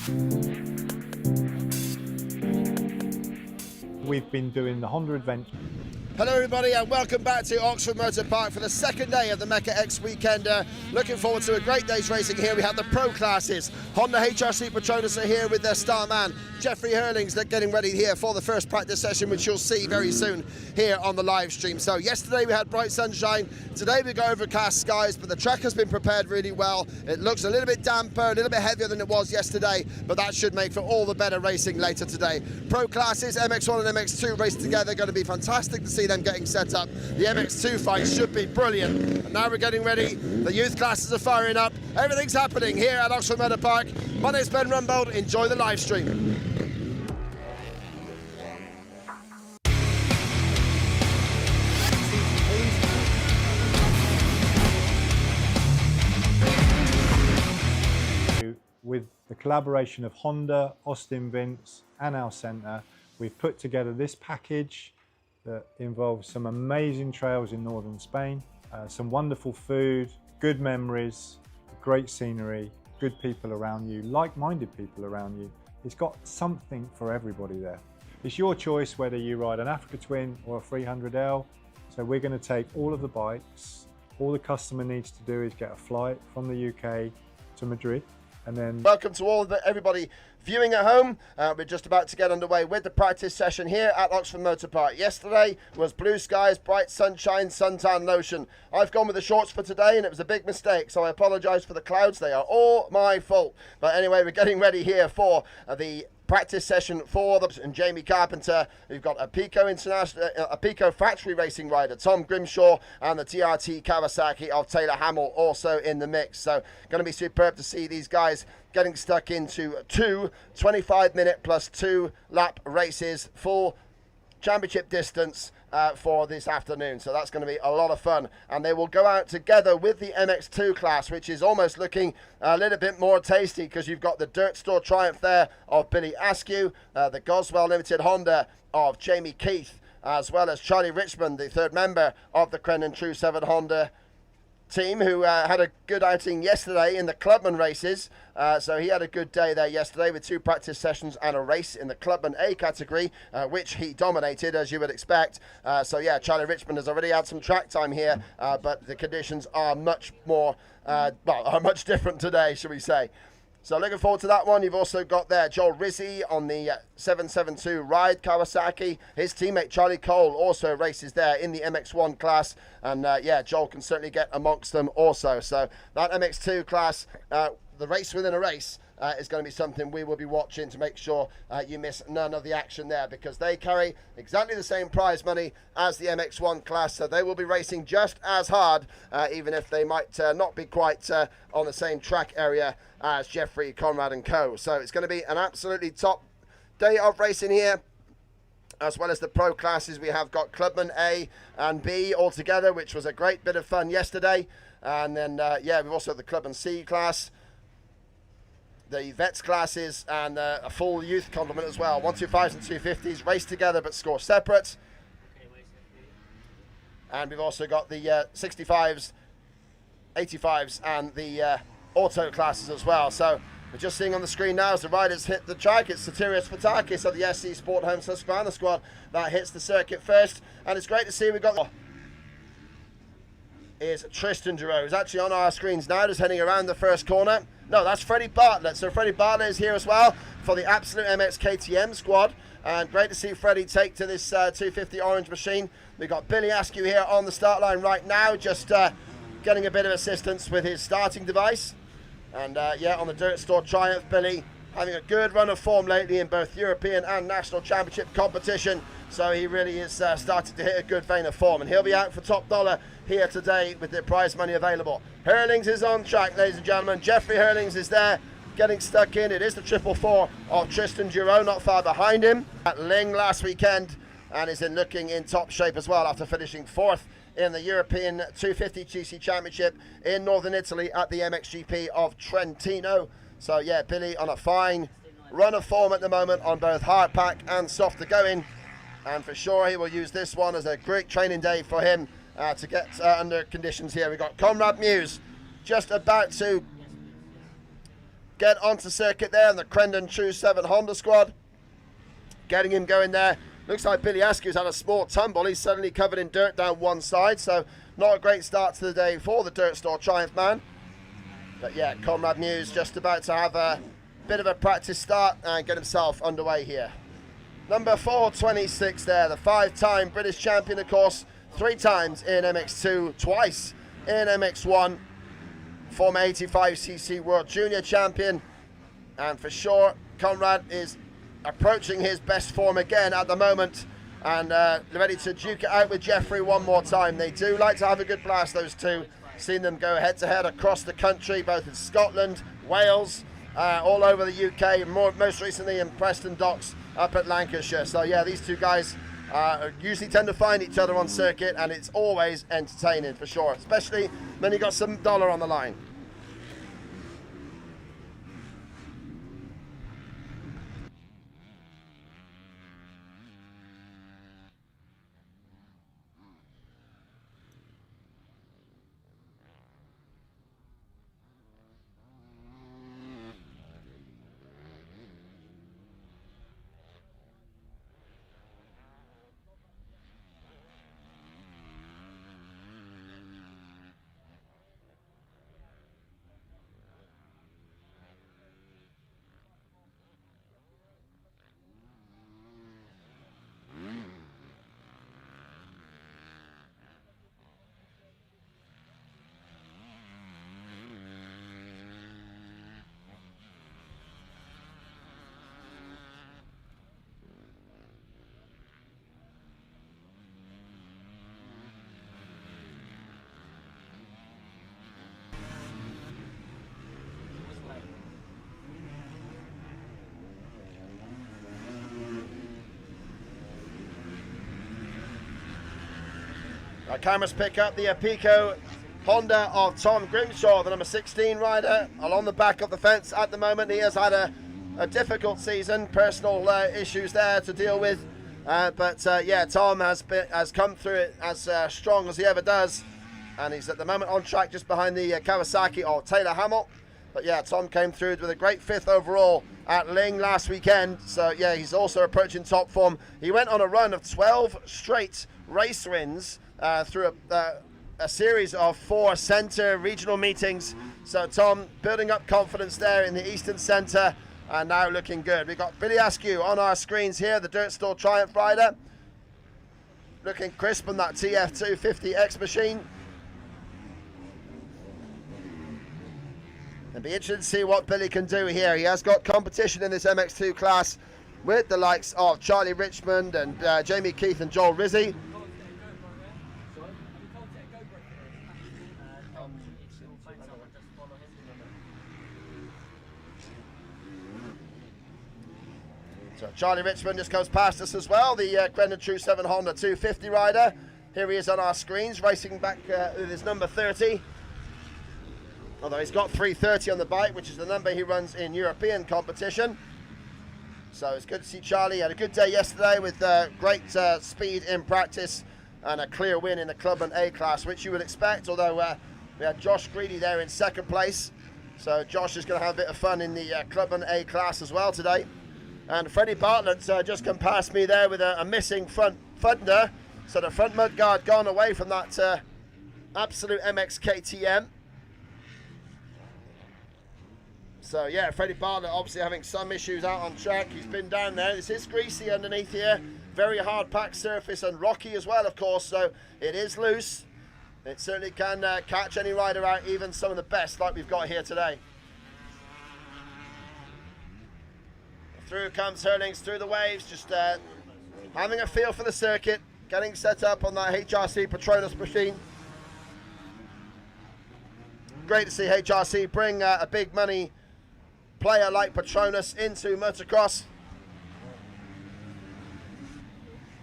We've been doing the Honda Adventure. Hello everybody and welcome back to Oxford Motor Park for the second day of the Mecca-X weekend. Looking forward to a great day's racing here. We have the pro classes. Honda HRC Patronus are here with their star man, Jeffrey Herlings. They're getting ready here for the first practice session, which you'll see very soon here on the live stream. So yesterday we had bright sunshine. Today we got overcast skies, but the track has been prepared really well. It looks a little bit damper, a little bit heavier than it was yesterday, but that should make for all the better racing later today. Pro classes, MX1 and MX2 race together. Going to be fantastic to see them getting set up. The MX2 fight should be brilliant. And now we're getting ready. The youth classes are firing up. Everything's happening here at Oxford Motor Park. My name's Ben Rumbold. Enjoy the live stream. With the collaboration of Honda, Austin Vince and our centre, we've put together this package that involves some amazing trails in northern Spain, some wonderful food, good memories, great scenery, good people around you, like-minded people around you. It's got something for everybody there. It's your choice whether you ride an Africa Twin or a 300L. So we're going to take all of the bikes. All the customer needs to do is get a flight from the UK to Madrid. And then welcome to everybody viewing at home. We're just about to get underway with the practice session here at Oxford Motor Park. Yesterday was blue skies, bright sunshine, suntan lotion. I've gone with the shorts for today and it was a big mistake, so I apologise for the clouds. They are all my fault. But anyway, we're getting ready here for the practice session for the and Jamie Carpenter. We've got a Pico International, a Pico factory racing rider, Tom Grimshaw, and the TRT Kawasaki of Taylor Hamill also in the mix. So going to be superb to see these guys getting stuck into two 25-minute plus 2 lap races, full championship distance for this afternoon. So that's going to be a lot of fun, and they will go out together with the MX2 class, which is almost looking a little bit more tasty because you've got the Dirt Store Triumph there of Billy Askew, the Goswell Limited Honda of Jamie Keith, as well as Charlie Richmond, the third member of the Crennan True 7 Honda team, who had a good outing yesterday in the Clubman races. So he had a good day there yesterday with 2 practice sessions and a race in the Clubman A category, which he dominated, as you would expect. So yeah, Charlie Richmond has already had some track time here, but the conditions are much more, are much different today, shall we say. So looking forward to that one. You've also got there Joel Rizzi on the 772 Ride Kawasaki. His teammate Charlie Cole also races there in the MX1 class. And yeah, Joel can certainly get amongst them also. So that MX2 class, the race within a race, is going to be something we will be watching to make sure you miss none of the action there, because they carry exactly the same prize money as the MX1 class, so they will be racing just as hard, even if they might not be quite on the same track area as Jeffrey, Conrad and co. So it's going to be an absolutely top day of racing here. As well as the pro classes, we have got Clubman A and B all together, which was a great bit of fun yesterday. And then yeah, we've also got the Clubman C class, the vets classes, and a full youth complement as well. 125s and 250s race together but score separate. And we've also got the 65s, 85s and the auto classes as well. So we're just seeing on the screen now as the riders hit the track, it's Sotirios Fotakis of the SC Sport Home Susquehanna squad that hits the circuit first. And it's great to see we've got is Tristan Giroux, who's actually on our screens now, just heading around the first corner. No, that's Freddie Bartlett. So Freddie Bartlett is here as well for the Absolute MX KTM squad. And great to see Freddie take to this 250 orange machine. We've got Billy Askew here on the start line right now, just getting a bit of assistance with his starting device. And yeah, on the Dirt Store Triumph, Billy having a good run of form lately in both European and National Championship competition. So he really is starting to hit a good vein of form, and he'll be out for top dollar here today with the prize money available. Herlings is on track, ladies and gentlemen. Jeffrey Herlings is there, getting stuck in. It is the 444 of Tristan Giroux, not far behind him. At Ling last weekend, and is looking in top shape as well after finishing 4th in the European 250 GC Championship in Northern Italy at the MXGP of Trentino. So yeah, Billy on a fine run of form at the moment on both hard pack and softer going. And for sure he will use this one as a great training day for him to get under conditions here. We've got Conrad Muse just about to get onto circuit there in the Crendon True 7 Honda squad. Getting him going there. Looks like Billy Askew's had a small tumble. He's suddenly covered in dirt down one side, so not a great start to the day for the Dirt Store Triumph man. But yeah, Conrad Muse just about to have a bit of a practice start and get himself underway here. Number 426 there, the 5-time British champion, of course, 3 times in MX2, twice in MX1, former 85cc World Junior champion, and for sure, Conrad is approaching his best form again at the moment, and ready to duke it out with Jeffrey one more time. They do like to have a good blast, those two. Seen them go head-to-head across the country, both in Scotland, Wales, all over the UK, most recently in Preston Docks up at Lancashire. So yeah, these two guys usually tend to find each other on circuit, and it's always entertaining for sure, especially when you got some dollar on the line. Our cameras pick up the Pico Honda of Tom Grimshaw, the number 16 rider, along the back of the fence at the moment. He has had a difficult season, personal issues there to deal with, but yeah, Tom has come through it as strong as he ever does, and he's at the moment on track just behind the Kawasaki of Taylor Hamill. But yeah, Tom came through with a great 5th overall at Ling last weekend, so yeah, he's also approaching top form. He went on a run of 12 straight race wins through a series of 4 centre regional meetings. So Tom building up confidence there in the Eastern Centre, and now looking good. We've got Billy Askew on our screens here, the Dirt Store Triumph rider, looking crisp on that TF250X machine. It'll be interesting to see what Billy can do here. He has got competition in this MX2 class with the likes of Charlie Richmond and Jamie Keith and Joel Rizzi. So Charlie Richmond just comes past us as well, the Crendon True 7 Honda 250 rider. Here he is on our screens, racing back with his number 30. Although he's got 330 on the bike, which is the number he runs in European competition. So it's good to see Charlie. He had a good day yesterday with great speed in practice and a clear win in the Clubman A class, which you would expect, although we had Josh Greedy there in 2nd place. So Josh is going to have a bit of fun in the Clubman A class as well today. And Freddie Bartlett's just come past me there with a missing front fender. So the front mudguard gone away from that absolute MX KTM. So yeah, Freddie Bartlett obviously having some issues out on track. He's been down there. This is greasy underneath here. Very hard packed surface and rocky as well, of course. So it is loose. It certainly can catch any rider out, even some of the best like we've got here today. Through comes Herlings through the waves, just having a feel for the circuit, getting set up on that HRC Petronas machine. Great to see HRC bring a big money player like Petronas into motocross.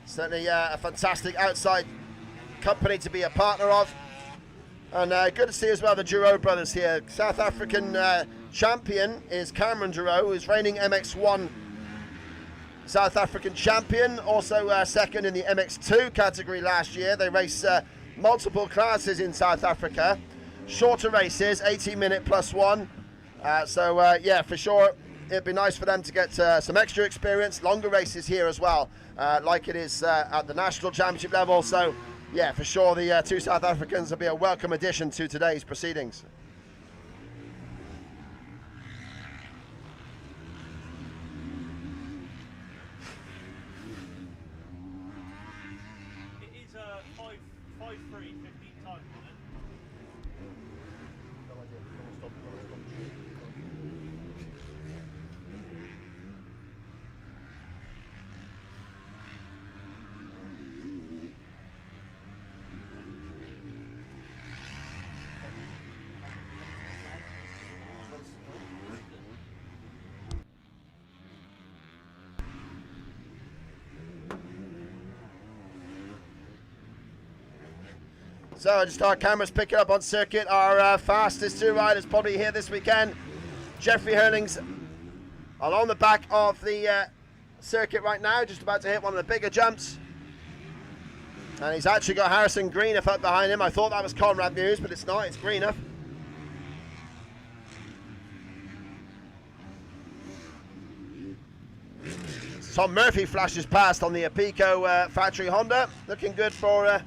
Certainly a fantastic outside company to be a partner of. And good to see as well the Giroux brothers here. South African champion is Cameron Giroux, who's reigning MX1 South African champion. Also 2nd in the MX2 category last year. They race multiple classes in South Africa. Shorter races, 80-minute +1. Yeah, for sure, it'd be nice for them to get some extra experience, longer races here as well, like it is at the national championship level. So, yeah, for sure, the two South Africans will be a welcome addition to today's proceedings. It is 5.3, 15 times, isn't it? So just our cameras picking up on circuit. Our fastest two riders probably here this weekend. Jeffrey Herlings along the back of the circuit right now, just about to hit one of the bigger jumps. And he's actually got Harrison Greenup up behind him. I thought that was Conrad Muse, but it's not, it's Greenup. Tom Murphy flashes past on the Apico factory Honda. Looking good for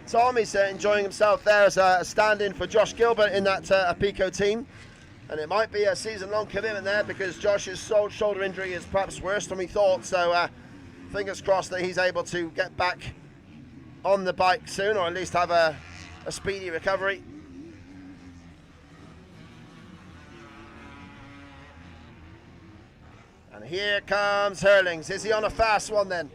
Tom. He's enjoying himself there as a stand-in for Josh Gilbert in that Apico team. And it might be a season-long commitment there because Josh's shoulder injury is perhaps worse than we thought. So fingers crossed that he's able to get back on the bike soon, or at least have a speedy recovery. And here comes Herlings. Is he on a fast one then?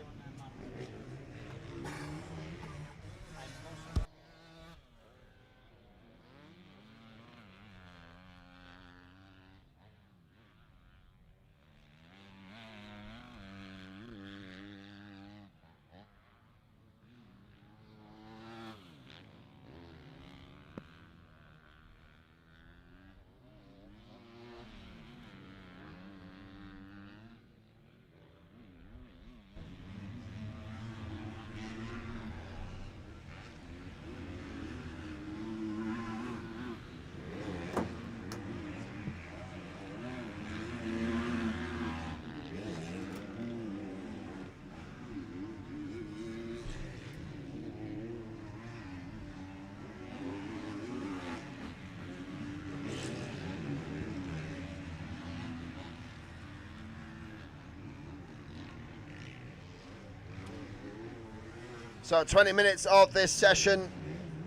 So 20 minutes of this session.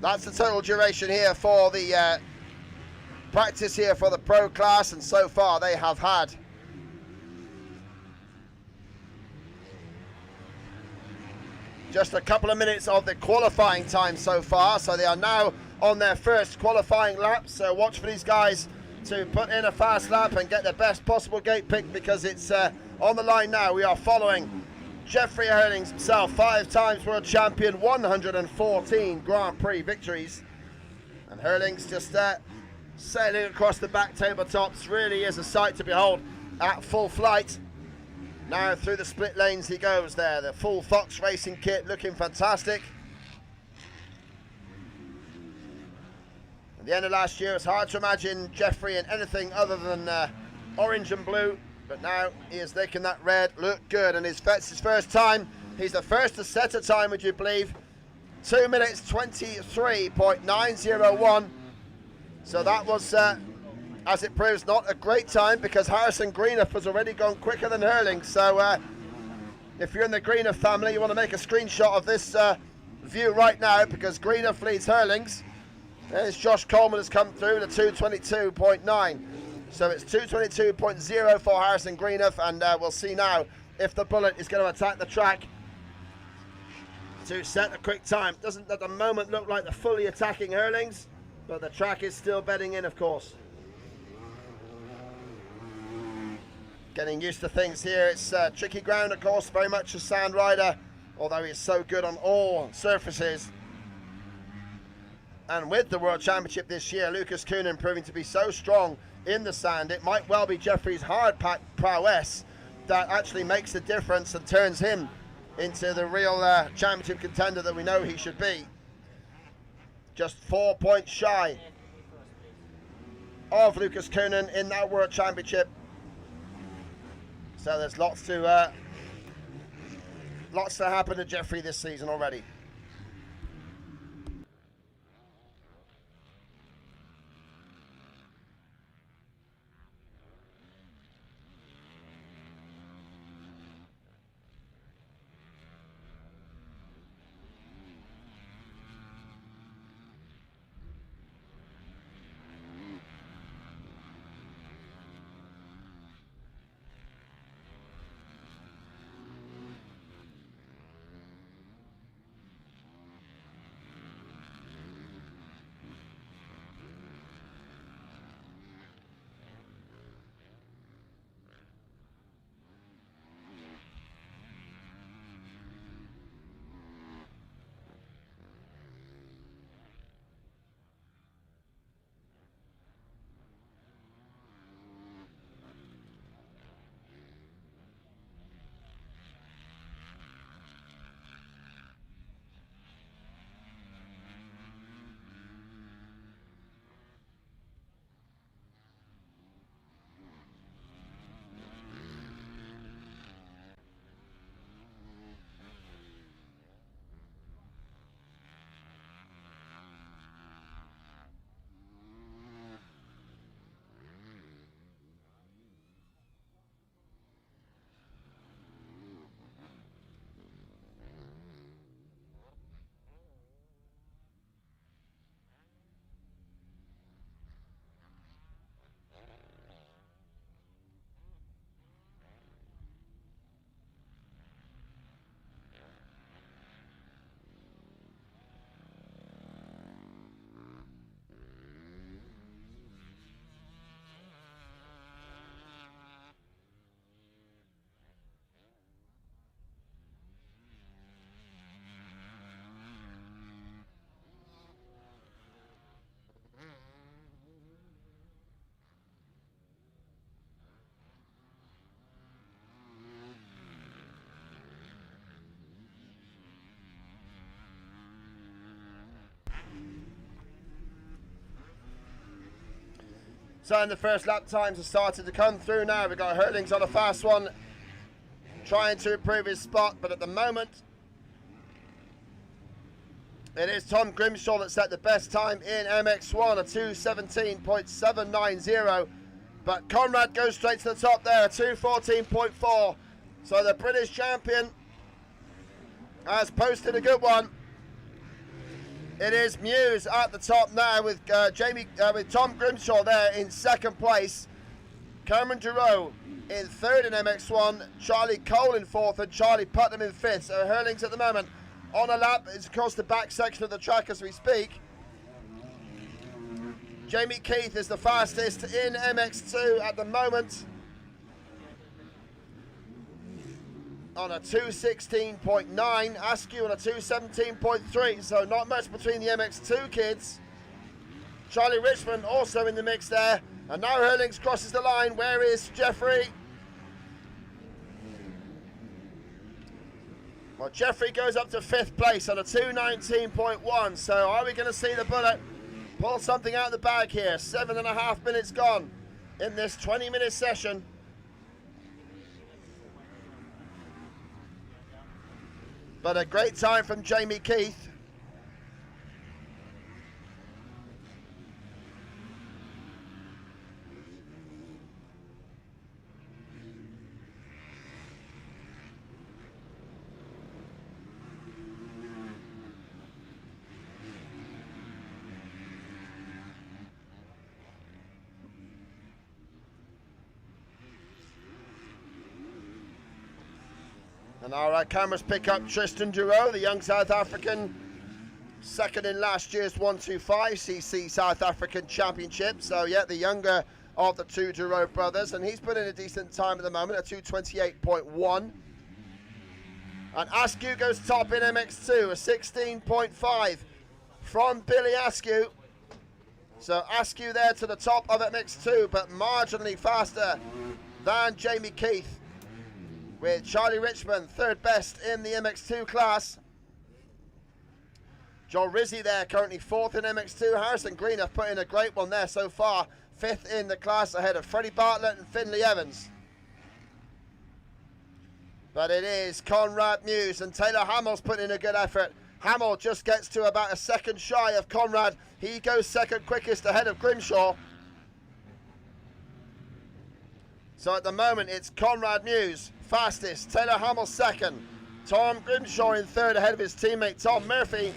That's the total duration here for the practice here for the pro class, and so far they have had just a couple of minutes of the qualifying time so far. So they are now on their first qualifying lap. So watch for these guys to put in a fast lap and get the best possible gate pick, because it's on the line now. We are following Jeffrey Herlings himself, 5 times world champion, 114 Grand Prix victories. And Herlings just sailing across the back tabletops. Really is a sight to behold at full flight. Now through the split lanes he goes there. The full Fox Racing kit looking fantastic. At the end of last year, it's hard to imagine Jeffrey in anything other than orange and blue. But now he is making that red look good, and it's his first time. He's the first to set a time, would you believe? 2 minutes 23.901. So that was, as it proves, not a great time, because Harrison Greenup has already gone quicker than Herlings. So if you're in the Greenup family, you want to make a screenshot of this view right now, because Greenup leads Herlings. There's Josh Coleman has come through to 222.9. So it's 222.0 for Harrison Greenup, and we'll see now if the bullet is going to attack the track to set a quick time. Doesn't at the moment look like the fully attacking Herlings, but the track is still bedding in, of course. Getting used to things here. It's tricky ground, of course, very much a sand rider, although he's so good on all surfaces. And with the World Championship this year, Lucas Coonan proving to be so strong in the sand, it might well be Jeffrey's hard pack prowess that actually makes the difference and turns him into the real championship contender that we know he should be. Just 4 points shy of Lucas Coonan in that World Championship. So there's lots to happen to Jeffrey this season already. So in the first lap times have started to come through now. We've got Herlings on a fast one, trying to improve his spot, but at the moment, it is Tom Grimshaw that set the best time in MX1, a 2:17.790. But Conrad goes straight to the top there, a 2:14.4. So the British champion has posted a good one. It is Muse at the top now with with Tom Grimshaw there in second place. Cameron Giroux in third in MX1. Charlie Cole in fourth and Charlie Putnam in fifth. So Herlings at the moment on a lap. It's across the back section of the track as we speak. Jamie Keith is the fastest in MX2 at the moment on a 2:16.9, Askew on a 2:17.3, so not much between the MX2 kids. Charlie Richmond also in the mix there, and now Herlings crosses the line. Where is Jeffrey? Well, Jeffrey goes up to fifth place on a 2:19.1, so are we going to see the bullet pull something out of the bag here? 7.5 minutes gone in this 20-minute session. But a great time from Jamie Keith. And our cameras pick up Tristan Giroux, the young South African, second in last year's 125cc South African Championship. So yeah, the younger of the two Giroux brothers, and he's put in a decent time at the moment, a 2:28.1. And Askew goes top in MX2, a 16.5 from Billy Askew. So Askew there to the top of MX2, but marginally faster than Jamie Keith, with Charlie Richmond third best in the MX2 class. Joe Rizzi there currently fourth in MX2. Harrison Green have put in a great one there so far. fifth in the class ahead of Freddie Bartlett and Finley Evans. But it is Conrad Muse, and Taylor Hamill's putting in a good effort. Hamill just gets to about a second shy of Conrad. He goes second quickest ahead of Grimshaw. So at the moment it's Conrad Muse fastest, Taylor Hamill second, Tom Grimshaw in third ahead of his teammate Tom Murphy.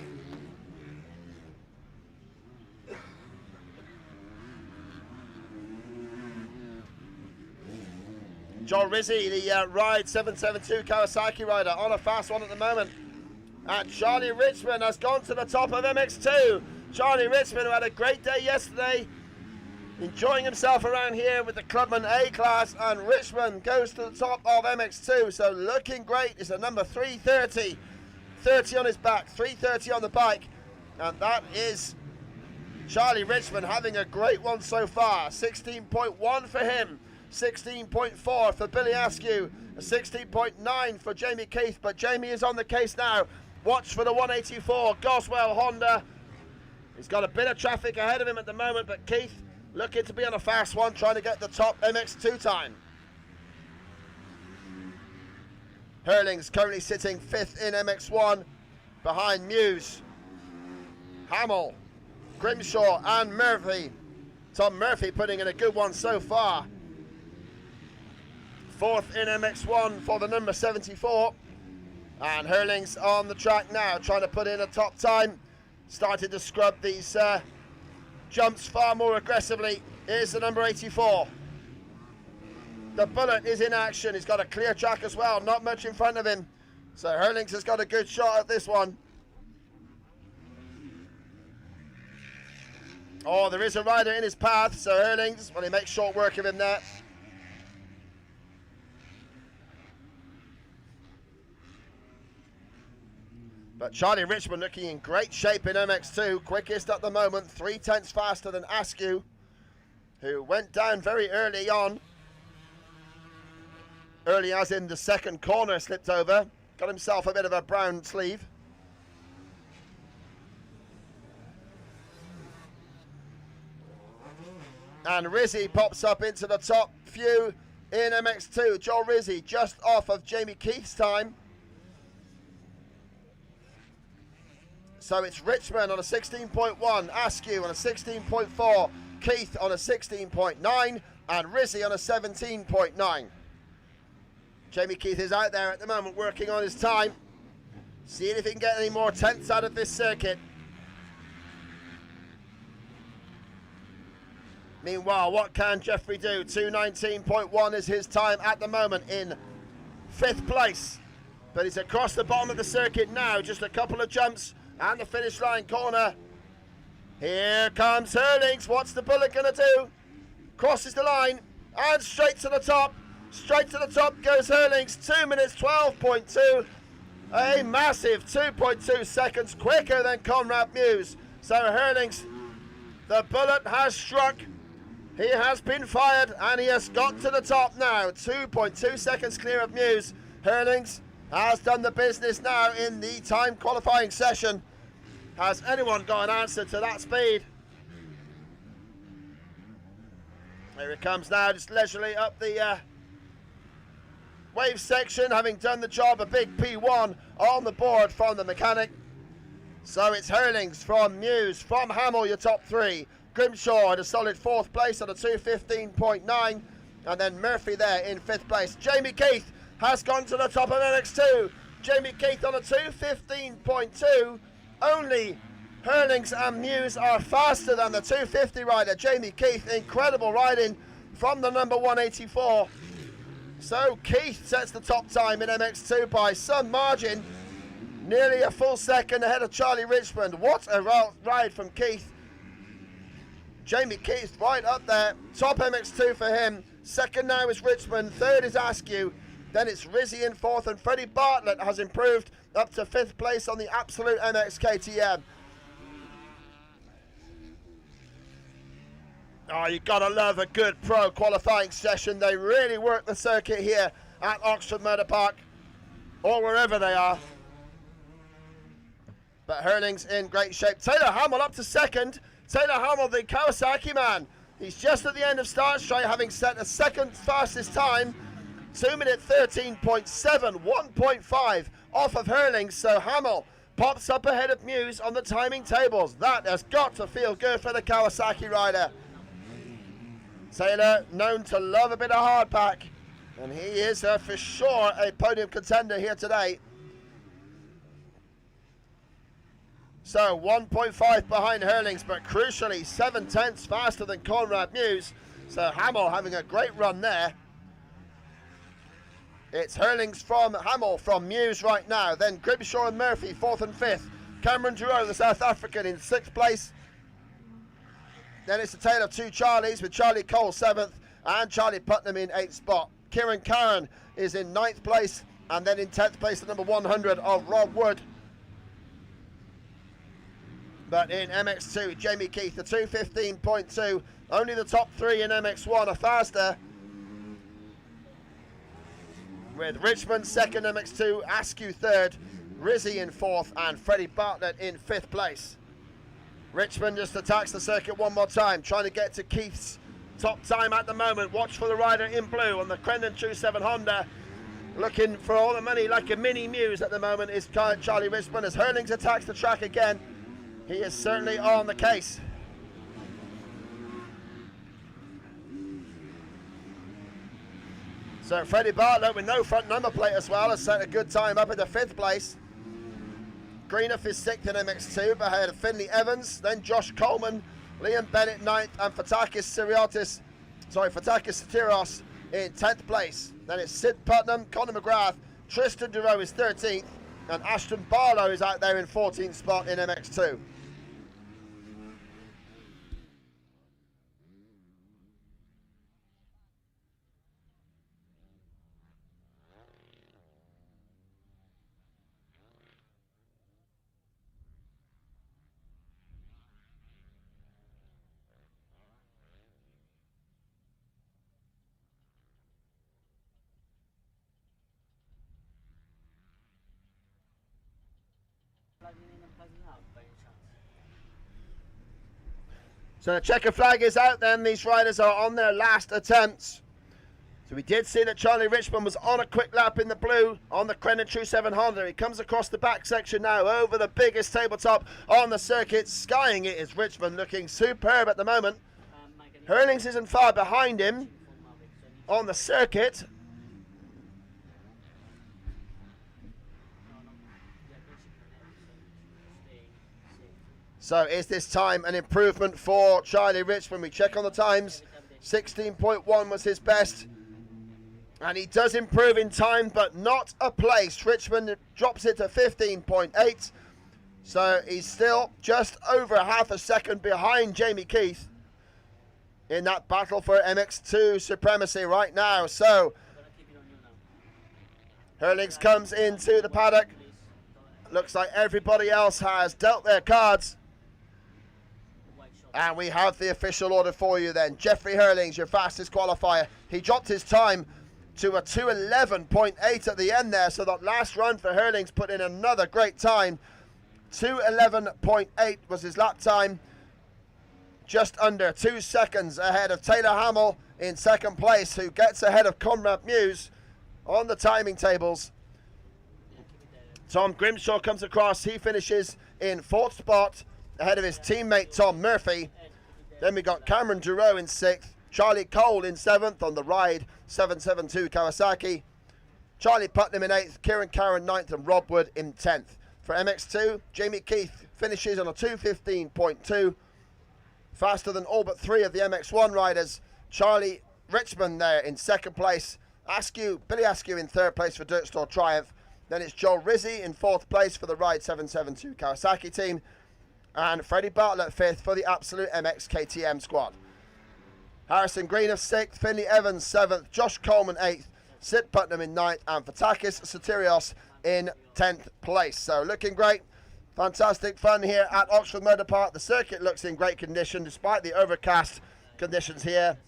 John Rizzi, the Ride 772 Kawasaki rider, on a fast one at the moment. And Charlie Richmond has gone to the top of MX2. Charlie Richmond, who had a great day yesterday, enjoying himself around here with the Clubman A class, and Richmond goes to the top of MX2. So looking great. It's a number 330. 30 on his back, 330 on the bike. And that is Charlie Richmond having a great one so far. 16.1 for him. 16.4 for Billy Askew, 16.9 for Jamie Keith, but Jamie is on the case now. Watch for the 184 Goswell Honda. He's got a bit of traffic ahead of him at the moment, but Keith looking to be on a fast one, trying to get the top MX2 time. Herlings currently sitting 5th in MX1 behind Muse, Hamill, Grimshaw and Murphy. Tom Murphy putting in a good one so far. 4th in MX1 for the number 74. And Herlings on the track now, trying to put in a top time. Started to scrub these jumps far more aggressively. Here's the number 84. The Bullet is in action. He's got a clear track as well, not much in front of him. So Herlings has got a good shot at this one. Oh, there is a rider in his path, so Herlings, well, he makes short work of him there. But Charlie Richmond looking in great shape in MX2, quickest at the moment, 0.3 faster than Askew, who went down very early on. Early as in the second corner, slipped over, got himself a bit of a brown sleeve. And Rizzi pops up into the top few in MX2. Joe Rizzi just off of Jamie Keith's time. So it's Richmond on a 16.1, Askew on a 16.4, Keith on a 16.9, and Rizzi on a 17.9. Jamie Keith is out there at the moment working on his time, seeing if he can get any more tenths out of this circuit. Meanwhile, what can Jeffrey do? 2:19.1 is his time at the moment in 5th place. But he's across the bottom of the circuit now, just a couple of jumps and the finish line corner. Here comes Herlings. What's the Bullet going to do? Crosses the line and straight to the top. Straight to the top goes Herlings. 2 minutes 12.2. A massive 2.2 seconds quicker than Conrad Muse. So Herlings, the Bullet has struck. He has been fired and he has got to the top now. 2.2 seconds clear of Muse. Herlings has done the business now in the time qualifying session. Has anyone got an answer to that speed? Here it comes now, just leisurely up the wave section, having done the job. A big P1 on the board from the mechanic. So it's Herlings from Muse, from Hamill, your top three. Grimshaw at a solid 4th place on a 2:15.9, and then Murphy there in 5th place. Jamie Keith has gone to the top of MX2. Jamie Keith on a 2:15.2. Only Herlings and Muse are faster than the 250 rider. Jamie Keith, incredible riding from the number 184. So Keith sets the top time in MX2 by some margin. Nearly a full second ahead of Charlie Richmond. What a ride from Keith. Jamie Keith right up there. Top MX2 for him. Second now is Richmond. Third is Askew. Then it's Rizzi in 4th, and Freddie Bartlett has improved up to 5th place on the absolute MX KTM. Oh, you gotta love a good pro qualifying session. They really work the circuit here at Oxford Motor Park, or wherever they are. But Herlings in great shape. Taylor Hamill up to 2nd. Taylor Hamill, the Kawasaki man, He's just at the end of start straight, having set a second fastest time. 2 minute 13.7, 1.5 off of Herlings. So Hamill pops up ahead of Muse on the timing tables. That has got to feel good for the Kawasaki rider. Taylor, known to love a bit of hardpack, and he is for sure a podium contender here today. So 1.5 behind Herlings, but crucially 7/10 faster than Conrad Muse. So Hamill having a great run there. It's Herlings from Hamill from Muse right now. Then Grimshaw and Murphy 4th and 5th. Cameron Giroux, the South African, in 6th place. Then it's a tale of two Charlies with Charlie Cole 7th and Charlie Putnam in 8th spot. Kieran Karen is in 9th place, and then in 10th place the number 100 of Rob Wood. But in MX2, Jamie Keith, the 2:15.2, only the top 3 in MX1 are faster. With Richmond 2nd, MX2, Askew 3rd, Rizzy in 4th, and Freddie Bartlett in 5th place. Richmond just attacks the circuit one more time, trying to get to Keith's top time at the moment. Watch for the rider in blue on the Crendon True 7 Honda. Looking for all the money like a mini Muse at the moment is Charlie Richmond as Herlings attacks the track again. He is certainly on the case. So Freddie Bartlett with no front number plate as well has set a good time up into 5th place. Greenough is 6th in MX2 ahead of Finley Evans, then Josh Coleman, Liam Bennett 9th, and Fotakis Sotiros in 10th place. Then it's Sid Putnam, Conor McGrath, Tristan Durow is 13th, and Ashton Barlow is out there in 14th spot in MX2. So the checker flag is out then. These riders are on their last attempts. So we did see that Charlie Richmond was on a quick lap in the blue on the Crendon True 7 Honda. He comes across the back section now over the biggest tabletop on the circuit. Skying it is Richmond, looking superb at the moment. Herlings isn't far behind him on the circuit. So is this time an improvement for Charlie Richmond? We check on the times. 16.1 was his best. And he does improve in time, but not a place. Richmond drops it to 15.8. So he's still just over half a second behind Jamie Keith in that battle for MX2 supremacy right now. So Herlings comes into the paddock. Looks like everybody else has dealt their cards. And we have the official order for you then. Jeffrey Herlings, your fastest qualifier. He dropped his time to a 2:11.8 at the end there. So that last run for Herlings put in another great time. 2:11.8 was his lap time. Just under 2 seconds ahead of Taylor Hamill in 2nd place, who gets ahead of Conrad Muse on the timing tables. Tom Grimshaw comes across. He finishes in 4th spot, ahead of his teammate Tom Murphy. Then we got Cameron Giroux in 6th, Charlie Cole in 7th on the Ride 772 Kawasaki, Charlie Putnam in 8th, Kieran Karen 9th, and Rob Wood in 10th. For MX2, Jamie Keith finishes on a 2:15.2, faster than all but 3 of the MX1 riders. Charlie Richmond there in 2nd place, Billy Askew in 3rd place for Dirt Store Triumph. Then it's Joel Rizzi in 4th place for the Ride 772 Kawasaki team. And Freddie Bartlett 5th for the Absolute MX KTM squad. Harrison Greenough 6th, Finley Evans 7th, Josh Coleman 8th, Sid Putnam in 9th, and Fotakis Sotiros in 10th place. So looking great. Fantastic fun here at Oxford Motor Park. The circuit looks in great condition despite the overcast conditions here.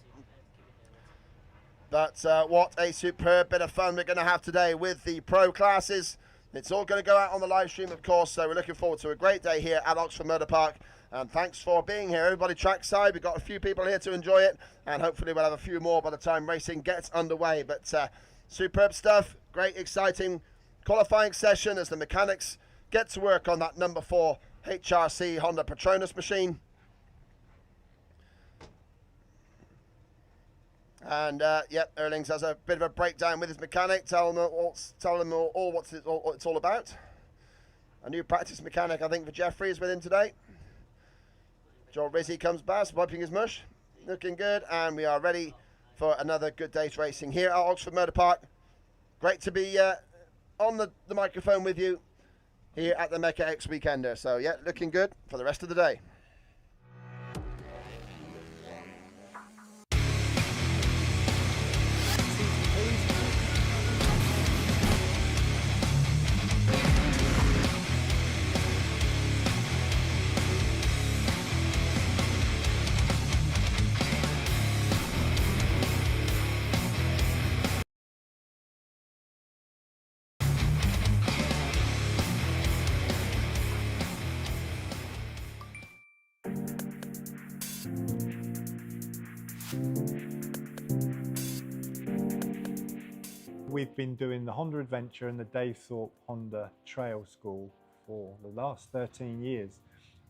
But what a superb bit of fun we're going to have today with the pro classes. It's all going to go out on the live stream, of course, so we're looking forward to a great day here at Oxford Motor Park. And thanks for being here, everybody trackside. We've got a few people here to enjoy it, and hopefully we'll have a few more by the time racing gets underway. But superb stuff, great, exciting qualifying session as the mechanics get to work on that number 4 HRC Honda Patronus machine. And yep, Herlings has a bit of a breakdown with his mechanic, tell him all what it's all about. A new practice mechanic, I think, for Jeffrey is with him today. Joel Rizzi comes past, wiping his mush, looking good, and we are ready for another good day's racing here at Oxford Motor Park. Great to be on the microphone with you here at the Mecca-X Weekender. So yeah, looking good for the rest of the day. We've been doing the Honda Adventure and the Dave Thorpe Honda Trail School for the last 13 years.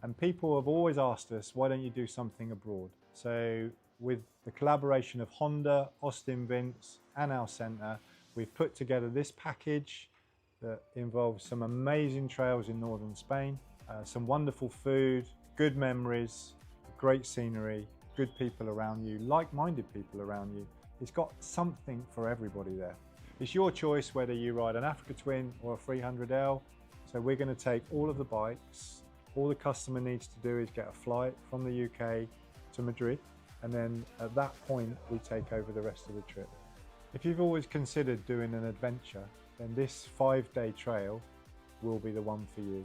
And people have always asked us, why don't you do something abroad? So with the collaboration of Honda, Austin Vince and our centre, we've put together this package that involves some amazing trails in northern Spain, some wonderful food, good memories, great scenery, good people around you, like-minded people around you. It's got something for everybody there. It's your choice whether you ride an Africa Twin or a 300L. So we're going to take all of the bikes. All the customer needs to do is get a flight from the UK to Madrid, and then at that point we take over the rest of the trip. If you've always considered doing an adventure, then this 5-day trail will be the one for you.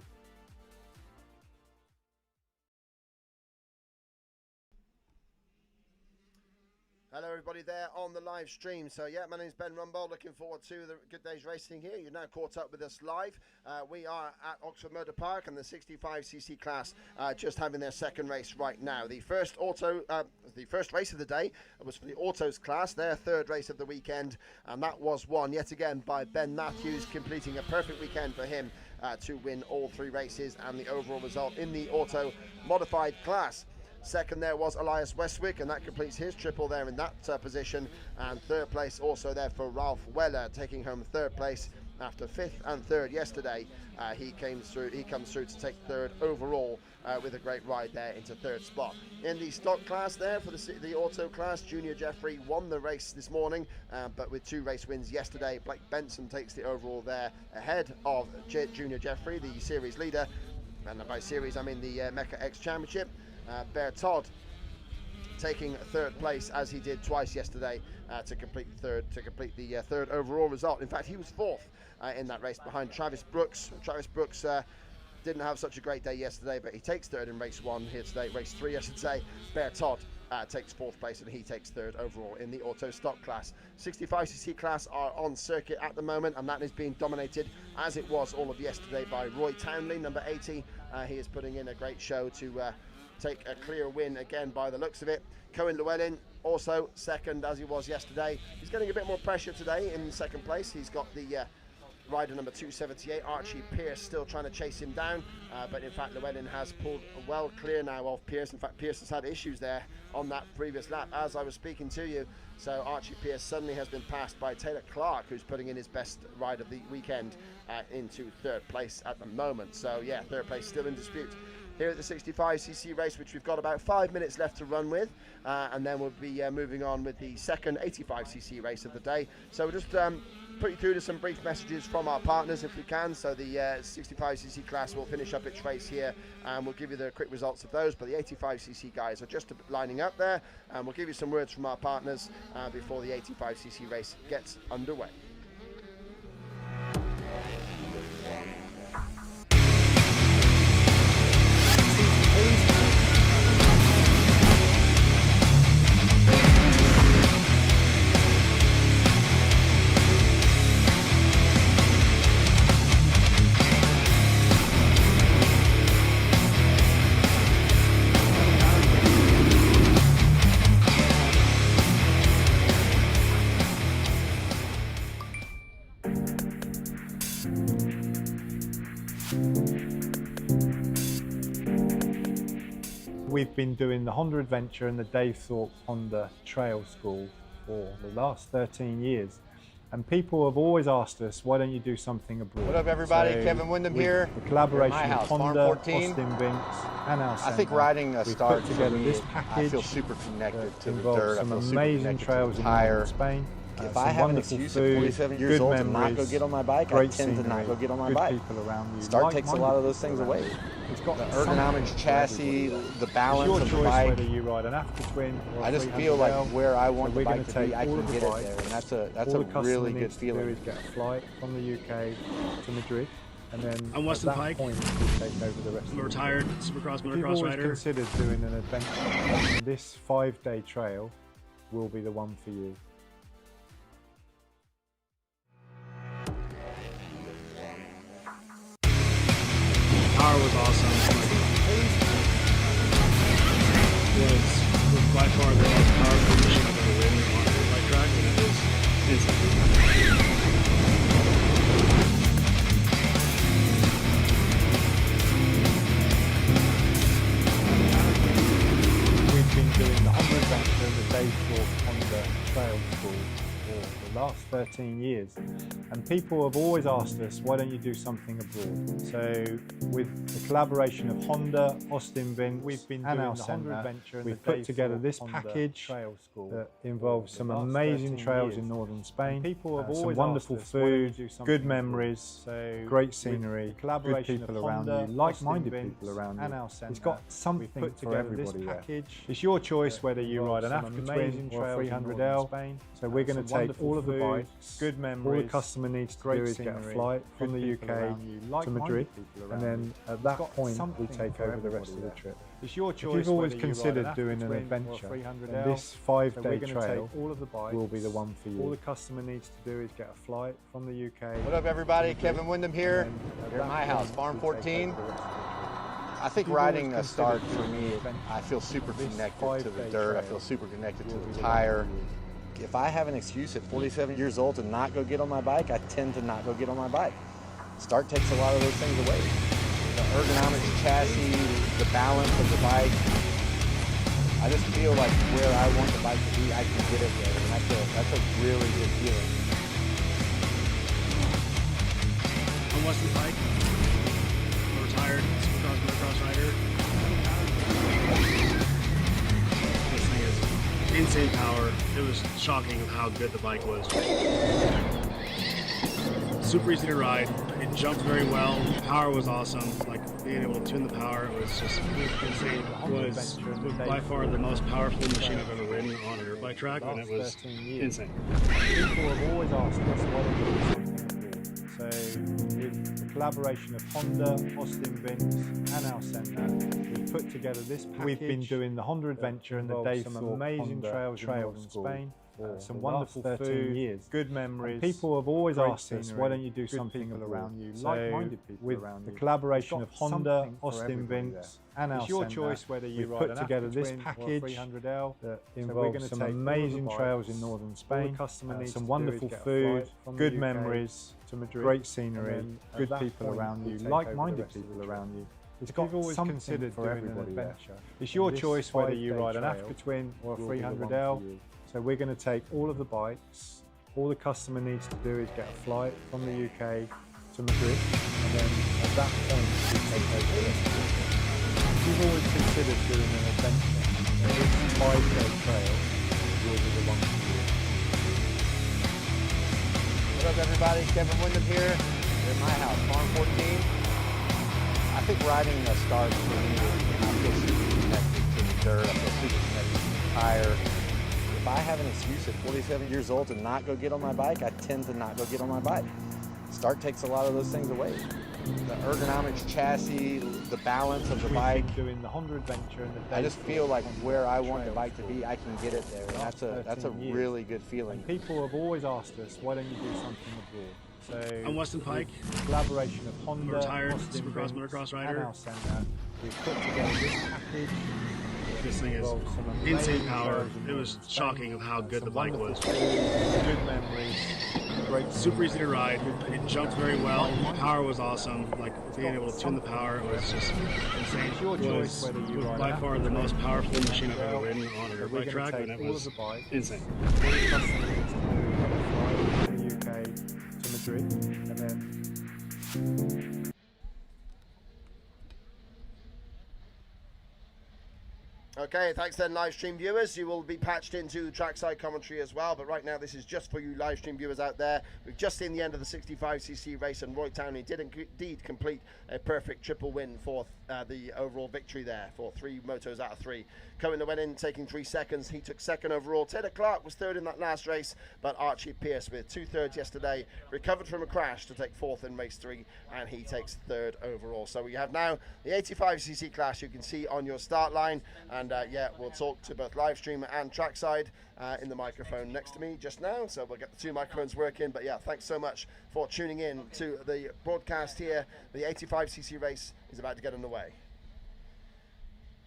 Hello everybody there on the live stream. So yeah, my name is Ben Rumbold, looking forward to the good day's racing here. You're now caught up with us live. We are at Oxford Motor Park and the 65cc class just having their second race right now. The first race of the day was for the autos class, their third race of the weekend, and that was won yet again by Ben Matthews, completing a perfect weekend for him to win all 3 races and the overall result in the auto modified class. Second there was Elias Westwick, and that completes his triple there in that position. And third place also there for Ralph Weller, taking home third place after 5th and 3rd yesterday. He comes through to take 3rd overall with a great ride there into 3rd spot. In the stock class there for the auto class, Junior Jeffrey won the race this morning, but with 2 race wins yesterday. Blake Benson takes the overall there ahead of Junior Jeffrey, the series leader, and by series I mean the Mecca-X Championship. Bear Todd taking 3rd place, as he did twice yesterday, to complete the 3rd overall result. In fact, he was 4th in that race behind Travis Brooks. Travis Brooks didn't have such a great day yesterday, but he takes 3rd in race 1 here today, race 3 I should say. Bear Todd takes 4th place, and he takes 3rd overall in the auto stock class. 65cc class are on circuit at the moment, and that is being dominated, as it was all of yesterday, by Roy Townley, number 80. He is putting in a great show to take a clear win again by the looks of it. Cohen Llewellyn also 2nd, as he was yesterday. He's getting a bit more pressure today in 2nd place. He's got the rider number 278, Archie Pierce, still trying to chase him down, but in fact Llewellyn has pulled well clear now of Pierce. In fact, Pierce has had issues there on that previous lap as I was speaking to you. So Archie Pierce suddenly has been passed by Taylor Clark, who's putting in his best ride of the weekend into 3rd place at the moment. So yeah, 3rd place still in dispute here at the 65cc race, which we've got about 5 minutes left to run with, and then we'll be moving on with the second 85cc race of the day. So we'll just put you through to some brief messages from our partners if we can. So the 65cc class will finish up its race here, and we'll give you the quick results of those, but the 85cc guys are just lining up there, and we'll give you some words from our partners before the 85cc race gets underway. We've been doing the Honda Adventure and the Dave Thorpe Honda Trail School for the last 13 years. And people have always asked us, why don't you do something abroad? What up, everybody? So Kevin Wyndham here. The collaboration At my with house, Honda, Farm 14. Austin Vince, and our I think centre, riding a we've start put together for me, this package. I feel super connected to the involves dirt. some I feel super amazing connected trails to in the tire. northern Spain. If some I have an wonderful excuse food, at 47 years good old to memories, not go get on my bike, I great tend to not scenery, go get on my good bike. people around you, Start takes a lot of those things away. It's got The ergonomic chassis, the balance your of the choice bike. whether you ride an after twin or I just 300 feel like L. where I want So the we're bike gonna to take be, I all can of the get it bikes. there, and that's All a the customer really good needs to do feeling. is get a flight from the UK to Madrid, and then I'm Weston at that Pike. point we take over the rest I'm a of retired Supercross If you've motocross always rider. considered doing an adventure, this 5-day trail will be the one for you. Power was awesome. Was by far the most powerful machine I've ever ridden on a bike track, and it was insane. We've been doing the Honda Adventure and the Dave Thorpe Honda Trail School for the last 13 years. And people have always asked us, why don't you do something abroad? So with the collaboration of Honda, Austin Vince, and our centre, we've put together this package that involves some amazing trails in northern Spain. People have always some wonderful food, good memories, great scenery, good people around you, like-minded people around you. It's got something for everybody there. It's your choice whether you ride an Africa Twin or a 300L. So we're going to take all of the bikes, good memories. All the customer needs to do is get a flight from the UK to Madrid, and then at that point we take over the rest of the trip. It's your choice. If you've always considered doing an adventure, then this 5-day trail will be the one for you. All the customer needs to do is get a flight from the UK. What up, everybody? Kevin Wyndham here. Here at my house, Farm 14. I think riding a start for me, I feel super connected to the dirt. I feel super connected to the tire. If I have an excuse at 47 years old to not go get on my bike, I tend to not go get on my bike. Start takes a lot of those things away. The ergonomic chassis, the balance of the bike. I just feel like where I want the bike to be, I can get it there, and that's a really good feeling. I'm Weston Pike. I'm a retired Supercross motocross rider. This thing is insane power. It was shocking how good the bike was. Super easy to ride. It jumped very well. The power was awesome. Like being able to tune the power, it was just insane. It was by far the most powerful machine I've ever ridden on a dirt bike track, and it was insane. People have always asked us why don't we do something abroad. So with the collaboration of Honda, Austin Vince, and our centre, we've put together this package. We've been doing the Honda Adventure and the Dave Thorpe amazing trails in northern Spain. Some wonderful food, good memories. And people have always asked us, why don't you do something around you, like-minded people around you. With the collaboration of Honda, Austin Vince, and our centre, choice whether you ride put together this package that involves some amazing trails in northern Spain. Some wonderful food, good memories, great scenery, good people around you, like-minded people around you. It's got something considered for everybody there. It's your choice whether you ride an Africa Twin or a 300L. So we're going to take all of the bikes. All the customer needs to do is get a flight from the UK to Madrid, and then at that point we take over the rest of the trip. If you've always considered doing an adventure, then this 5-day trail will be the one for you. What up, everybody? Kevin Wyndham here. Here at my house, Farm 14. I think riding a start for me, I feel super connected to the dirt. I feel super connected to the tire. If I have an excuse at 47 years old to not go get on my bike, I tend to not go get on my bike. Start takes a lot of those things away. The ergonomic chassis, the balance of the bike. Doing the Honda Adventure and the I just feel like where I want the bike to be, I can get it there, and that's a really good feeling. And people have always asked us, why don't you do something abroad? So I'm Weston Pike. Collaboration of Honda, I'm a retired Austin Supercross Vince, motocross rider. and our centre, we've put together this package. This thing is insane power. It was shocking of how good the bike was. Good memories, super easy to ride. It jumped very well. The power was awesome. Like being able to tune the power was just insane. It was by far the most powerful machine I've ever ridden on a dirt bike track, and it was insane. From the UK to Madrid, and then Okay, thanks then, live stream viewers. You will be patched into trackside commentary as well, but right now this is just for you live stream viewers out there. We've just seen the end of the 65cc race, and Roy Townley did indeed complete a perfect triple win for the overall victory there for 3 motos out of 3. Cohen went in taking 3 seconds. He took second overall. Taylor Clark was third in that last race, but Archie Pierce with 2 thirds yesterday recovered from a crash to take 4th in race 3, and he takes 3rd overall. So we have now the 85cc class you can see on your start line, and yeah, we'll talk to both live stream and trackside in the microphone next to me just now, so we'll get the 2 microphones working. But yeah, thanks so much for tuning in to the broadcast here. The 85cc race is about to get underway.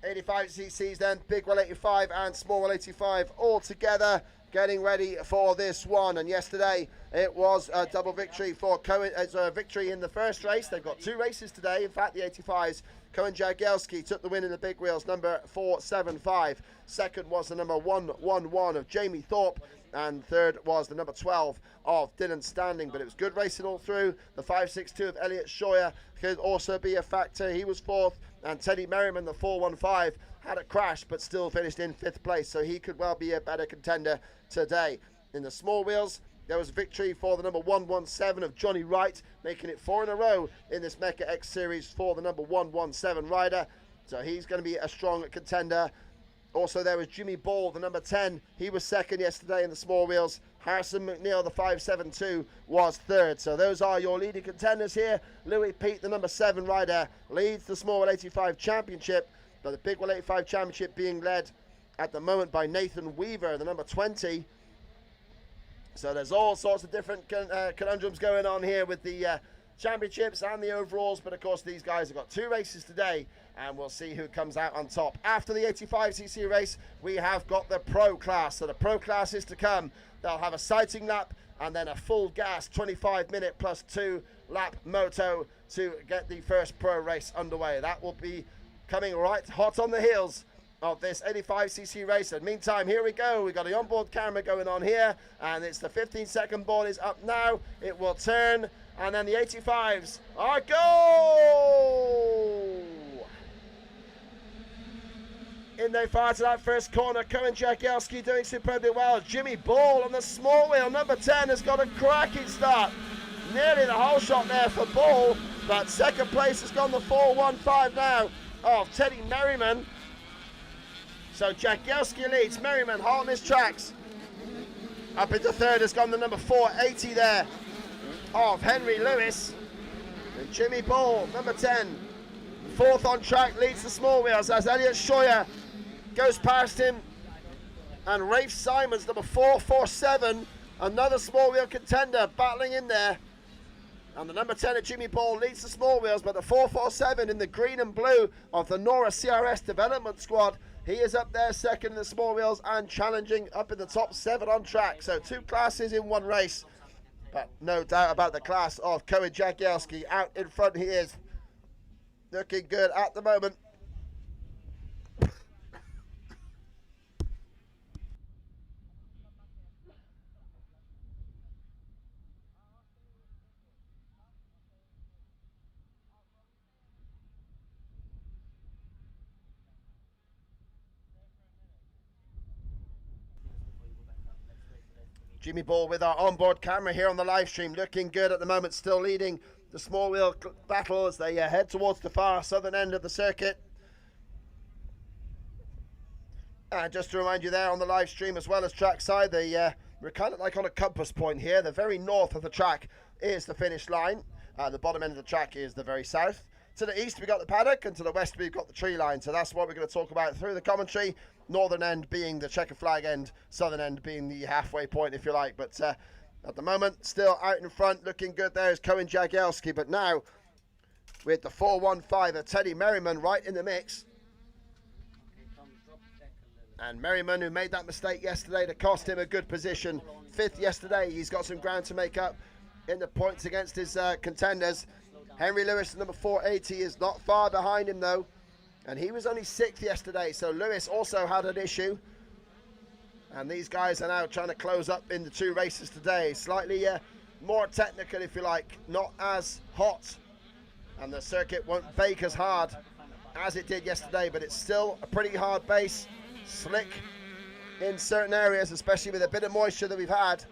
85cc's then, big wheel 85 and small wheel 85 all together, getting ready for this one. And yesterday it was a double victory for Cohen. It's a victory in the first race. They've got 2 races today. In fact, the 85s, Cohen Jagielski took the win in the big wheels, number 475. Second was the number 111 of Jamie Thorpe, and third was the number 12 of Dylan Standing. But it was good racing all through. The 562 of Elliot Scheuer could also be a factor. He was 4th, and Teddy Merriman, the 415, had a crash but still finished in 5th place, so he could well be a better contender today. In the small wheels, there was victory for the number 117 of Johnny Wright, making it 4 in a row in this Mecca-X series for the number 117 rider. So he's going to be a strong contender. Also there was Jimmy Ball, the number 10. He was 2nd yesterday in the small wheels. Harrison McNeil, the 572, was 3rd. So those are your leading contenders here. Louis Pete, the number 7 rider, leads the small wheel 85 championship, but the big wheel 85 championship being led at the moment by Nathan Weaver, the number 20. So there's all sorts of different conundrums going on here with the championships and the overalls, but of course these guys have got 2 races today, and we'll see who comes out on top. After the 85cc race, we have got the pro class. So the pro class is to come. They'll have a sighting lap and then a full gas 25-minute plus 2 lap moto to get the first pro race underway. That will be coming right hot on the heels of this 85cc race. And meantime, here we go. We've got the onboard camera going on here, and it's the 15-second board is up now. It will turn, and then the 85s are go! In they fire to that first corner. Cohen Jagielski doing superbly well. Jimmy Ball on the small wheel, number 10, has got a cracking start. Nearly the whole shot there for Ball, but second place has gone the 415 now of Teddy Merriman. So Jagielski leads, Merriman hot on his tracks. Up into 3rd has gone the number 480 there of Henry Lewis. And Jimmy Ball, number 10, 4th on track, leads the small wheels as Elliot Scheuer goes past him. And Rafe Simons, number 447, another small wheel contender battling in there. And the number 10 of Jimmy Ball leads the small wheels, but the 447 in the green and blue of the Nora CRS development squad, he is up there 2nd in the small wheels and challenging up in the top 7 on track. So 2 classes in 1 race, but no doubt about the class of Cohen Jagielski. Out in front he is, looking good at the moment. Jimmy Ball with our onboard camera here on the live stream, looking good at the moment, still leading the small wheel battle as they head towards the far southern end of the circuit. And just to remind you there on the live stream as well as trackside, we're kind of like on a compass point here. The very north of the track is the finish line. The bottom end of the track is the very south. To the east we got the paddock, and to the west we've got the tree line. So that's what we're going to talk about through the commentary. Northern end being the checker flag end, southern end being the halfway point, if you like. But at the moment, still out in front, looking good there is Cohen Jagielski. But now, with the 415 of Teddy Merriman right in the mix. And Merriman, who made that mistake yesterday to cost him a good position, 5th yesterday. He's got some ground to make up in the points against his contenders. Henry Lewis, number 480, is not far behind him though, and he was only 6th yesterday, so Lewis also had an issue. And these guys are now trying to close up in the 2 races today. Slightly more technical, if you like, not as hot, and the circuit won't bake as hard as it did yesterday, but it's still a pretty hard base. Slick in certain areas, especially with a bit of moisture that we've had.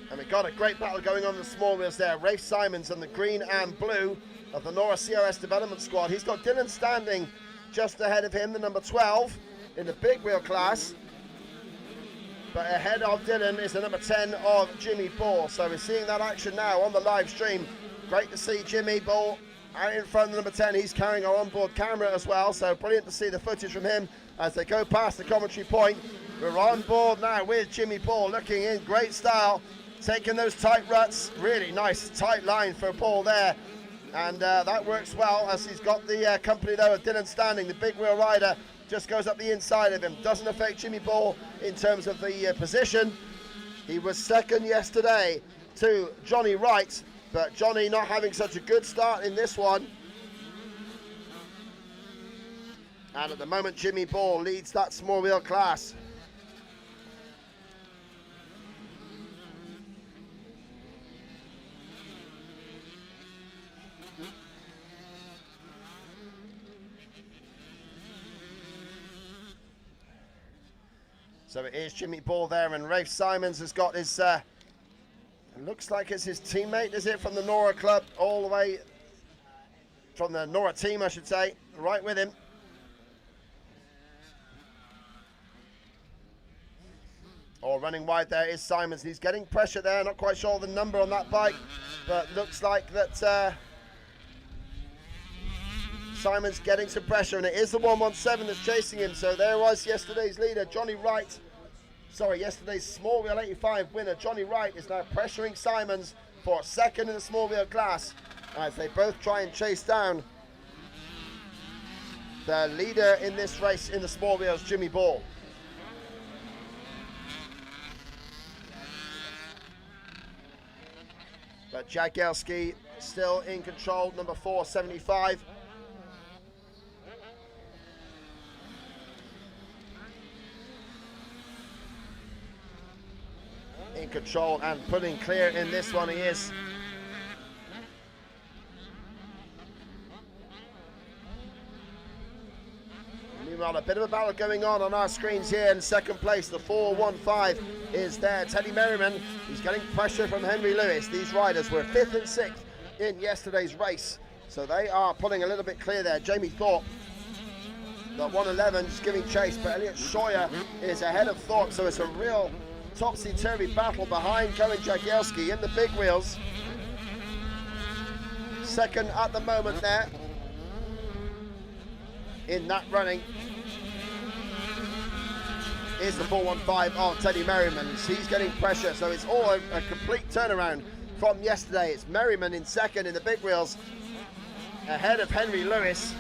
And we've got a great battle going on in the small wheels there. Rafe Simons on the green and blue of the Nora CRS development squad. He's got Dylan standing just ahead of him, the number 12 in the big wheel class. But ahead of Dylan is the number 10 of Jimmy Ball. So we're seeing that action now on the live stream. Great to see Jimmy Ball out in front of the number 10. He's carrying our onboard camera as well, so brilliant to see the footage from him as they go past the commentary point. We're on board now with Jimmy Ball, looking in great style, taking those tight ruts. Really nice tight line for Ball there, and that works well as he's got the company though of Dylan Standing, the big wheel rider. Just goes up the inside of him, doesn't affect Jimmy Ball in terms of the position. He was 2nd yesterday to Johnny Wright, but Johnny not having such a good start in this one. And at the moment, Jimmy Ball leads that small wheel class. So it is Jimmy Ball there, and Rafe Simons has got his looks like it's his teammate, is it, from the Nora club, all the way from the Nora team, I should say, right with him. Oh, running wide there is Simons. He's getting pressure there, not quite sure the number on that bike, but looks like that Simons getting some pressure, and it is the 117 that's chasing him. So there was yesterday's leader, Johnny Wright. Sorry, yesterday's small wheel 85 winner, Johnny Wright, is now pressuring Simons for 2nd in the small wheel class as they both try and chase down the leader in this race in the small wheels, Jimmy Ball. But Jagielski still in control, number 475. In control and pulling clear in this one, he is. Meanwhile, a bit of a battle going on our screens here. In 2nd place, the 415 is there. Teddy Merriman, he's getting pressure from Henry Lewis. These riders were 5th and 6th in yesterday's race, so they are pulling a little bit clear there. Jamie Thorpe, the 111, just giving chase, but Elliot Scheuer is ahead of Thorpe, so it's a real topsy-turvy battle behind Cohen Jagielski in the big wheels. 2nd at the moment there in that running is the 415 of Teddy Merriman. He's getting pressure, so it's all a complete turnaround from yesterday. It's Merriman in 2nd in the big wheels, ahead of Henry Lewis.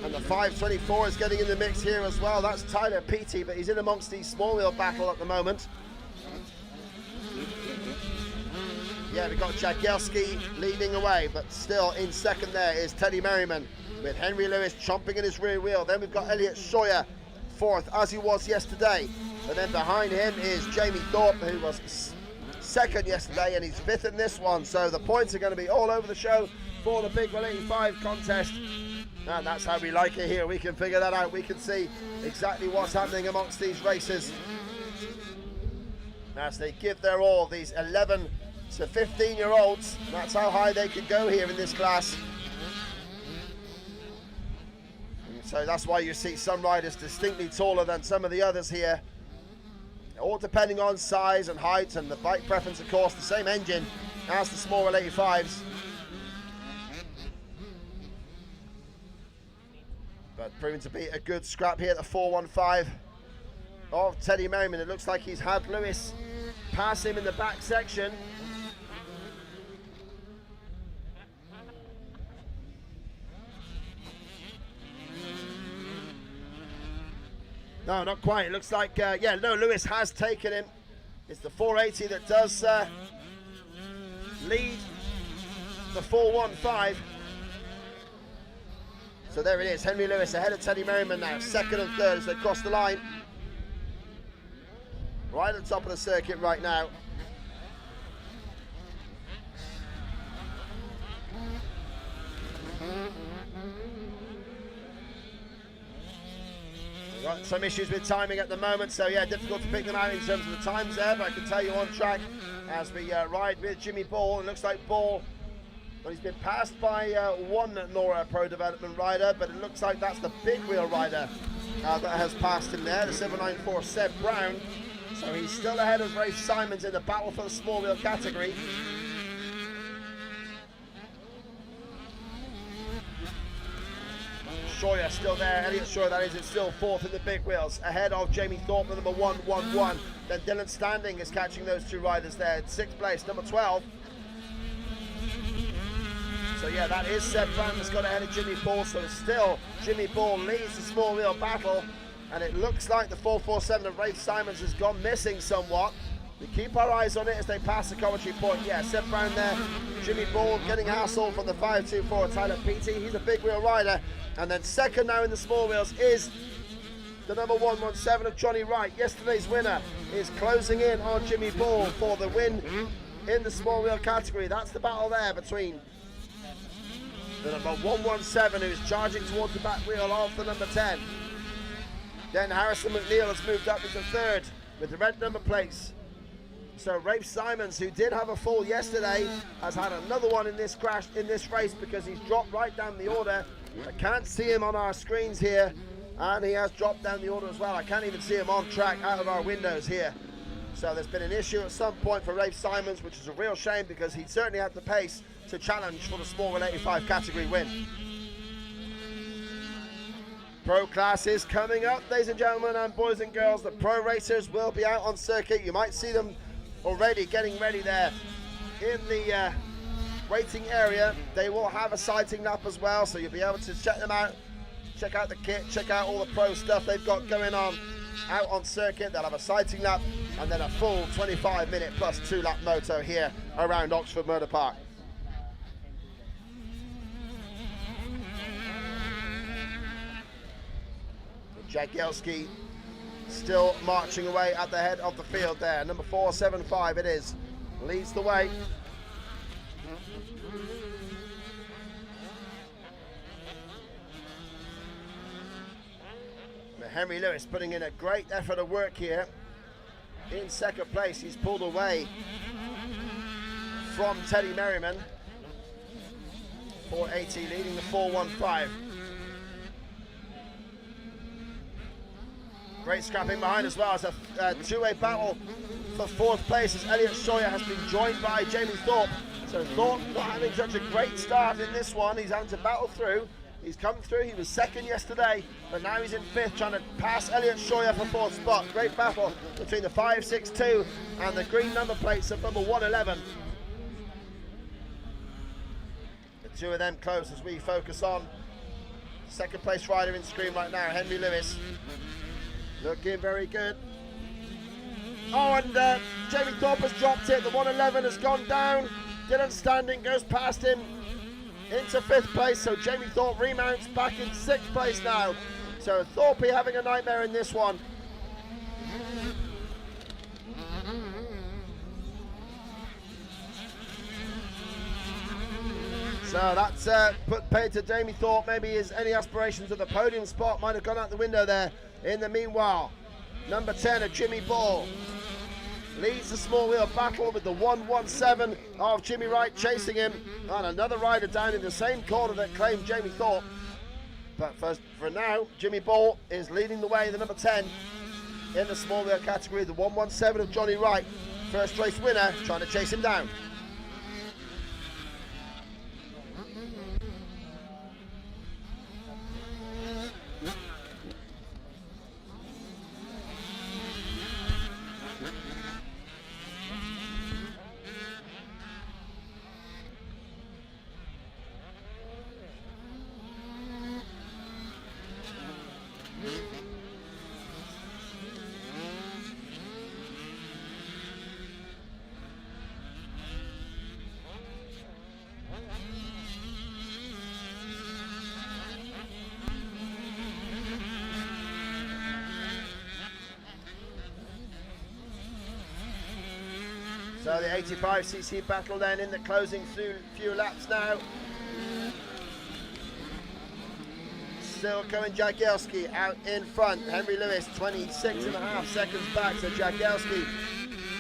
And the 524 is getting in the mix here as well. That's Tyler Peaty, but he's in amongst the small wheel battle at the moment. Yeah, we've got Jagielski leading away, but still in 2nd there is Teddy Merriman, with Henry Lewis chomping in his rear wheel. Then we've got Elliot Scheuer 4th, as he was yesterday. And then behind him is Jamie Thorpe, who was 2nd yesterday, and he's 5th in this one. So the points are going to be all over the show for the Big 185 contest. And that's how we like it here. We can figure that out. We can see exactly what's happening amongst these races as they give their all, these 11 to 15-year-olds. That's how high they can go here in this class. And so that's why you see some riders distinctly taller than some of the others here. All depending on size and height and the bike preference, of course. The same engine as the small 85s. But proving to be a good scrap here at the 415 of Teddy Merriman. It looks like he's had Lewis pass him in the back section. No, not quite. It looks like, yeah, no, Lewis has taken him. It's the 480 that does lead the 415. So there it is, Henry Lewis ahead of Teddy Merriman now, second and third as they cross the line. Right at the top of the circuit right now. We've got some issues with timing at the moment, so yeah, difficult to pick them out in terms of the times there, but I can tell you on track as we ride with Jimmy Ball. It looks like Ball, well, he's been passed by one Nora Pro Development rider, but it looks like that's the big wheel rider that has passed him there, the 794 Seb Brown. So he's still ahead of Rafe Simons in the battle for the small wheel category. Sawyer still there, Elliot Sawyer that is still fourth in the big wheels, ahead of Jamie Thorpe, the number 111. Then Dylan Standing is catching those two riders there in sixth place, number 12. So yeah, that is Seb Brown that's got ahead of Jimmy Ball, so still Jimmy Ball leads the small wheel battle, and it looks like the 447 of Rafe Simons has gone missing somewhat. We keep our eyes on it as they pass the commentary point. Yeah, Seb Brown there, Jimmy Ball getting hassled from the 524 Tyler Peaty. He's a big wheel rider. And then second now in the small wheels is the number 117 of Johnny Wright. Yesterday's winner is closing in on Jimmy Ball for the win in the small wheel category. That's the battle there between the number 117 who's charging towards the back wheel of the number 10. Then Harrison McNeil has moved up into third with the red number plates. So Rafe Simons, who did have a fall yesterday, has had another one in this crash, in this race, because he's dropped right down the order. I can't see him on our screens here, and he has dropped down the order as well. I can't even see him on track out of our windows here. So there's been an issue at some point for Rafe Simons, which is a real shame because he certainly had the pace to challenge for the small wheel 85 category win. Pro class is coming up, ladies and gentlemen, and boys and girls. The pro racers will be out on circuit. You might see them already getting ready there in the waiting area. They will have a sighting lap as well, so you'll be able to check them out, check out the kit, check out all the pro stuff they've got going on out on circuit. They'll have a sighting lap and then a full 25-minute plus 2-lap moto here around Oxford Motor Park. Jagielski still marching away at the head of the field there. Number 475 it is. Leads the way. Henry Lewis putting in a great effort of work here. In second place, he's pulled away from Teddy Merriman. 480 leading the 415. Great scrapping behind as well. It's a two-way battle for fourth place as Elliot Sawyer has been joined by Jamie Thorpe. So Thorpe not having such a great start in this one. He's having to battle through. He's come through. He was second yesterday, but now he's in fifth, trying to pass Elliot Sawyer for fourth spot. Great battle between the 562 and the green number plates of number 111. The two of them close as we focus on second place rider in screen right now, Henry Lewis. Looking very good. Oh, and Jamie Thorpe has dropped it. The 111 has gone down. Dylan Standing goes past him into fifth place. So Jamie Thorpe remounts back in sixth place now. So Thorpe having a nightmare in this one. So that's put paid to Jamie Thorpe. Maybe any aspirations of the podium spot might have gone out the window there. In the meanwhile, number 10 of Jimmy Ball leads the small wheel battle with the 117 of Jimmy Wright chasing him, and another rider down in the same corner that claimed Jamie Thorpe. But for now, Jimmy Ball is leading the way, the number 10 in the small wheel category, the 117 of Johnny Wright, first race winner, trying to chase him down. So the 85cc battle then in the closing few laps now. Still Cohen Jagielski out in front. Henry Lewis 26.5 seconds back. So Jagielski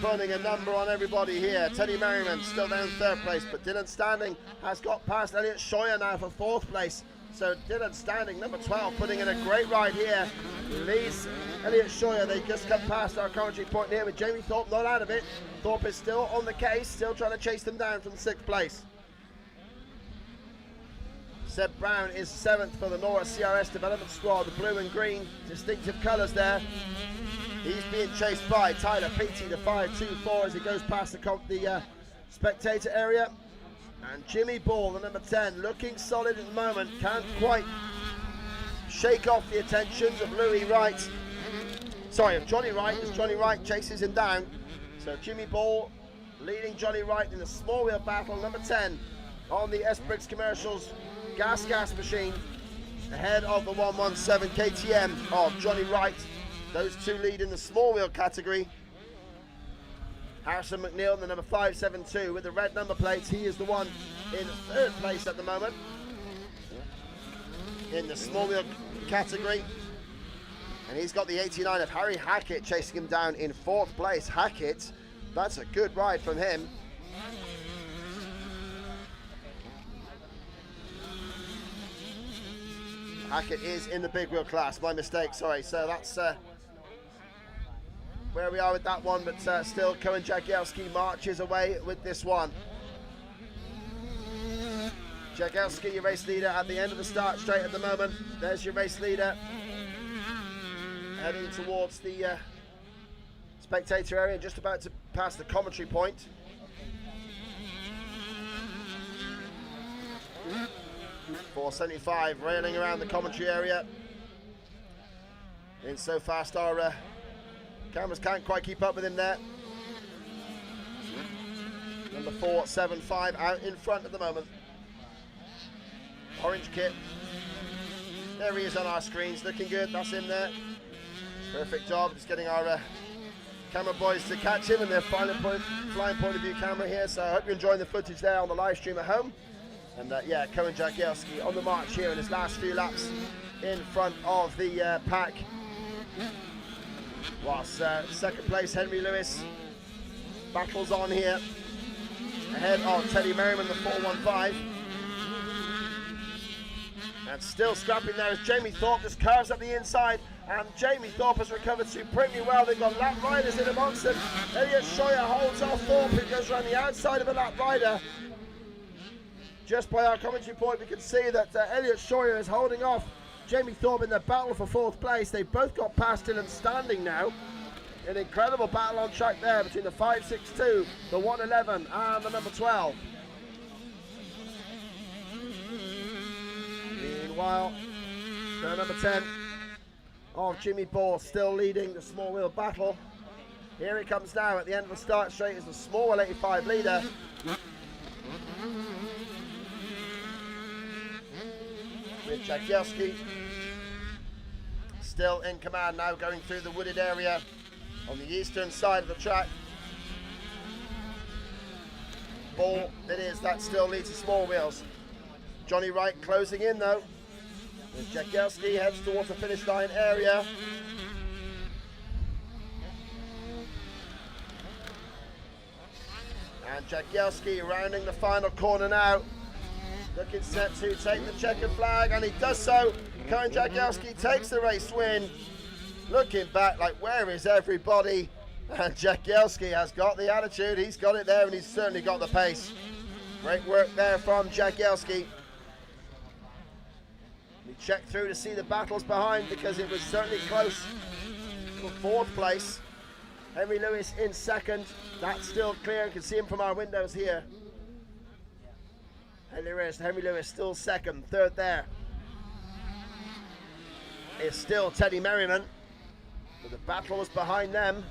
putting a number on everybody here. Teddy Merriman still down third place, but Dylan Standing has got past Elliot Scheuer now for fourth place. So Dylan Standing, number 12, putting in a great ride here. Leads Elliot Scheuer. They just cut past our commentary point here with Jamie Thorpe not out of it. Thorpe is still on the case, still trying to chase them down from sixth place. Seb Brown is seventh for the Nora CRS development squad, the blue and green distinctive colours there. He's being chased by Tyler Peaty, the 5.24, as he goes past the spectator area. And Jimmy Ball, the number 10, looking solid at the moment, can't quite shake off the attentions of Louis Wright. Sorry, of Johnny Wright, as Johnny Wright chases him down. So Jimmy Ball leading Johnny Wright in the small wheel battle, number 10, on the S-Briggs Commercials gas machine, ahead of the 117 KTM of Johnny Wright. Those two lead in the small wheel category. Harrison McNeil, the number 572 with the red number plates. He is the one in third place at the moment in the small wheel category. And he's got the 89 of Harry Hackett chasing him down in fourth place. Hackett, that's a good ride from him. Hackett is in the big wheel class, my mistake, sorry. So that's where we are with that one, but still Cohen Jagielski marches away with this one. Jagielski, your race leader at the end of the start straight at the moment. There's your race leader heading towards the spectator area, just about to pass the commentary point. .475 railing around the commentary area. In so fast our cameras can't quite keep up with him there. Number 475 out in front at the moment. Orange kit. There he is on our screens, looking good. That's him there. Perfect job, just getting our camera boys to catch him in their flying point of view camera here. So I hope you're enjoying the footage there on the live stream at home. And yeah, Cohen Jagielski on the march here in his last few laps in front of the pack. Whilst second place Henry Lewis battles on here ahead of Teddy Merriman, the 415. And still scrapping there is Jamie Thorpe, just curves up the inside, and Jamie Thorpe has recovered supremely well. They've got lap riders in amongst them. Elliot Scheuer holds off Thorpe, who goes around the outside of a lap rider. Just by our commentary point, we can see that Elliot Scheuer is holding off Jamie Thorpe in the battle for fourth place. They've both got past Dylan Standing now. An incredible battle on track there between the 562, the 111, and the number 12. Meanwhile, the number 10 of Jimmy Ball still leading the small wheel battle. Here he comes now at the end of the start straight as the small wheel 85 leader. With Jagielski still in command now, going through the wooded area on the eastern side of the track. Ball it is, that still leads to small wheels. Johnny Wright closing in though, as Jagielski heads towards the finish line area. And Jagielski rounding the final corner now. Looking set to take the checkered flag, and he does so. Cohen Jagielski takes the race win. Looking back like, where is everybody? And Jagielski has got the attitude, he's got it there, and he's certainly got the pace. Great work there from Jagielski. We checked through to see the battles behind, because it was certainly close for fourth place. Henry Lewis in second. That's still clear, you can see him from our windows here. Henry Lewis still second. Third there is still Teddy Merriman, but the battle was behind them.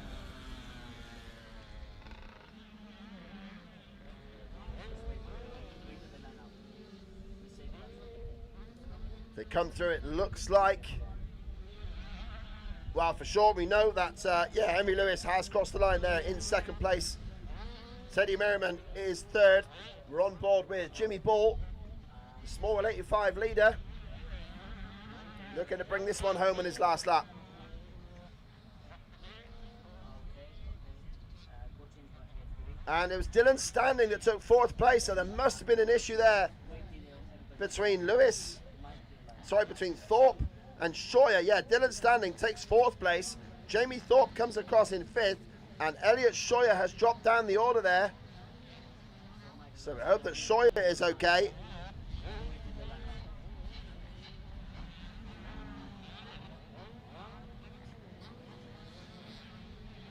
They come through, it looks like, well, for sure we know that yeah, Henry Lewis has crossed the line there in second place. Teddy Merriman is third. We're on board with Jimmy Ball, the small 85 leader, looking to bring this one home on his last lap. And it was Dylan Standing that took fourth place, so there must have been an issue there between between Thorpe and Scheuer. Yeah, Dylan Standing takes fourth place. Jamie Thorpe comes across in fifth, and Elliot Scheuer has dropped down the order there. So we hope that Scheuer is okay.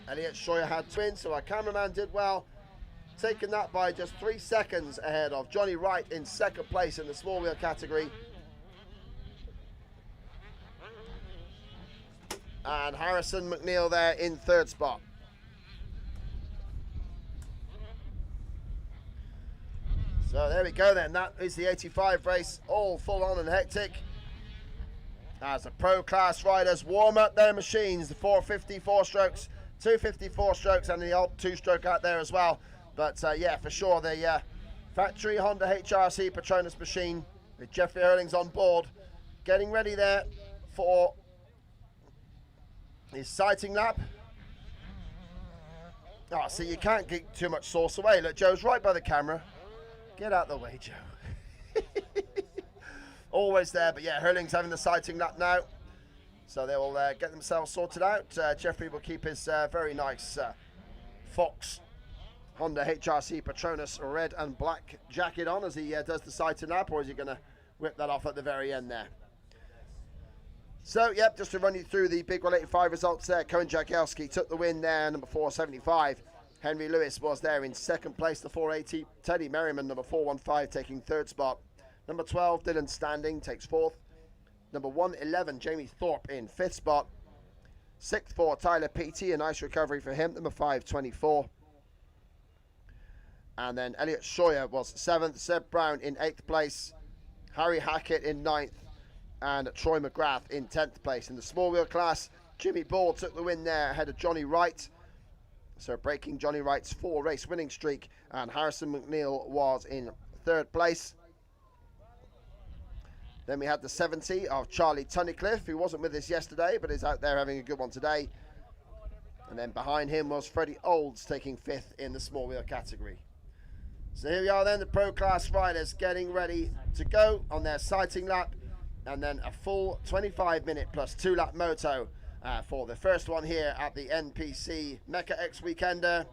Elliot Scheuer had twins, so our cameraman did well, taking that by just 3 seconds ahead of Johnny Wright in second place in the small wheel category. And Harrison McNeil there in third spot. So there we go then, that is the 85 race, all full on and hectic. As the pro class riders warm up their machines, the 450 4-strokes, 250 4-strokes, and the old 2-stroke out there as well. But yeah, for sure, the factory Honda HRC Petronas machine with Jeffrey Herlings on board, getting ready there for his sighting lap. Oh, see, you can't get too much sauce away. Look, Joe's right by the camera. Get out of the way, Joe. Always there, but yeah, Herlings having the sighting lap now. So they will get themselves sorted out. Jeffrey will keep his very nice Fox Honda HRC Petronas red and black jacket on as he does the sighting lap, or is he going to whip that off at the very end there? So, yep, just to run you through the Big 185 results there. Cohen Jagielski took the win there, number 475. Henry Lewis was there in second place, the 480. Teddy Merriman, number 415, taking third spot. Number 12, Dylan Standing, takes fourth. Number 111, Jamie Thorpe in fifth spot. Sixth for Tyler Petey, a nice recovery for him, number 524. And then Elliot Scheuer was seventh. Seb Brown in eighth place. Harry Hackett in ninth. And Troy McGrath in 10th place. In the small wheel class, Jimmy Ball took the win there ahead of Johnny Wright. So breaking Johnny Wright's 4-race winning streak. And Harrison McNeil was in third place. Then we had the 70 of Charlie Tunnicliffe, who wasn't with us yesterday, but is out there having a good one today. And then behind him was Freddie Olds taking fifth in the small wheel category. So here we are then, the pro class riders getting ready to go on their sighting lap. And then a full 25-minute plus 2-lap moto for the first one here at the NPC Mecca-X Weekender.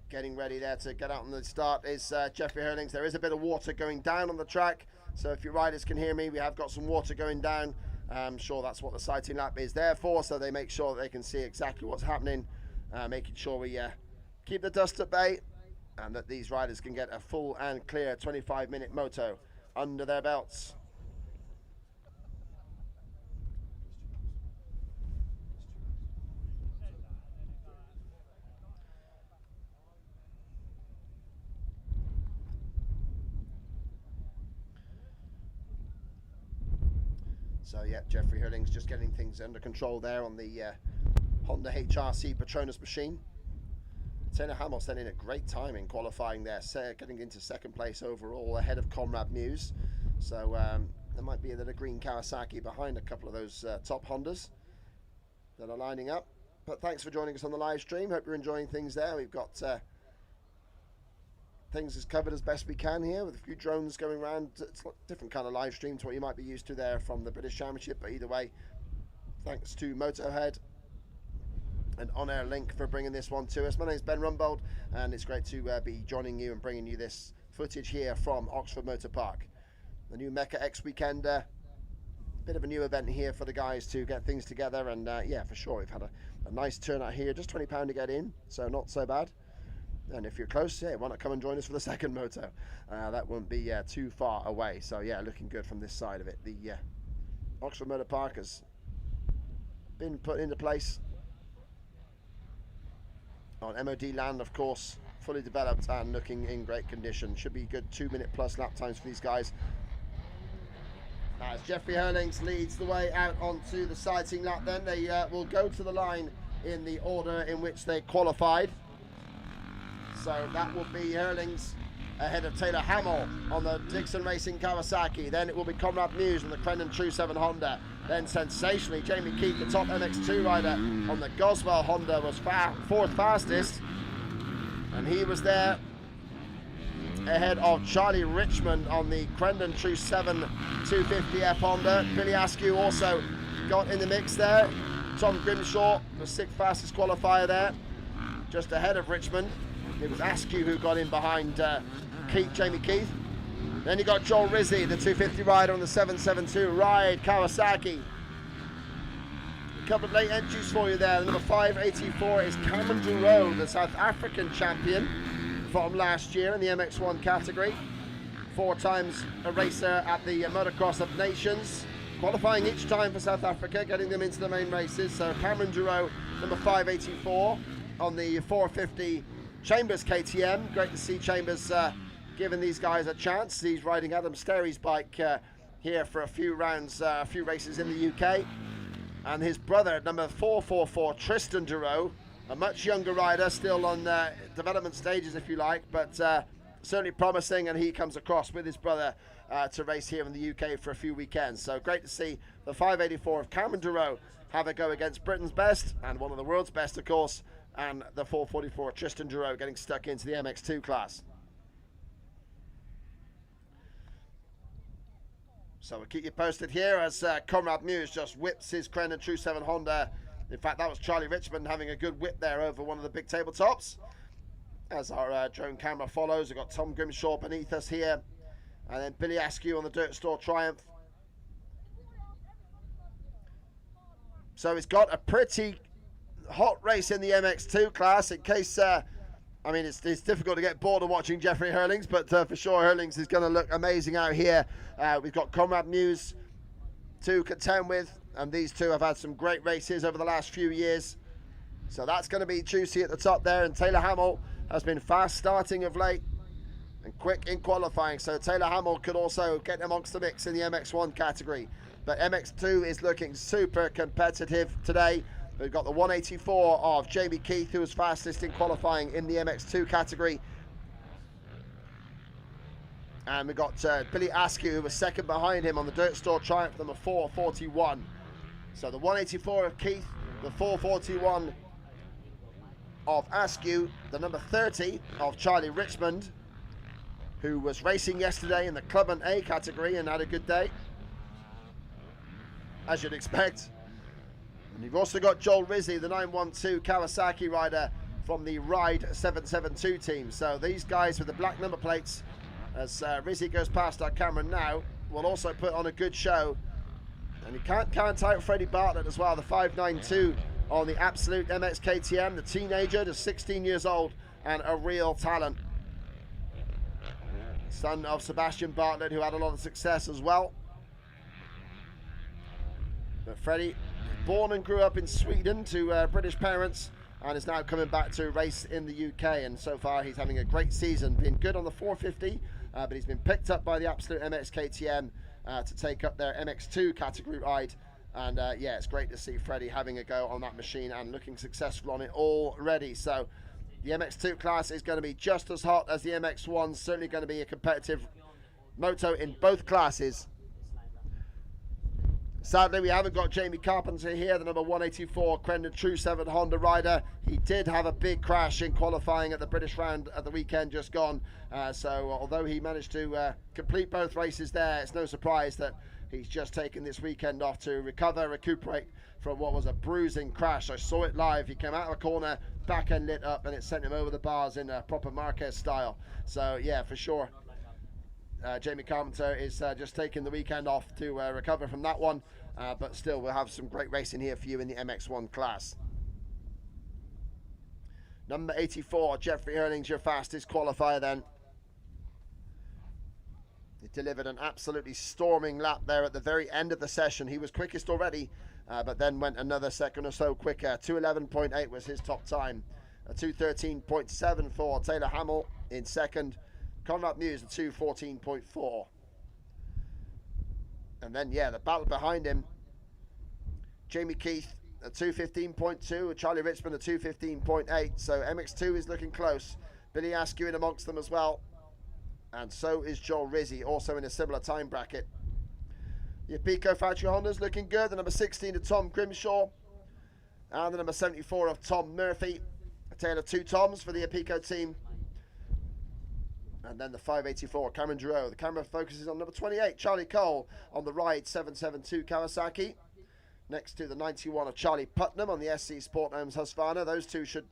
Getting ready there to get out on the start is Jeffrey Herlings. There is a bit of water going down on the track, so if your riders can hear me, we have got some water going down. I'm sure that's what the sighting lap is there for, so they make sure that they can see exactly what's happening, making sure we keep the dust at bay and that these riders can get a full and clear 25-minute moto under their belts. So yeah, Jeffrey Herlings just getting things under control there on the Honda HRC Petronas machine. Taylor Hamill sending a great time in qualifying there, getting into second place overall ahead of Conrad Muse. So there might be a little green Kawasaki behind a couple of those top Hondas that are lining up. But thanks for joining us on the live stream. Hope you're enjoying things there. We've got things as covered as best we can here with a few drones going around. It's a different kind of live stream to what you might be used to there from the British Championship, but either way, thanks to Motorhead and On Air Link for bringing this one to us. My name is Ben Rumbold, and it's great to be joining you and bringing you this footage here from Oxford Motor Park. The new Mecca-X Weekender, bit of a new event here for the guys to get things together, and yeah, for sure, we've had a nice turnout here, just £20 to get in, so not so bad. And if you're close, yeah, why not come and join us for the second moto? That won't be too far away, so yeah, looking good from this side of it. The Oxford Motor Park has been put into place on MOD land, of course, fully developed and looking in great condition. Should be good 2-minute plus lap times for these guys. As Jeffrey Herlings leads the way out onto the sighting lap, then they will go to the line in the order in which they qualified. So that will be Herlings ahead of Taylor Hamill on the Dixon Racing Kawasaki. Then it will be Conrad Muse on the Crendon True 7 Honda. Then sensationally, Jamie Keith, the top MX2 rider on the Goswell Honda, was fourth fastest. And he was there ahead of Charlie Richmond on the Crendon True 7 250F Honda. Billy Askew also got in the mix there. Tom Grimshaw, the 6th fastest qualifier there, just ahead of Richmond. It was Askew who got in behind Jamie Keith. Then you got Joel Rizzi, the 250 rider on the 772 Ride Kawasaki. A couple of late entries for you there. The number 584 is Cameron Duro, the South African champion from last year in the MX1 category. 4 times a racer at the Motocross of Nations, qualifying each time for South Africa, getting them into the main races. So Cameron Duro, number 584 on the 450 Chambers KTM. Great to see Chambers giving these guys a chance. He's riding Adam Sterry's bike here for a few rounds, a few races in the UK. And his brother, number 444, Tristan Duro, a much younger rider, still on development stages, if you like, but certainly promising, and he comes across with his brother to race here in the UK for a few weekends. So great to see the 584 of Cameron Duro have a go against Britain's best, and one of the world's best, of course, and the 444 Tristan Duro getting stuck into the MX2 class. So we'll keep you posted here as Conrad Muse just whips his Crendon True 7 Honda. In fact, that was Charlie Richmond having a good whip there over one of the big tabletops. As our drone camera follows, we've got Tom Grimshaw beneath us here. And then Billy Askew on the Dirt Store Triumph. So it's got a pretty hot race in the MX2 class. In case, I mean, it's difficult to get bored of watching Jeffrey Herlings, but for sure Herlings is going to look amazing out here. We've got Conrad Muse to contend with, and these two have had some great races over the last few years. So that's going to be juicy at the top there, and Taylor Hamill has been fast starting of late and quick in qualifying, so Taylor Hamill could also get amongst the mix in the MX1 category. But MX2 is looking super competitive today. We've got the 184 of Jamie Keith, who was fastest in qualifying in the MX2 category. And we've got Billy Askew, who was second behind him on the Dirt Store Triumph, number 441. So the 184 of Keith, the 441 of Askew, the number 30 of Charlie Richmond, who was racing yesterday in the Clubman A category and had a good day, as you'd expect. And you've also got Joel Rizzi, the 912 Kawasaki rider from the Ride 772 team. So these guys with the black number plates, as Rizzi goes past our camera now, will also put on a good show. And you can't count out Freddie Bartlett as well, the 592 on the Absolute MX KTM, the teenager, just 16 years old and a real talent. Son of Sebastian Bartlett, who had a lot of success as well. But Freddie, born and grew up in Sweden to British parents, and is now coming back to race in the UK, and so far he's having a great season, been good on the 450, but he's been picked up by the Absolute MX KTM to take up their MX2 category ride. And yeah, it's great to see Freddie having a go on that machine and looking successful on it already. So the MX2 class is going to be just as hot as the MX1, certainly going to be a competitive moto in both classes. Sadly, we haven't got Jamie Carpenter here, the number 184 Crendon True 7 Honda rider. He did have a big crash in qualifying at the British Round at the weekend just gone. So although he managed to complete both races there, it's no surprise that he's just taken this weekend off to recuperate from what was a bruising crash. I saw it live. He came out of a corner, back end lit up, and it sent him over the bars in a proper Marquez style. So yeah, for sure. Jamie Carpenter is just taking the weekend off to recover from that one, but still we'll have some great racing here for you in the MX1 class. Number 84, Jeffrey Herlings, your fastest qualifier then. He delivered an absolutely storming lap there at the very end of the session. He was quickest already, but then went another second or so quicker. 2:11.8 was his top time. 2:13.7 for Taylor Hamill in second. Conrad Muse at 2:14.4. And then, yeah, the battle behind him. Jamie Keith at 2:15.2, Charlie Richmond at 2:15.8. So MX2 is looking close. Billy Askew in amongst them as well. And so is Joel Rizzi, also in a similar time bracket. The Apico factory Hondas looking good. The number 16 of Tom Grimshaw. And the number 74 of Tom Murphy. A tale of two Toms for the Apico team. And then the 584, Cameron Giroux. The camera focuses on number 28, Charlie Cole, on the Ride 772 Kawasaki. Next to the 91 of Charlie Putnam on the SC Sport Homes Husqvarna. Those two should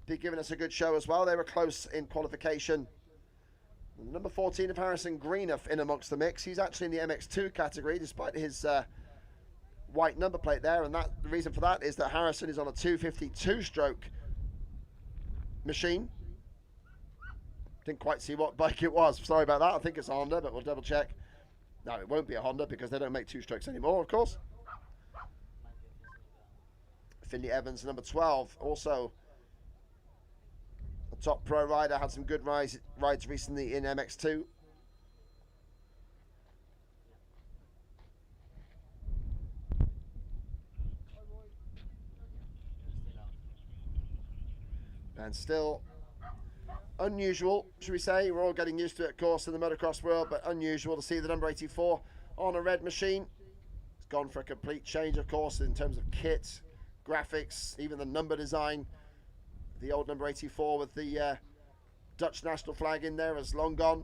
be giving us a good show as well. They were close in qualification. And number 14 of Harrison Greenup in amongst the mix. He's actually in the MX2 category, despite his white number plate there. And the reason for that is that Harrison is on a 252-stroke machine. Didn't quite see what bike it was. Sorry about that. I think it's a Honda, but we'll double check. No, it won't be a Honda because they don't make two strokes anymore, of course. Finley Evans, number 12, also a top pro rider, had some good rides recently in MX2. And still unusual, should we say. We're all getting used to it, of course, in the motocross world, but unusual to see the number 84 on a red machine. It's gone for a complete change, of course, in terms of kit, graphics, even the number design. The old number 84 with the Dutch national flag in there has long gone.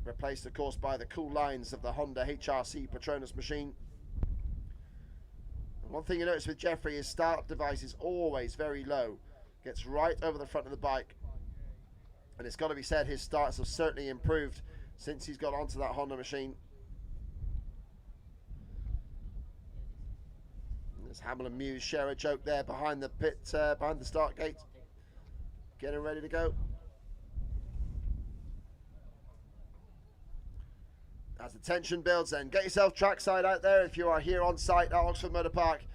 Replaced, of course, by the cool lines of the Honda HRC Patronus machine. And one thing you notice with Jeffrey, his start device is always very low. Gets right over the front of the bike. And it's got to be said, his starts have certainly improved since he's got onto that Honda machine. And there's Hamill and Muse share a joke there behind the pit, behind the start gate. Getting ready to go. As the tension builds, then get yourself trackside out there if you are here on site at Oxford Motor Park.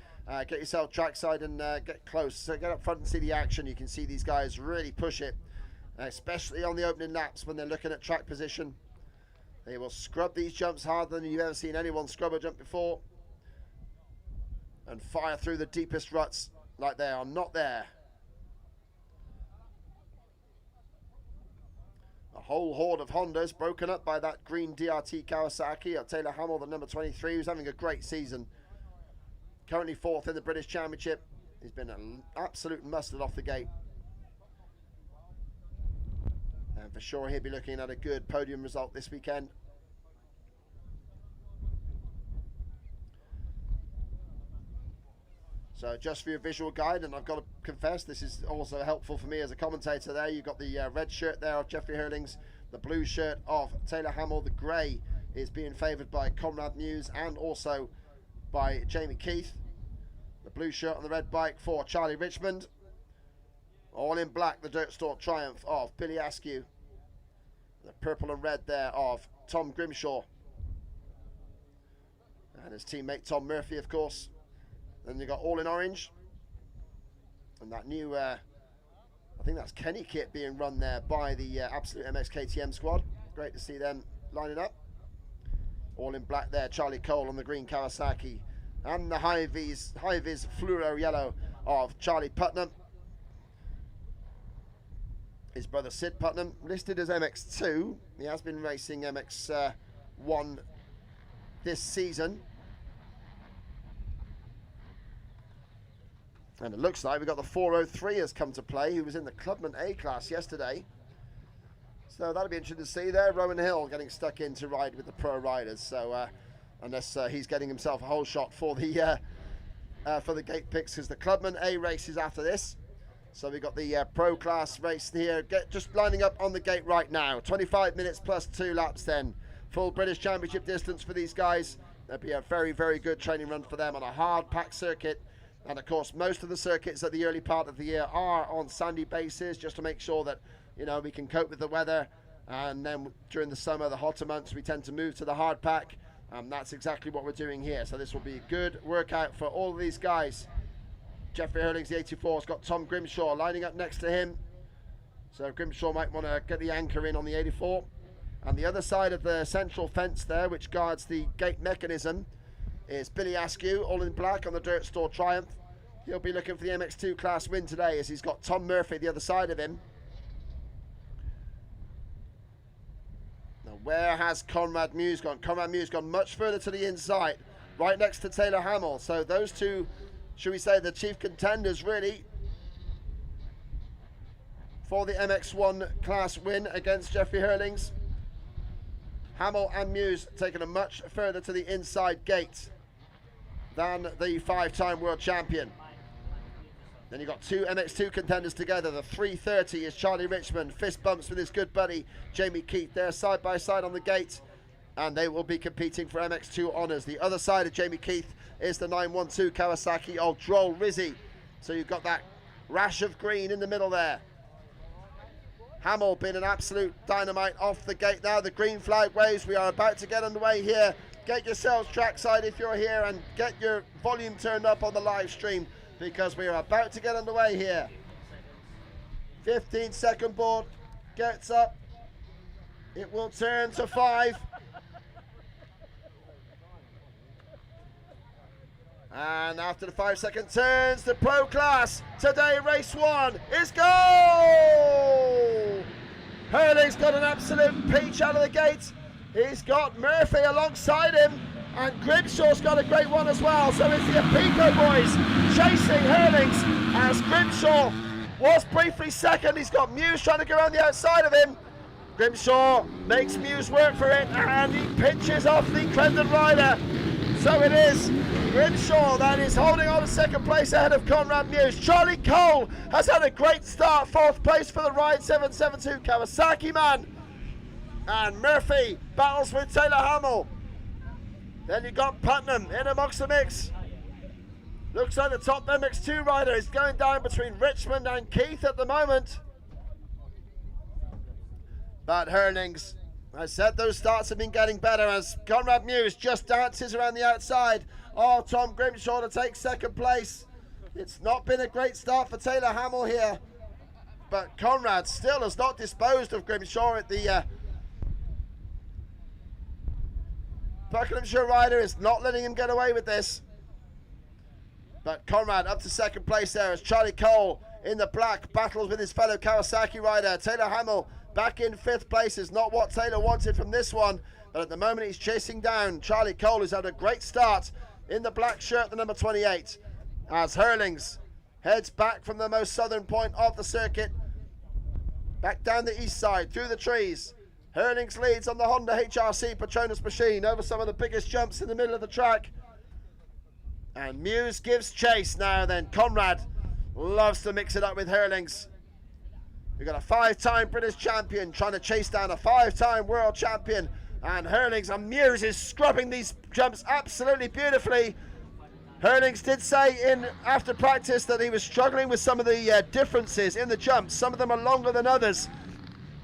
Get yourself trackside and get close. So get up front and see the action. You can see these guys really push it. Especially on the opening laps when they're looking at track position. They will scrub these jumps harder than you've ever seen anyone scrub a jump before. And fire through the deepest ruts like they are not there. A whole horde of Hondas broken up by that green DRT Kawasaki. Taylor Hamill, the number 23, who's having a great season. Currently 4th in the British Championship. He's been an absolute mustard off the gate. And for sure he'll be looking at a good podium result this weekend. So just for your visual guide, and I've got to confess, this is also helpful for me as a commentator there. You've got the red shirt there of Jeffrey Herlings, the blue shirt of Taylor Hamill, the grey is being favoured by Conrad Muse and also by Jamie Keith. The blue shirt on the red bike for Charlie Richmond. All in black, the Dirt Store Triumph of Billy Askew. The purple and red there of Tom Grimshaw. And his teammate Tom Murphy, of course. Then you got all in orange. And that new, I think that's Kenny kit being run there by the Absolute MX KTM squad. Great to see them lining up. All in black there, Charlie Cole on the green Kawasaki. And the high-vis fluoro yellow of Charlie Putnam. His brother Sid Putnam, listed as MX2. He has been racing MX1 this season. And it looks like we've got the 403 has come to play, who was in the Clubman A class yesterday. So that'll be interesting to see there. Rowan Hill getting stuck in to ride with the pro riders. So unless he's getting himself a whole shot for the gate picks, because the Clubman A race is after this. So we've got the pro class race here, just lining up on the gate right now. 25 minutes plus 2 laps then. Full British Championship distance for these guys. That'll be a very, very good training run for them on a hard packed circuit. And of course, most of the circuits at the early part of the year are on sandy bases, just to make sure that, you know, we can cope with the weather. And then during the summer, the hotter months, we tend to move to the hard pack. And that's exactly what we're doing here. So this will be a good workout for all of these guys. Jeffrey Herlings, the 84, has got Tom Grimshaw lining up next to him. So Grimshaw might want to get the anchor in on the 84. And the other side of the central fence there, which guards the gate mechanism, is Billy Askew, all in black on the Dirt Store Triumph. He'll be looking for the MX2 class win today, as he's got Tom Murphy the other side of him. But where has Conrad Muse gone? Conrad Muse gone much further to the inside, right next to Taylor Hamill. So those two, should we say, the chief contenders really for the MX1 class win against Jeffrey Herlings. Hamill and Muse taking a much further to the inside gate than the 5-time world champion. Then you've got two MX2 contenders together. The 330 is Charlie Richmond. Fist bumps with his good buddy Jamie Keith. They're side by side on the gate, and they will be competing for MX2 honours. The other side of Jamie Keith is the 912 Kawasaki of Droll Rizzy. So you've got that rash of green in the middle there. Hamill being an absolute dynamite off the gate now. The green flag waves. We are about to get underway here. Get yourselves trackside if you're here, and get your volume turned up on the live stream, because we are about to get underway here. 15-second board gets up. It will turn to 5. And after the 5-second turns, the pro class today, race 1 is go! Hurling's got an absolute peach out of the gate. He's got Murphy alongside him, and Grimshaw's got a great one as well. So it's the Apico boys chasing Herlings, as Grimshaw was briefly second. He's got Muse trying to go around the outside of him. Grimshaw makes Muse work for it, and he pinches off the Crendon rider. So it is Grimshaw that is holding on to second place ahead of Conrad Muse. Charlie Cole has had a great start, 4th place for the Ride 772 Kawasaki man. And Murphy battles with Taylor Hamill. Then you got Putnam in amongst the mix. Looks like the top MX2 rider is going down between Richmond and Keith at the moment. But Herlings, I said those starts have been getting better as Conrad Muse just dances around the outside. Oh, Tom Grimshaw to take second place. It's not been a great start for Taylor Hamill here, but Conrad still has not disposed of Grimshaw at the Buckinghamshire rider is not letting him get away with this. But Conrad up to second place there as Charlie Cole in the black battles with his fellow Kawasaki rider. Taylor Hamill back in 5th place is not what Taylor wanted from this one, but at the moment he's chasing down Charlie Cole, who's had a great start in the black shirt, the number 28, as Herlings heads back from the most southern point of the circuit, back down the east side through the trees. Herlings leads on the Honda HRC Patronus machine over some of the biggest jumps in the middle of the track. And Muse gives chase now then. Conrad loves to mix it up with Herlings. We've got a 5-time British champion trying to chase down a 5-time world champion. And Herlings and Muse is scrubbing these jumps absolutely beautifully. Herlings did say after practice that he was struggling with some of the differences in the jumps. Some of them are longer than others.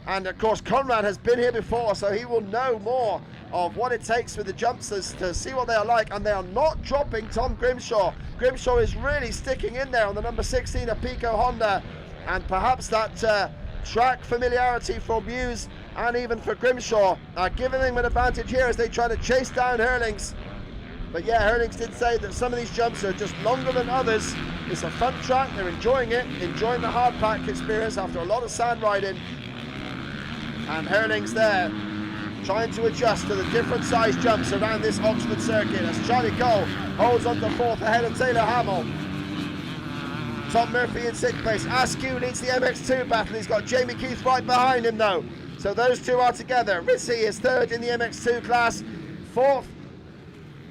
And of course Conrad has been here before, so he will know more of what it takes with the jumps to see what they are like. And they are not dropping Tom Grimshaw. Grimshaw is really sticking in there on the number 16 Apico Honda. And perhaps that track familiarity for Muse and even for Grimshaw are giving them an advantage here as they try to chase down Herlings. But yeah, Herlings did say that some of these jumps are just longer than others. It's a fun track, they're enjoying it, enjoying the hard pack experience after a lot of sand riding. And Herlings there trying to adjust to the different size jumps around this Oxford circuit as Charlie Cole holds on to 4th ahead of Taylor Hamill. Tom Murphy in 6th place. Askew leads the MX2 battle. He's got Jamie Keith right behind him though. So those two are together. Rizzy is 3rd in the MX2 class. 4th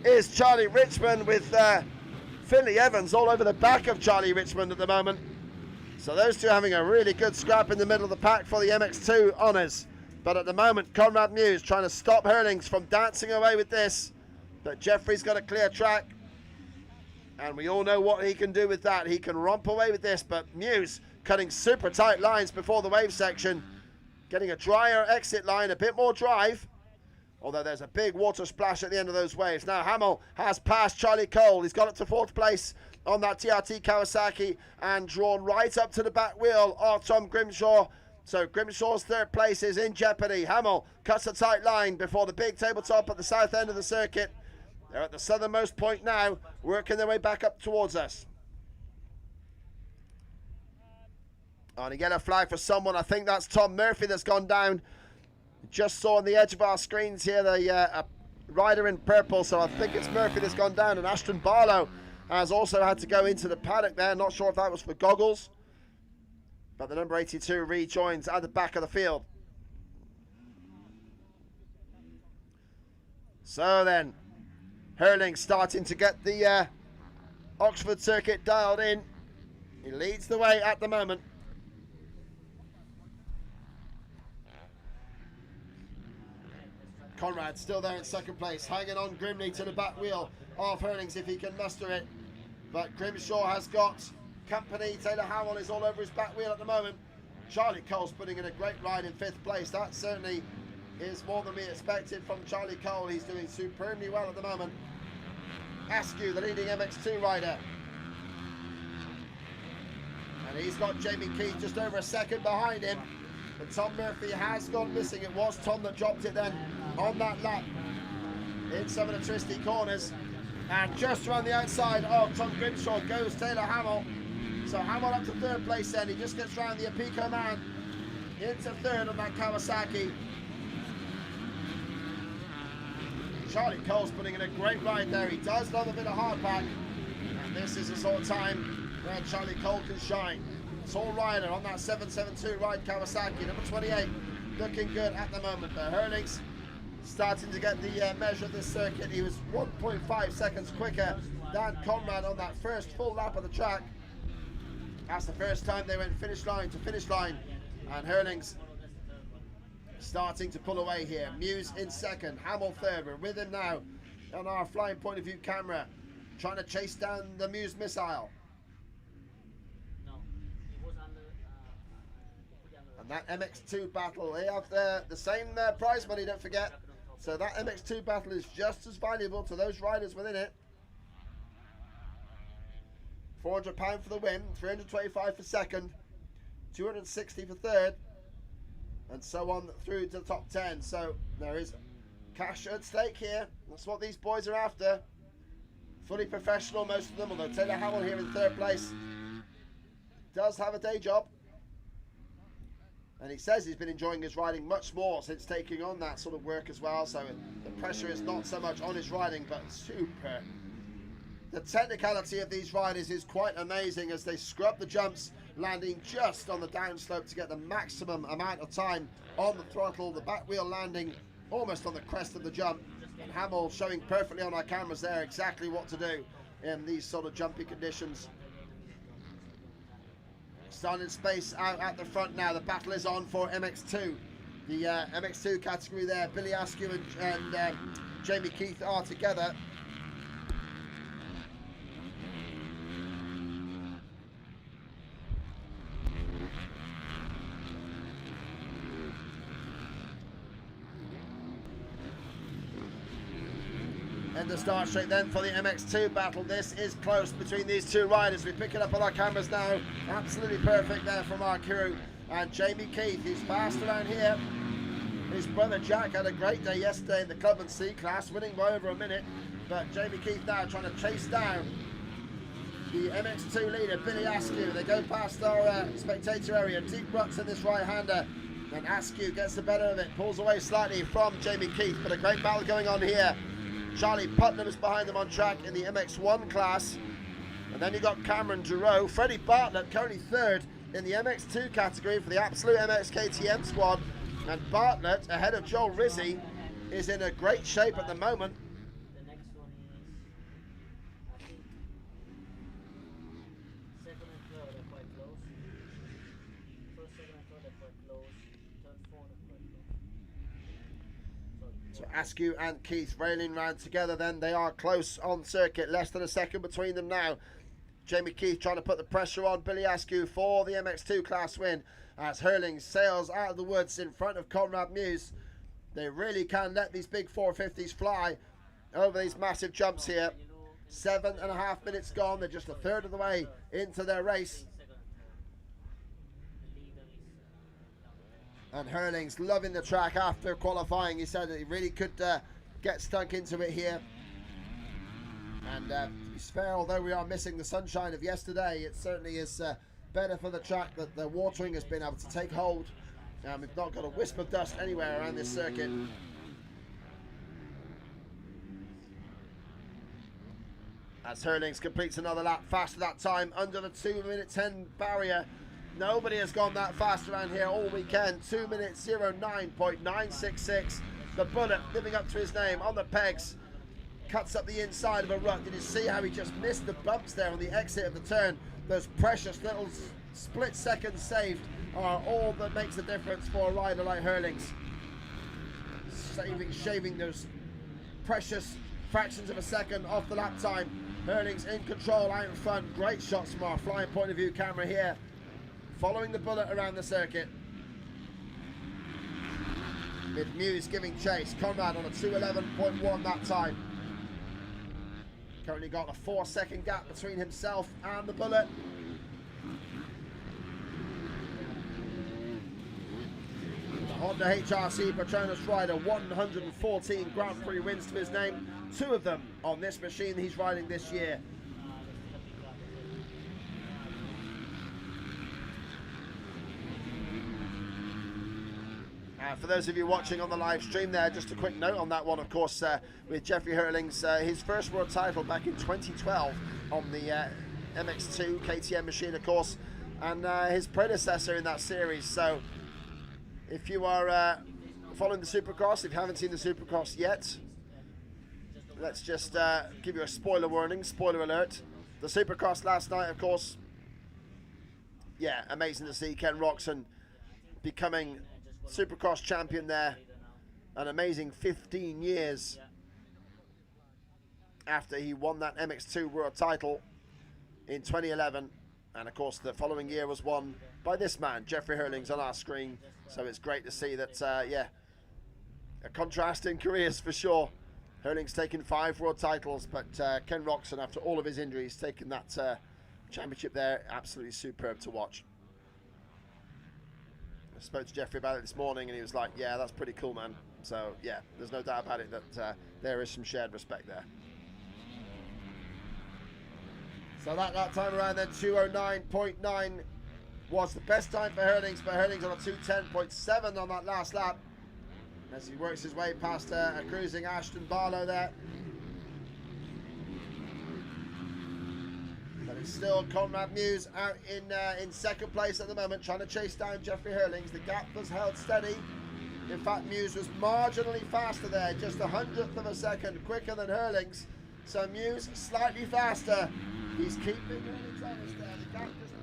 is Charlie Richmond with Finley Evans all over the back of Charlie Richmond at the moment. So those two having a really good scrap in the middle of the pack for the MX2 honours. But at the moment, Conrad Muse trying to stop Herlings from dancing away with this. But Jeffrey's got a clear track. And we all know what he can do with that. He can romp away with this, but Muse cutting super tight lines before the wave section. Getting a drier exit line, a bit more drive. Although there's a big water splash at the end of those waves. Now Hamill has passed Charlie Cole. He's got up to 4th place on that TRT Kawasaki and drawn right up to the back wheel of Tom Grimshaw. So Grimshaw's 3rd place is in jeopardy. Hamill cuts a tight line before the big tabletop at the south end of the circuit. They're at the southernmost point now, working their way back up towards us. On a yellow flag for someone. I think that's Tom Murphy that's gone down. Just saw on the edge of our screens here the rider in purple, so I think it's Murphy that's gone down, and Ashton Barlow has also had to go into the paddock there. Not sure if that was for goggles, but the number 82 rejoins at the back of the field. So then, Herlings starting to get the Oxford circuit dialed in. He leads the way at the moment. Conrad still there in second place, hanging on grimly to the back wheel of Herlings if he can muster it. But Grimshaw has got company. Taylor Howell is all over his back wheel at the moment. Charlie Cole's putting in a great ride in 5th place. That certainly is more than we expected from Charlie Cole. He's doing superbly well at the moment. Askew, the leading MX2 rider. And he's got Jamie Keith just over a second behind him. But Tom Murphy has gone missing. It was Tom that dropped it then on that lap in some of the twisty corners. And just around the outside of Tom Grimshaw goes Taylor Hamill. So Hamill up to 3rd place then. He just gets round the Apico man into 3rd on that Kawasaki. Charlie Cole's putting in a great ride there. He does love a bit of hardback. And this is the sort of time where Charlie Cole can shine. Tall rider on that 772 ride Kawasaki, number 28, looking good at the moment. But Herlings starting to get the measure of this circuit. He was 1.5 seconds quicker than Conrad on that first full lap of the track. That's the first time they went finish line to finish line. And Herlings starting to pull away here. Muse in second, Hamill third. We're with him now on our flying point of view camera, trying to chase down the Muse missile. And that MX2 battle, they have the same prize money, don't forget. So that MX2 battle is just as valuable to those riders within it. £400 for the win, 325 for second, 260 for third, and so on through to the top 10. So there is cash at stake here. That's what these boys are after. Fully professional, most of them, although Taylor Hamill here in 3rd place does have a day job. And he says he's been enjoying his riding much more since taking on that sort of work as well. So the pressure is not so much on his riding, but super. The technicality of these riders is quite amazing as they scrub the jumps, landing just on the downslope to get the maximum amount of time on the throttle. The back wheel landing almost on the crest of the jump. And Hamill showing perfectly on our cameras there exactly what to do in these sort of jumpy conditions. Starting space out at the front now. The battle is on for MX2. The MX2 category there. Billy Askew and Jamie Keith are together. And the start straight then for the MX2 battle. This is close between these two riders. We pick it up on our cameras now. Absolutely perfect there from our crew. And Jamie Keith, he's fast around here. His brother Jack had a great day yesterday in the Clubman C class, winning by over a minute. But Jamie Keith now trying to chase down the MX2 leader, Billy Askew. They go past our spectator area. Deep ruts in this right-hander. And Askew gets the better of it, pulls away slightly from Jamie Keith. But a great battle going on here. Charlie Putnam is behind them on track in the MX1 class. And then you got Cameron Giroux. Freddie Bartlett currently 3rd in the MX2 category for the Absolute MX KTM squad. And Bartlett, ahead of Joel Rizzi, is in a great shape at the moment. The next one is, I think, second and third are quite close. First, second, and third are quite close. Third, fourth are quite close. So Askew and Keith railing round together then. They are close on circuit, less than a second between them now. Jamie Keith trying to put the pressure on Billy Askew for the MX2 class win as Herlings sails out of the woods in front of Conrad Muse. They really can let these big 450s fly over these massive jumps here. 7.5 minutes gone. They're just a third of the way into their race. And Herlings loving the track after qualifying. He said that he really could get stuck into it here. And to be fair, although we are missing the sunshine of yesterday, it certainly is better for the track that the watering has been able to take hold And we've not got a wisp of dust anywhere around this circuit. As Herlings completes another lap faster that time, under the 2 minute 10 barrier. Nobody has gone that fast around here all weekend. 2 minutes 09.966. The Bullet living up to his name on the pegs. Cuts up the inside of a rut. Did you see how he just missed the bumps there on the exit of the turn? Those precious little split seconds saved are all that makes the difference for a rider like Herlings. Shaving those precious fractions of a second off the lap time. Herlings in control, out in front. Great shots from our flying point of view camera here, following the Bullet around the circuit. With Muse giving chase. Conrad on a 2:11.1 that time. Currently got a 4-second gap between himself and the Bullet. The Honda HRC Patronus rider, 114 Grand Prix wins to his name. 2 of them on this machine he's riding this year. For those of you watching on the live stream there, just a quick note on that one, of course, with Jeffrey Herlings, his first world title back in 2012 on the MX2 KTM machine, of course, and his predecessor in that series. So if you are following the Supercross, if you haven't seen the Supercross yet, let's just give you a spoiler warning, spoiler alert. The Supercross last night, of course, yeah, amazing to see Ken Roczen becoming Supercross champion there. An amazing 15 years after he won that MX2 world title in 2011, and of course the following year was won by this man, Jeffrey Herlings, on our screen. So it's great to see that, yeah, a contrast in careers for sure. Herlings taking 5 world titles, but Ken Roczen, after all of his injuries, taking that championship there. Absolutely superb to watch. I spoke to Jeffrey about it this morning and he was like, yeah, that's pretty cool, man. So yeah, there's no doubt about it that there is some shared respect there. So that time around then, 2:09.9 was the best time for Herlings, but Herlings on a 2:10.7 on that last lap as he works his way past a cruising Ashton Barlow there. But it's still Conrad Muse out in second place at the moment, trying to chase down Jeffrey Herlings. The gap was held steady. In fact, Muse was marginally faster there, just 100th of a second quicker than Herlings. So Muse slightly faster. He's keeping Herlings honest there. The gap just...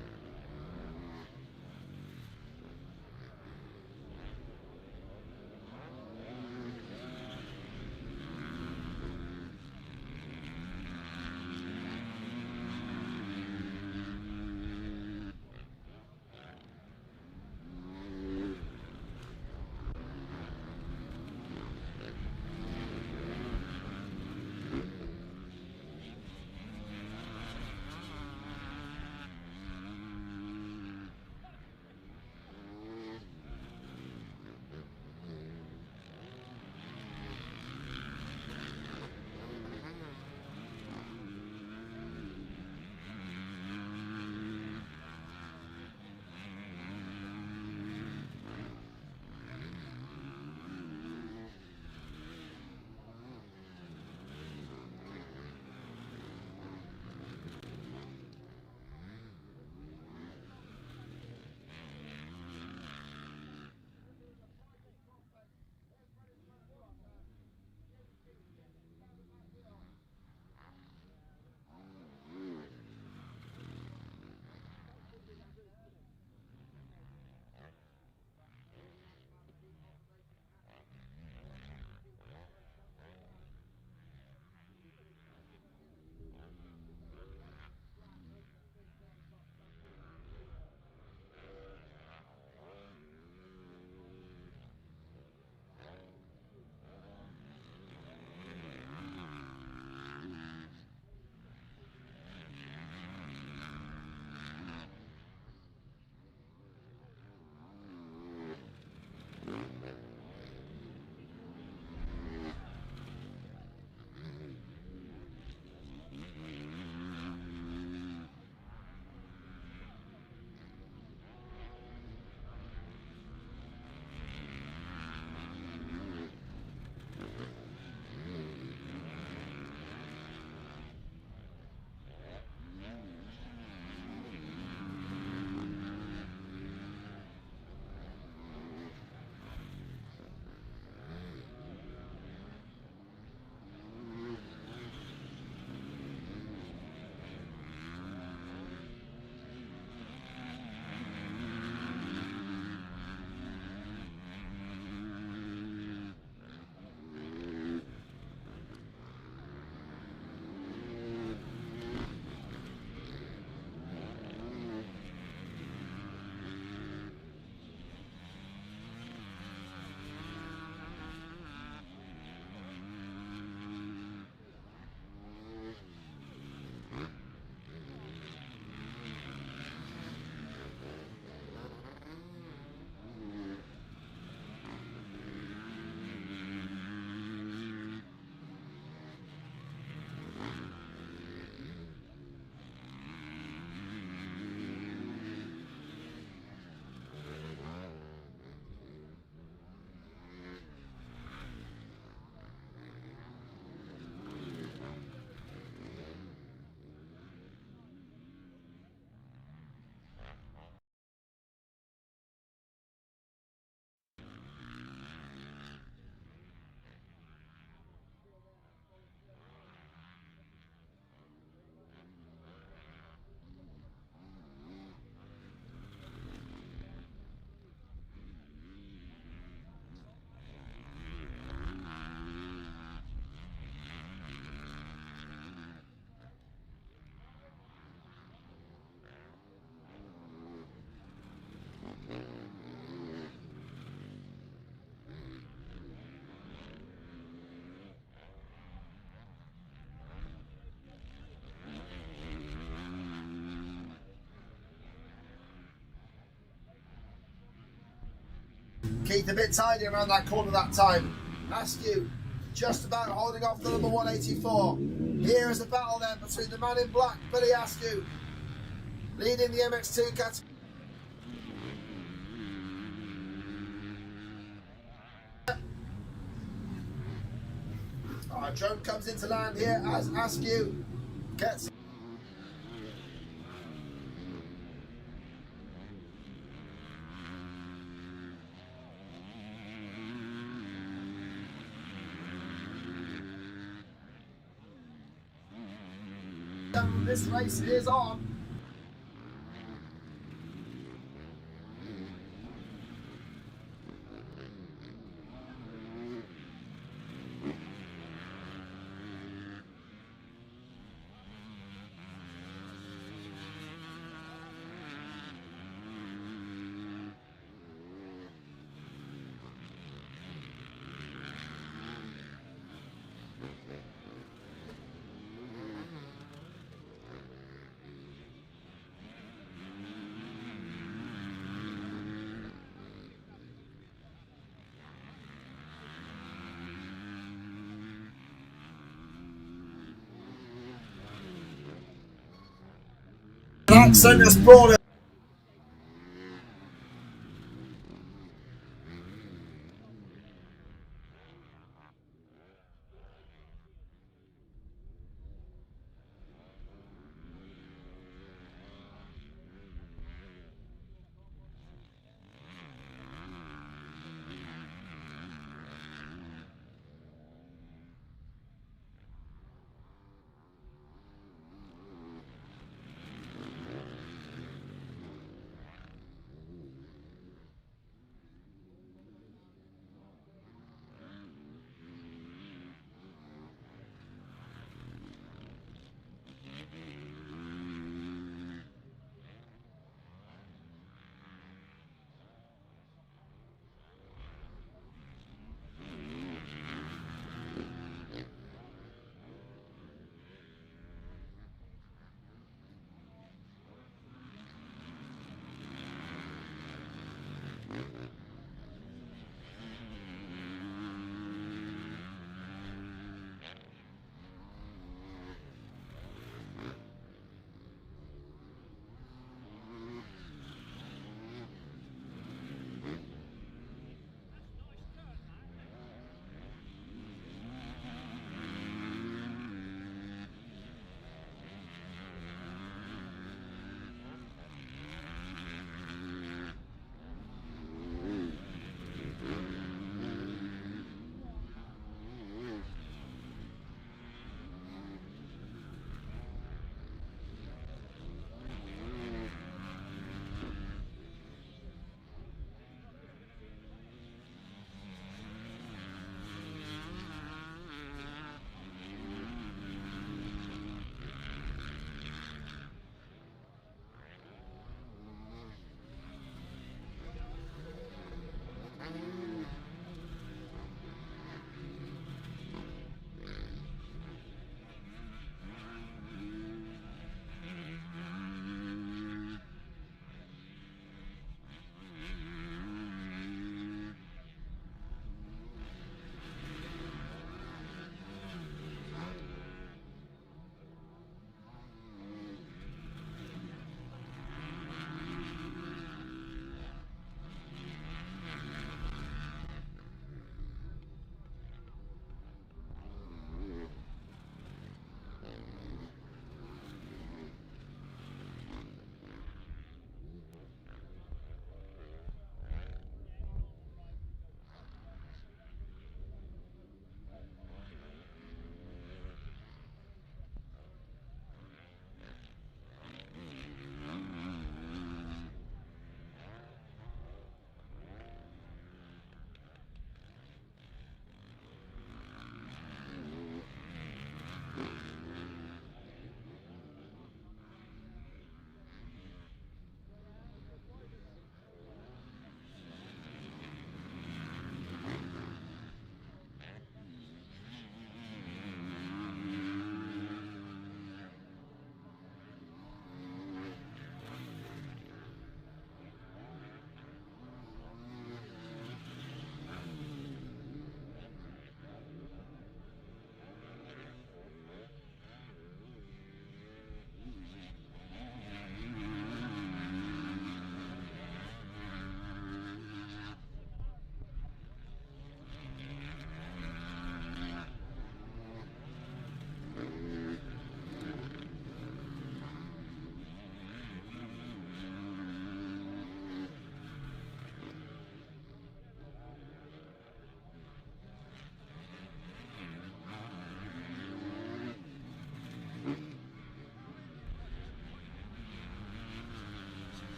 Keith a bit tidy around that corner that time. Askew just about holding off the number 184. Here is the battle then between the man in black, Billy Askew, leading the MX2 category. Our drone comes into land here as Askew gets. This race is on. That sent us brawling.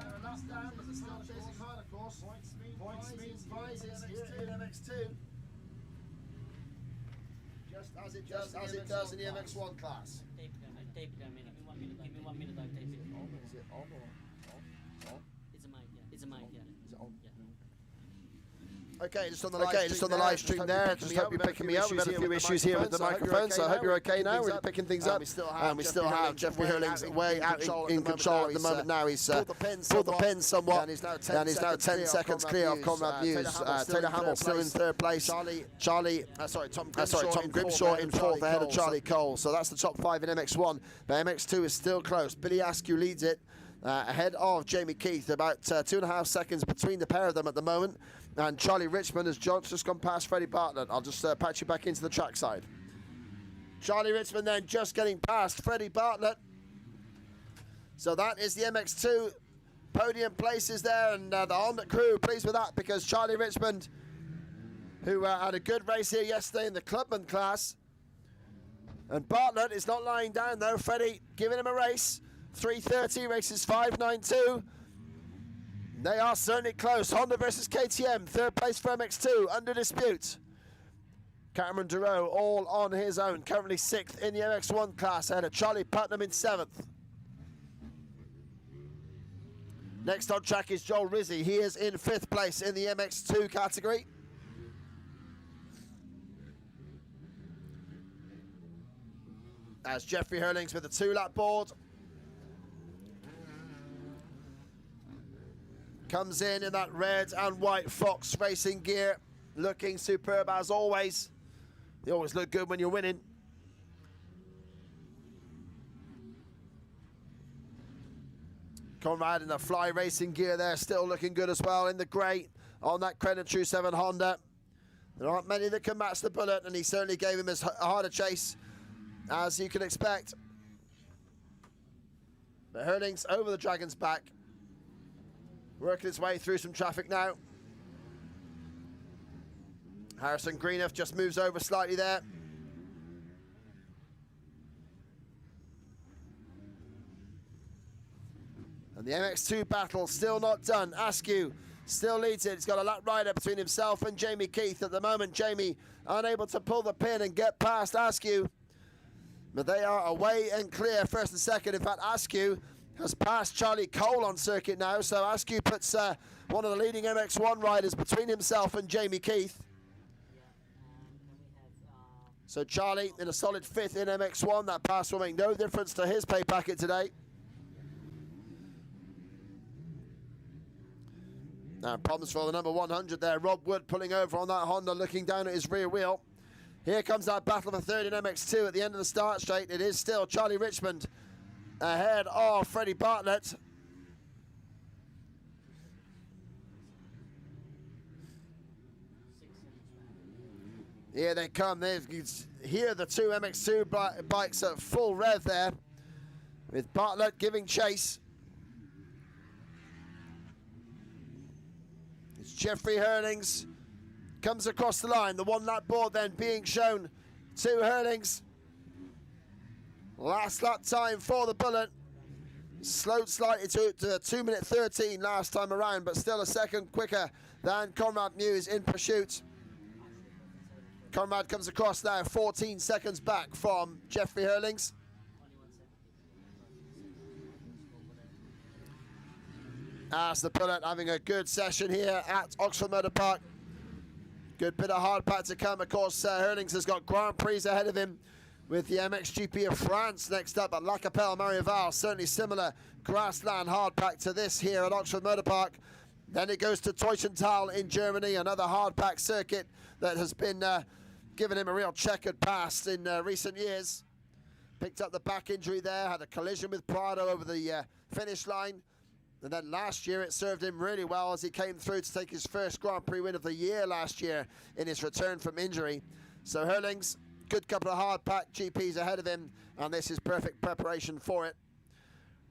a lap down, but they're still chasing hard, of course. Points means prizes here in MX2. Just as it does in the MX1 class. Tape it a minute. Give me 1 minute, I'll tape it. Is it on or on? It's a mic, yeah. It's a mic, yeah. Is it on? Yeah. Okay, just on the live stream there. Just hope you're picking me up. We've had a few issues here with the microphone, so I hope you're okay now. We're picking things up. And we still have Jeffrey Herlings way out in control at the moment now. He's pulled the pin somewhat, and he's now 10 seconds clear of Conrad Muse. Taylor Hamill still in third place. Tom Grimshaw in fourth ahead of Charlie Cole. So that's the top 5 in MX1. But MX2 is still close. Billy Askew leads it. Ahead of Jamie Keith, about 2.5 seconds between the pair of them at the moment. And Charlie Richmond has just gone past Freddie Bartlett. I'll just patch you back into the trackside. Charlie Richmond then just getting past Freddie Bartlett. So that is the MX2 podium places there, and the Honda crew pleased with that, because Charlie Richmond, who had a good race here yesterday in the Clubman class, and Bartlett is not lying down though. Freddie giving him a race. 3:30 races 5:92. They are certainly close. Honda versus KTM, third place for MX2, under dispute. Cameron Durow all on his own, currently 6th in the MX1 class, ahead of Charlie Putnam in 7th. Next on track is Joel Rizzi. He is in 5th place in the MX2 category. As Jeffrey Herlings with a 2-lap board. Comes in that red and white Fox racing gear, looking superb as always. They always look good when you're winning. Conrad in the Fly racing gear there, still looking good as well in the grey on that Credit True 7 Honda. There aren't many that can match the Bullet, and he certainly gave him as hard a chase as you can expect. But Herlings over the Dragon's back. Working his way through some traffic now. Harrison Greenup just moves over slightly there. And the MX2 battle still not done. Askew still leads it. He's got a lap rider between himself and Jamie Keith. At the moment, Jamie unable to pull the pin and get past Askew. But they are away and clear, first and second. In fact, Askew has passed Charlie Cole on circuit now, so Askew puts one of the leading MX1 riders between himself and Jamie Keith. So Charlie in a solid 5th in MX1. That pass will make no difference to his pay packet today. Now problems for the number 100 there. Rob Wood pulling over on that Honda, looking down at his rear wheel. Here comes that battle for 3rd in MX2 at the end of the start straight. It is still Charlie Richmond ahead of Freddie Bartlett. Here they come. Here the two MX2 bikes at full rev there, with Bartlett giving chase. It's Jeffrey Herlings. Comes across the line. The 1-lap board then being shown to Herlings. Last lap time for the Bullet. Slowed slightly to 2:13 last time around, but still a second quicker than Conrad Muse in pursuit. Conrad comes across now 14 seconds back from Jeffrey Herlings. As the Bullet having a good session here at Oxford Motor Park. Good bit of hard pack to come. Of course, Herlings has got Grand Prix ahead of him, with the MXGP of France next up at La Capelle Marieval. Certainly similar grassland hard pack to this here at Oxford Motor Park. Then it goes to Teutschenthal in Germany, another hard pack circuit that has been given him a real checkered past in recent years. Picked up the back injury there, had a collision with Prado over the finish line. And then last year it served him really well as he came through to take his first Grand Prix win of the year last year in his return from injury. So Herlings, good couple of hard pack GPs ahead of him, and this is perfect preparation for it.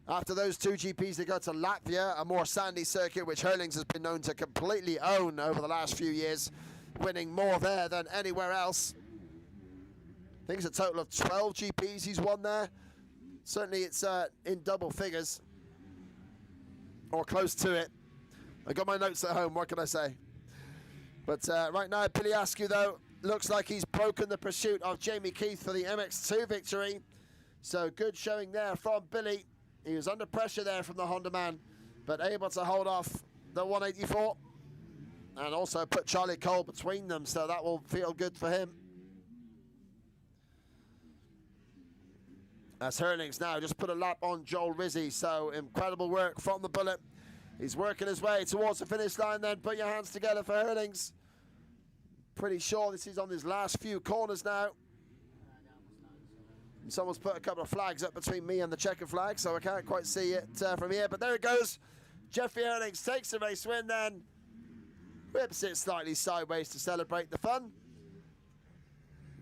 After those 2 GPs, they go to Latvia, a more sandy circuit, which Herlings has been known to completely own over the last few years, winning more there than anywhere else. I think it's a total of 12 GPs he's won there. Certainly it's in double figures. or close to it. I got my notes at home, what can I say? But right now, Billy Askew, though, looks like he's broken the pursuit of Jamie Keith for the MX2 victory. So good showing there from Billy. He was under pressure there from the Honda man, but able to hold off the 184 and also put Charlie Cole between them, so that will feel good for him. As Herlings now just put a lap on Joel Rizzi, so incredible work from the Bullet. He's working his way towards the finish line then. Put your hands together for Herlings. Pretty sure this is on his last few corners now. And someone's put a couple of flags up between me and the checker flag, so I can't quite see it from here, but there it goes. Jeffrey Herlings takes the race win then. Whips it slightly sideways to celebrate the fun.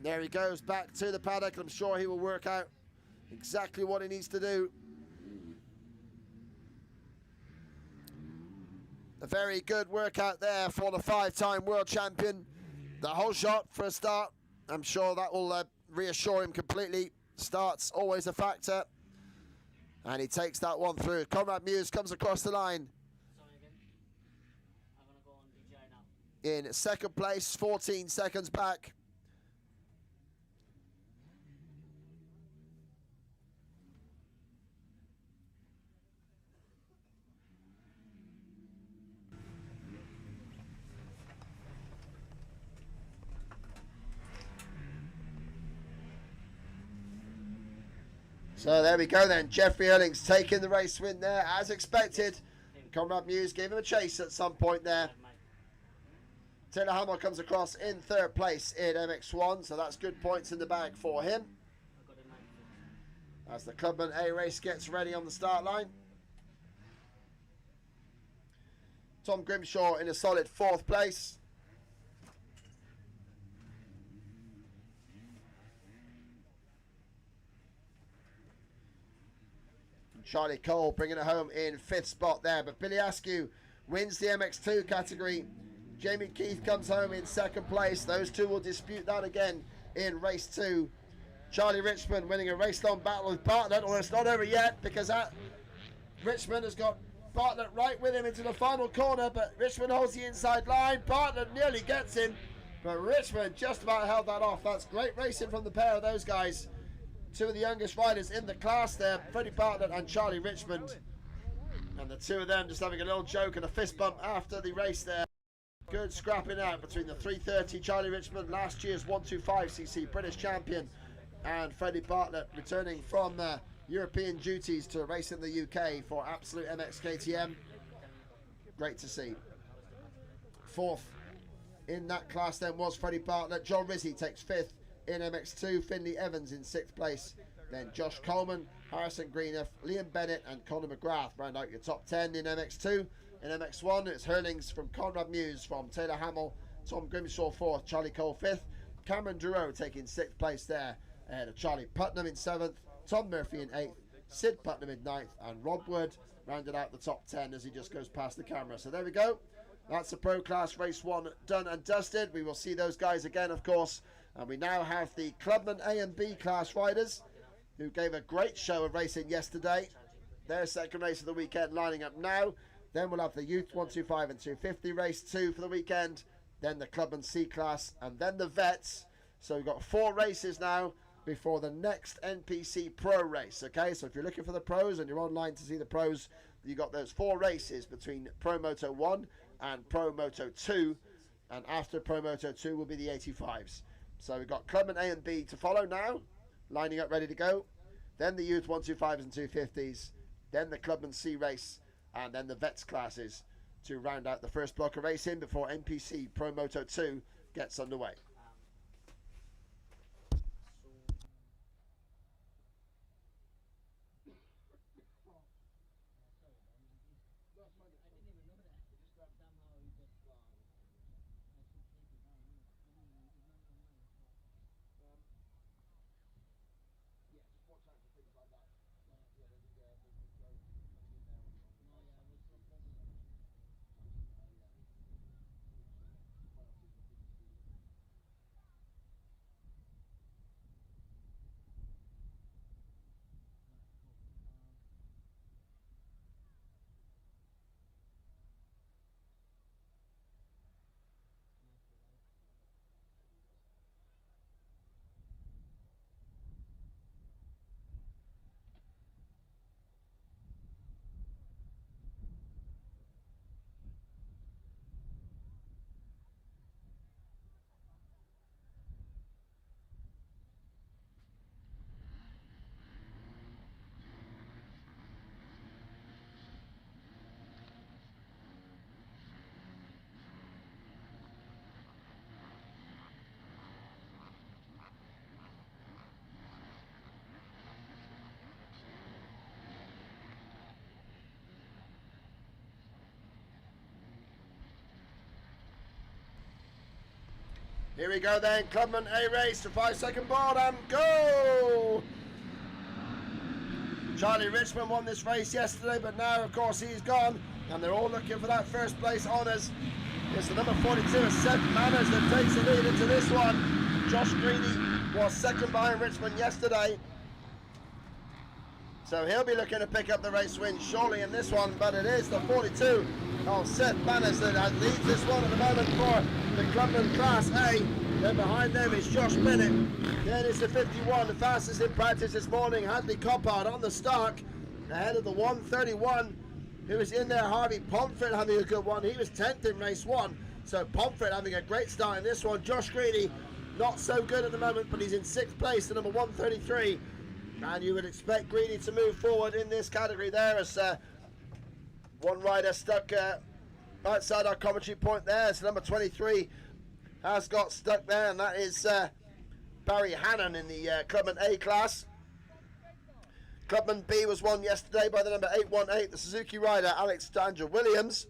There he goes back to the paddock. I'm sure he will work out exactly what he needs to do. A very good workout there for the 5-time world champion. The whole shot for a start. I'm sure that will reassure him completely. Start's always a factor. And he takes that one through. Conrad Muse comes across the line. Sorry again. I'm going to go on DJI now. In second place, 14 seconds back. So there we go then. Jeffrey Herlings taking the race win there as expected. Conrad Muse gave him a chase at some point there. Taylor Hamill comes across in third place in MX1, so that's good points in the bag for him. As the Clubman A race gets ready on the start line. Tom Grimshaw in a solid fourth place. Charlie Cole bringing it home in fifth spot there, but Billy Askew wins the MX2 category. Jamie Keith comes home in second place. Those two will dispute that again in race 2. Charlie Richmond winning a race-long battle with Bartlett, although it's not over yet because Richmond has got Bartlett right with him into the final corner, but Richmond holds the inside line. Bartlett nearly gets him, but Richmond just about held that off. That's great racing from the pair of those guys. Two of the youngest riders in the class there, Freddie Bartlett and Charlie Richmond. And the two of them just having a little joke and a fist bump after the race there. Good scrapping out between the 330 Charlie Richmond, last year's 125cc British champion, and Freddie Bartlett returning from European duties to race in the UK for Absolute MX KTM. Great to see. Fourth in that class then was Freddie Bartlett. John Rizzi takes fifth in MX2. Finley Evans in 6th place. Then Josh Coleman, Harrison Greenup, Liam Bennett and Conor McGrath round out your top 10 in MX2. In MX1 it's Herlings from Conrad Muse, from Taylor Hamill, Tom Grimshaw 4th, Charlie Cole 5th, Cameron Duro taking 6th place there, ahead of Charlie Putnam in 7th, Tom Murphy in 8th, Sid Putnam in 9th, and Rob Wood rounded out the top 10 as he just goes past the camera. So there we go. That's the Pro Class Race 1 done and dusted. We will see those guys again, of course. And we now have the Clubman A and B class riders who gave a great show of racing yesterday. Their second race of the weekend lining up now. Then we'll have the Youth 125 and 250 race 2 for the weekend. Then the Clubman C class and then the Vets. So we've got 4 races now before the next NPC Pro race. Okay, so if you're looking for the pros and you're online to see the pros, you've got those 4 races between Pro Moto 1 and Pro Moto 2. And after Pro Moto 2 will be the 85s. So we've got Clubman A and B to follow now, lining up ready to go. Then the Youth 125s and 250s. Then the Clubman C race. And then the Vets classes to round out the first block of racing before NPC Pro Moto 2 gets underway. Here we go then, Clubman A race to 5-second board and go! Charlie Richmond won this race yesterday, but now of course he's gone and they're all looking for that first place honours. It's the number 42, Seth Manners, that takes the lead into this one. Josh Greedy was second behind Richmond yesterday, so he'll be looking to pick up the race win surely in this one, but it is the 42 of Seth Manners that leads this one at the moment for the Clubman Class A. Then behind them is Josh Bennett. Then it's the 51, the fastest in practice this morning, Hadley Coppard on the start, ahead of the 131, who is in there, Harvey Pomfret having a good one. He was 10th in race 1, so Pomfret having a great start in this one. Josh Greedy, not so good at the moment, but he's in 6th place, the number 133. And you would expect Greedy to move forward in this category there, as one rider stuck outside our commentary point there. So number 23 has got stuck there, and that is Barry Hannon in the Clubman A class. Clubman B was won yesterday by the number 818, the Suzuki rider Alexander Williams,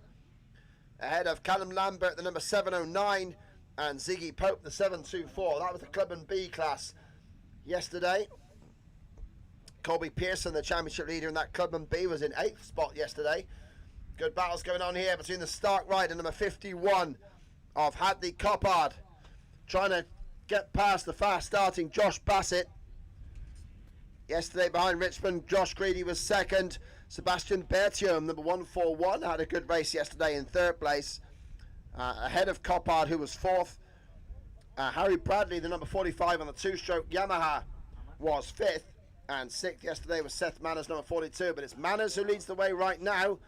ahead of Callum Lambert, the number 709, and Ziggy Pope, the 724. That was the Clubman B class yesterday. Colby Pearson, the championship leader in that Clubman B, was in 8th spot yesterday. Good battles going on here between the Stark rider, number 51 of Hadley Coppard, trying to get past the fast starting Josh Bassett. Yesterday behind Richmond, Josh Greedy was second. Sebastian Bertium, number 141, had a good race yesterday in 3rd place, ahead of Coppard, who was 4th. Harry Bradley, the number 45 on the 2-stroke Yamaha, was 5th. And 6th yesterday was Seth Manners, number 42. But it's Manners who leads the way right now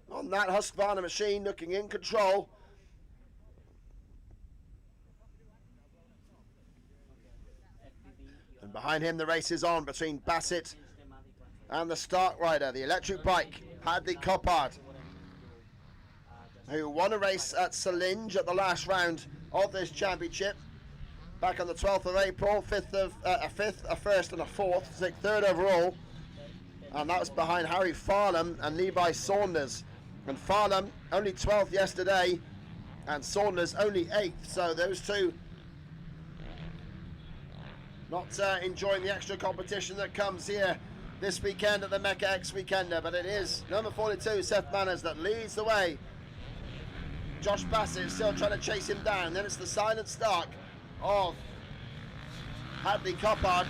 on that Husqvarna machine, looking in control. And behind him the race is on between Bassett and the Stark rider, the electric bike, Hadley Coppard, who won a race at Salinge at the last round of this championship back on the 12th of April, a 5th, a 1st and a 4th, so 3rd overall. And that was behind Harry Farlam and Levi Saunders. And Farlam only 12th yesterday and Saunders only 8th, so those two not enjoying the extra competition that comes here this weekend at the Mecca-X Weekender. But it is number 42, Seth Manners, that leads the way. Josh Bassett still trying to chase him down. Then it's the silent Stark of Hadley Coppard,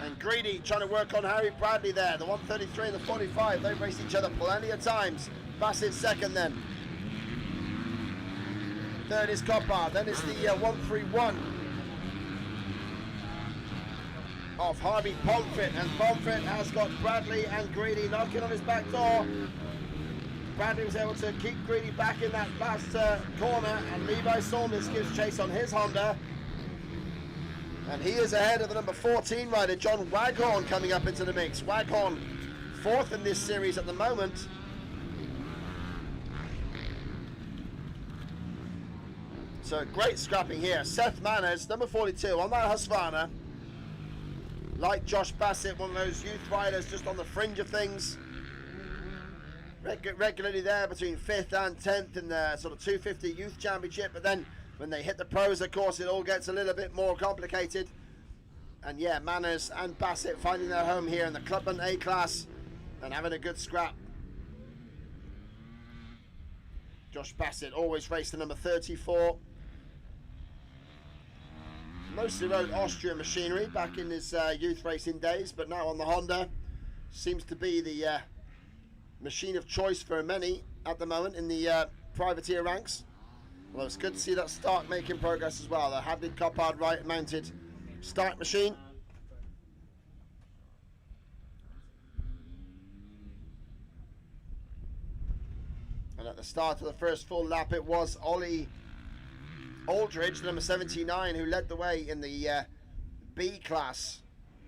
and Greedy trying to work on Harry Bradley there, the 133 and the 45. They've raced each other plenty of times. Bassett second then. 3rd is Coppard. Then it's the 131 of Harvey Pomfret, and Pomfret has got Bradley and Greedy knocking on his back door. Bradley was able to keep Greedy back in that last corner, and Levi Saunders gives chase on his Honda. And he is ahead of the number 14 rider, John Waghorn, coming up into the mix. Waghorn 4th in this series at the moment. So great scrapping here. Seth Manners, number 42, on that Husqvarna. Like Josh Bassett, one of those youth riders just on the fringe of things. Regularly there between 5th and 10th in the sort of 250 Youth Championship, but then when they hit the pros, of course, it all gets a little bit more complicated. And yeah, Manners and Bassett finding their home here in the Clubman A class and having a good scrap. Josh Bassett always raced the number 34. Mostly rode Austrian machinery back in his youth racing days, but now on the Honda. Seems to be the machine of choice for many at the moment in the privateer ranks. Well, it's good to see that Stark making progress as well. The Hadley Coppard right mounted Stark machine. And at the start of the first full lap, it was Ollie Aldridge, the number 79, who led the way in the B class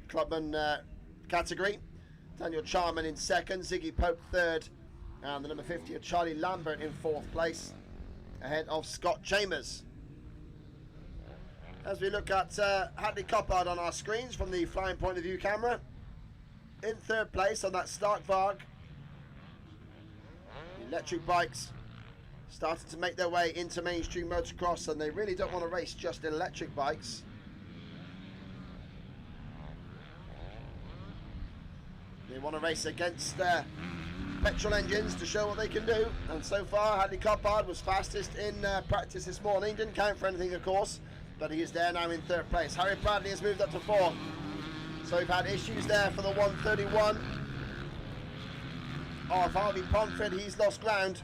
Clubman category. Daniel Charman in 2nd, Ziggy Pope 3rd, and the number 50 of Charlie Lambert in 4th place, ahead of Scott Chambers. As we look at Hadley Coppard on our screens from the flying point of view camera, in 3rd place on that Stark Varg. The electric bikes started to make their way into mainstream motocross, and they really don't want to race just electric bikes. They want to race against petrol engines to show what they can do, and so far Hadley Coppard was fastest in practice this morning. Didn't count for anything, of course, but he is there now in 3rd place. Harry Bradley has moved up to 4th, so we've had issues there for the 131 of Harvey Pomfret. He's lost ground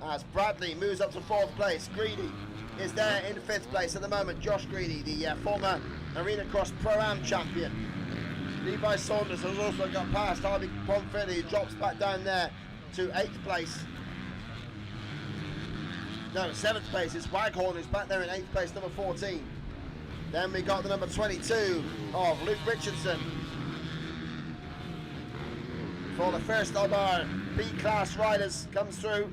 as Bradley moves up to 4th place. Greedy is there in 5th place at the moment. Josh Greedy, the former Arena Cross Pro-Am champion. Levi Saunders has also got past Harvey Pomfret. He drops back down there to 8th place. No, 7th place is Waghorn, who's back there in 8th place, number 14. Then we got the number 22 of Luke Richardson for the first of our B-class riders comes through.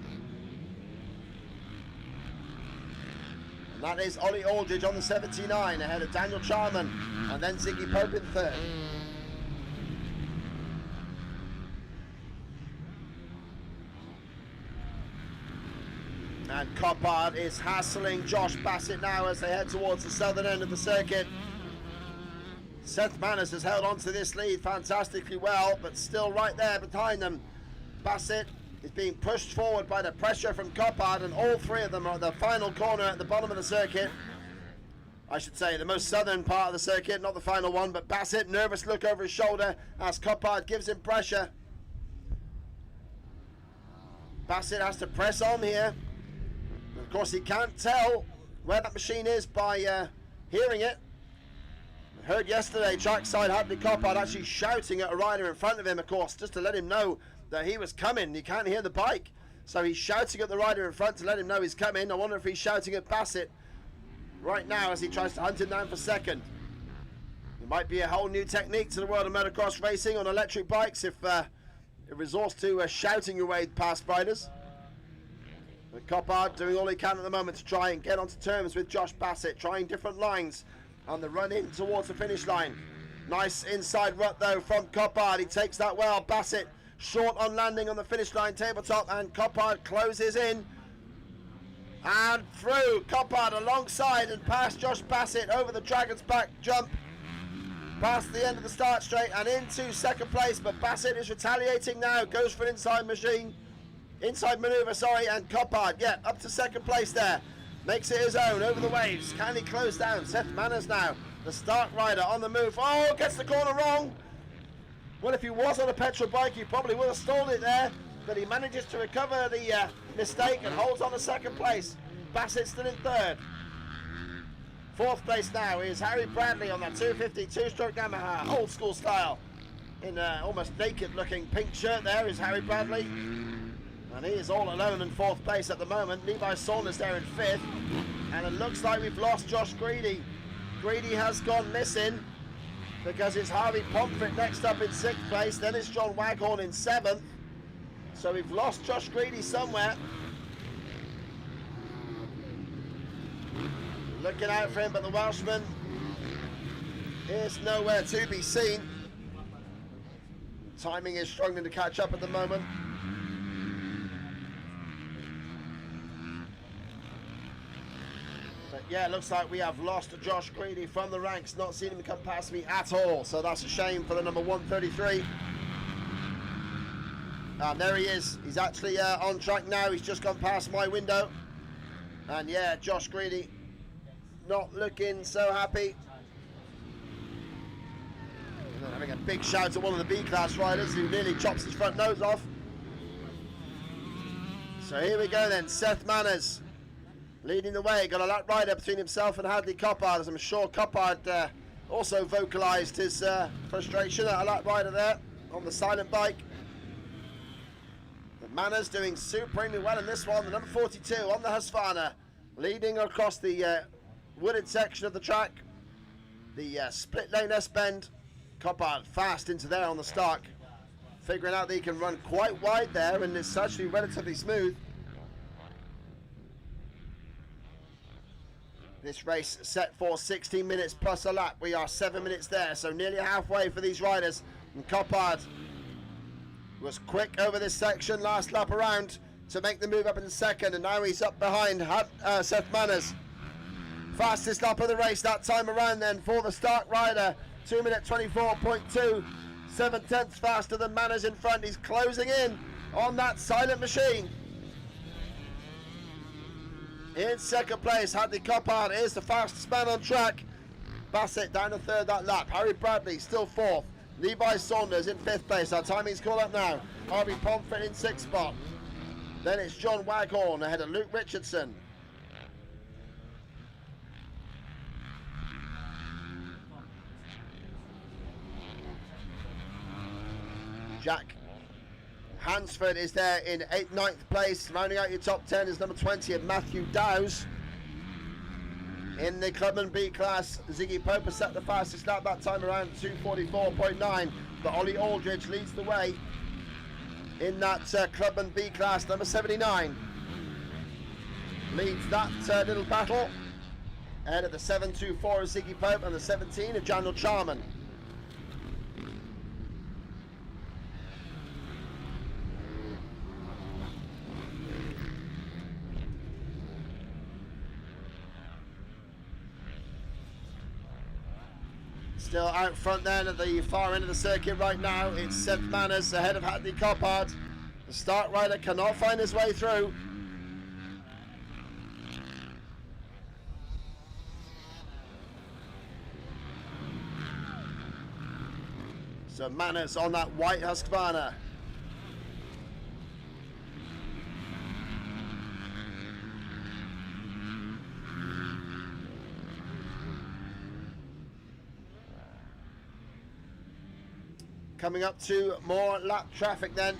And that is Ollie Aldridge on the 79 ahead of Daniel Charman, and then Ziggy Pope in 3rd. And Coppard is hassling Josh Bassett now as they head towards the southern end of the circuit. Seth Manners has held on to this lead fantastically well, but still right there behind them. Bassett is being pushed forward by the pressure from Coppard, and all 3 of them are at the final corner at the bottom of the circuit. I should say the most southern part of the circuit, not the final one, but Bassett, nervous look over his shoulder as Coppard gives him pressure. Bassett has to press on here. Of course, he can't tell where that machine is by hearing it. I heard yesterday trackside Hadley Coppard actually shouting at a rider in front of him, of course, just to let him know that he was coming. He can't hear the bike, so he's shouting at the rider in front to let him know he's coming. I wonder if he's shouting at Bassett right now as he tries to hunt him down for 2nd. It might be a whole new technique to the world of motocross racing on electric bikes if it resorts to shouting your way past riders. But Coppard doing all he can at the moment to try and get onto terms with Josh Bassett, trying different lines on the run in towards the finish line. Nice inside rut though from Coppard. He takes that well. Bassett short on landing on the finish line tabletop, and Coppard closes in and through. Coppard alongside and past Josh Bassett over the Dragon's Back jump, past the end of the start straight and into 2nd place. But Bassett is retaliating now, goes for an inside maneuver, sorry, and Coppard, yeah, up to 2nd place there. Makes it his own over the waves. Can he close down? Seth Manners now, the start rider on the move. Oh, gets the corner wrong. Well, if he was on a petrol bike, he probably would have stalled it there, but he manages to recover the mistake and holds on to 2nd place. Bassett still in 3rd. 4th place now is Harry Bradley on that 250 2-stroke Yamaha, old school style. In almost naked looking pink shirt there is Harry Bradley. And he is all alone in 4th place at the moment. Levi Saunders there in 5th. And it looks like we've lost Josh Greedy. Greedy has gone missing because it's Harvey Pomfret next up in 6th place. Then it's John Waghorn in 7th. So we've lost Josh Greedy somewhere. Looking out for him, but the Welshman is nowhere to be seen. Timing is struggling to catch up at the moment. Yeah, it looks like we have lost Josh Greedy from the ranks. Not seen him come past me at all. So that's a shame for the number 133. There he is. He's actually on track now. He's just gone past my window. And yeah, Josh Greedy not looking so happy. Having a big shout at one of the B-class riders who nearly chops his front nose off. So here we go then. Seth Manners leading the way, got a lap rider between himself and Hadley Coppard, as I'm sure Coppard also vocalised his frustration at a lap rider there on the silent bike. But Manners doing supremely well in this one, the number 42 on the Husqvarna, leading across the wooded section of the track, the split lane S-bend. Coppard fast into there on the start, figuring out that he can run quite wide there, and it's actually relatively smooth. This race set for 16 minutes plus a lap. We are 7 minutes there, so nearly halfway for these riders. And Coppard was quick over this section last lap around. to make the move up in second, and now he's up behind Seth Manners. Fastest lap of the race that time around then for the Stark rider. 2 minute 24.2, 7/10 faster than Manners in front. He's closing in on that silent machine. In second place, Hadley Coppard is the fastest man on track. Bassett down to third that lap. Harry Bradley still fourth. Levi Saunders in fifth place. Our timing's called up now. Harvey Pomfret in sixth spot. Then it's John Waghorn ahead of Luke Richardson. Jack Hansford is there in 9th place. Rounding out your top 10 is number 20 of Matthew Dowes. In the Clubman B class, Ziggy Pope has set the fastest lap that time around, 2:44.9. But Ollie Aldridge leads the way in that Clubman B class. Number 79 leads that little battle. Ahead of the 7.24 of Ziggy Pope and the 17 of Jandal Charman. Still out front then at the far end of the circuit right now. It's Seth Manners ahead of Hadley Coppard. The Stark rider cannot find his way through. So Manners on that white Husqvarna. Coming up to more lap traffic then.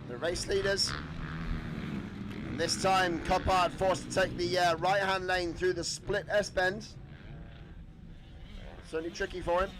The race leaders. And this time Coppard forced to take the right hand lane through the split S-bend. Certainly tricky for him.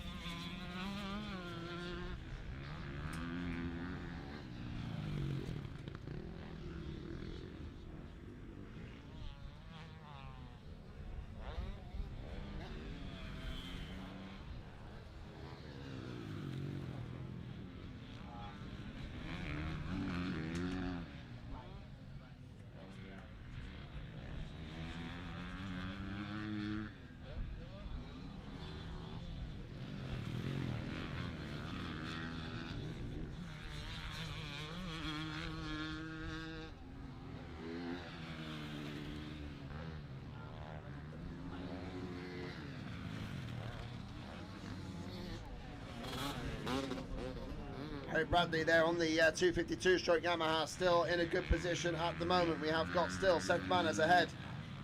Harry Bradley there on the 252 stroke Yamaha, still in a good position at the moment. We have got still Seth Manners ahead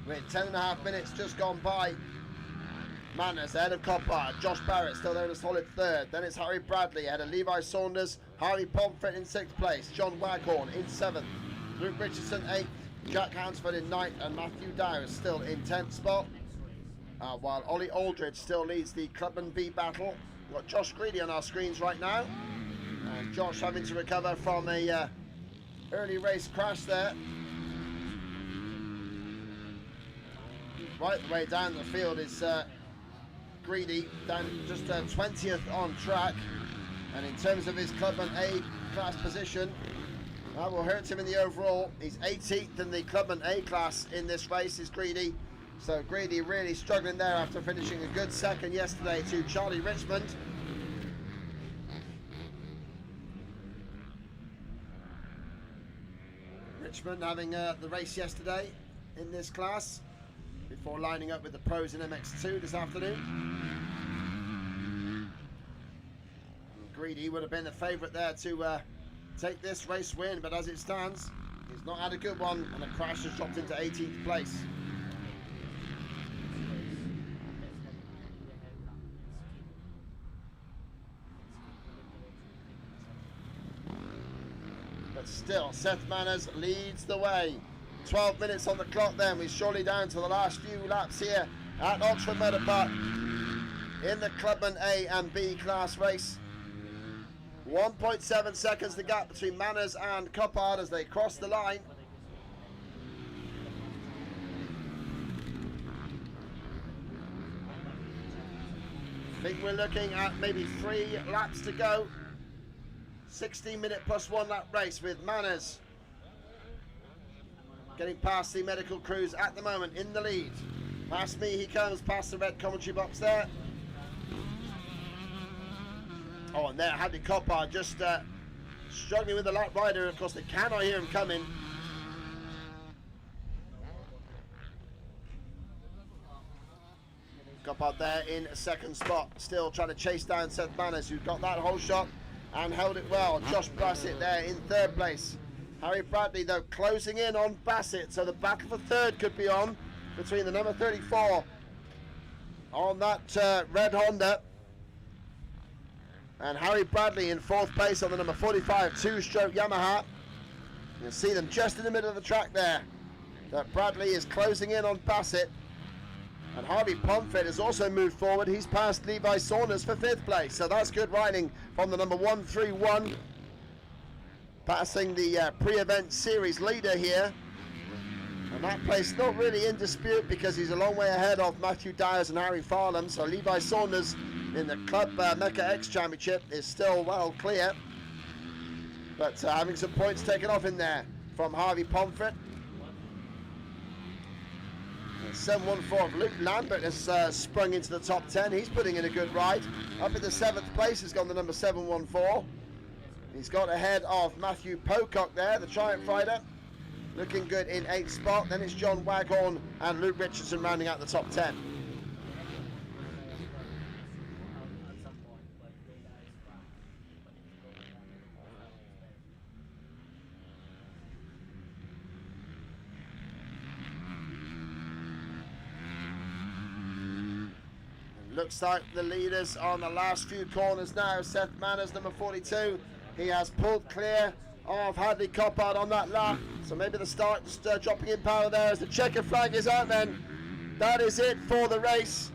with 10.5 minutes just gone by. Manners ahead of Coppard. Josh Barrett still there in a solid third. Then it's Harry Bradley ahead of Levi Saunders. Harvey Pomfret in 6th place. John Waghorn in 7th. Luke Richardson 8th. Jack Hansford in 9th. And Matthew Dowes still in 10th spot. While Ollie Aldridge still leads the Clubman B battle. We've got Josh Greedy on our screens right now. And Josh having to recover from a early race crash there. Right the way down the field is Greedy, down just 20th on track. And in terms of his Clubman A class position, that will hurt him in the overall. He's 18th in the Clubman A class in this race, is Greedy. So Greedy really struggling there after finishing a good second yesterday to Charlie Richmond. Richmond having the race yesterday in this class before lining up with the pros in MX2 this afternoon. And Greedy would have been the favourite there to take this race win, but as it stands, he's not had a good one, and a crash has dropped into 18th place. But still, Seth Manners leads the way. 12 minutes on the clock then. We're surely down to the last few laps here at Oxford Motor Park in the Clubman A and B class race. 1.7 seconds the gap between Manners and Coppard as they cross the line. I think we're looking at maybe 3 laps to go. 16-minute plus 1 lap race with Manners getting past the medical crews at the moment in the lead. Past me he comes, past the red commentary box there. Oh, and there Hadley Coppard just struggling with the lap rider. Of course, they cannot hear him coming. Coppard there in second spot, still trying to chase down Seth Manners, who got that whole shot and held it well. Josh Bassett there in third place. Harry Bradley, though, closing in on Bassett, so the battle for third could be on between the number 34 on that red Honda and Harry Bradley in fourth place on the number 45 two-stroke Yamaha. You can see them just in the middle of the track there. That Bradley is closing in on Bassett. And Harvey Pomfret has also moved forward. He's passed Levi Saunders for fifth place. So that's good riding from the number 131. Passing the pre-event series leader here. And that place not really in dispute because he's a long way ahead of Matthew Dyers and Harry Farlam. So Levi Saunders in the Club Mecca-X Championship is still well clear. But having some points taken off in there from Harvey Pomfret. 714 Luke Lambert has sprung into the top 10. He's putting in a good ride. Up in the 7th place has gone the number 714. He's got ahead of Matthew Pocock there, the Triumph rider. Looking good in 8th spot. Then it's John Waghorn and Luke Richardson rounding out the top 10. Looks like the leaders on the last few corners now. Seth Manners, number 42. He has pulled clear of Hadley Coppard on that lap. So maybe the start just dropping in power there as the checker flag is out then. That is it for the race.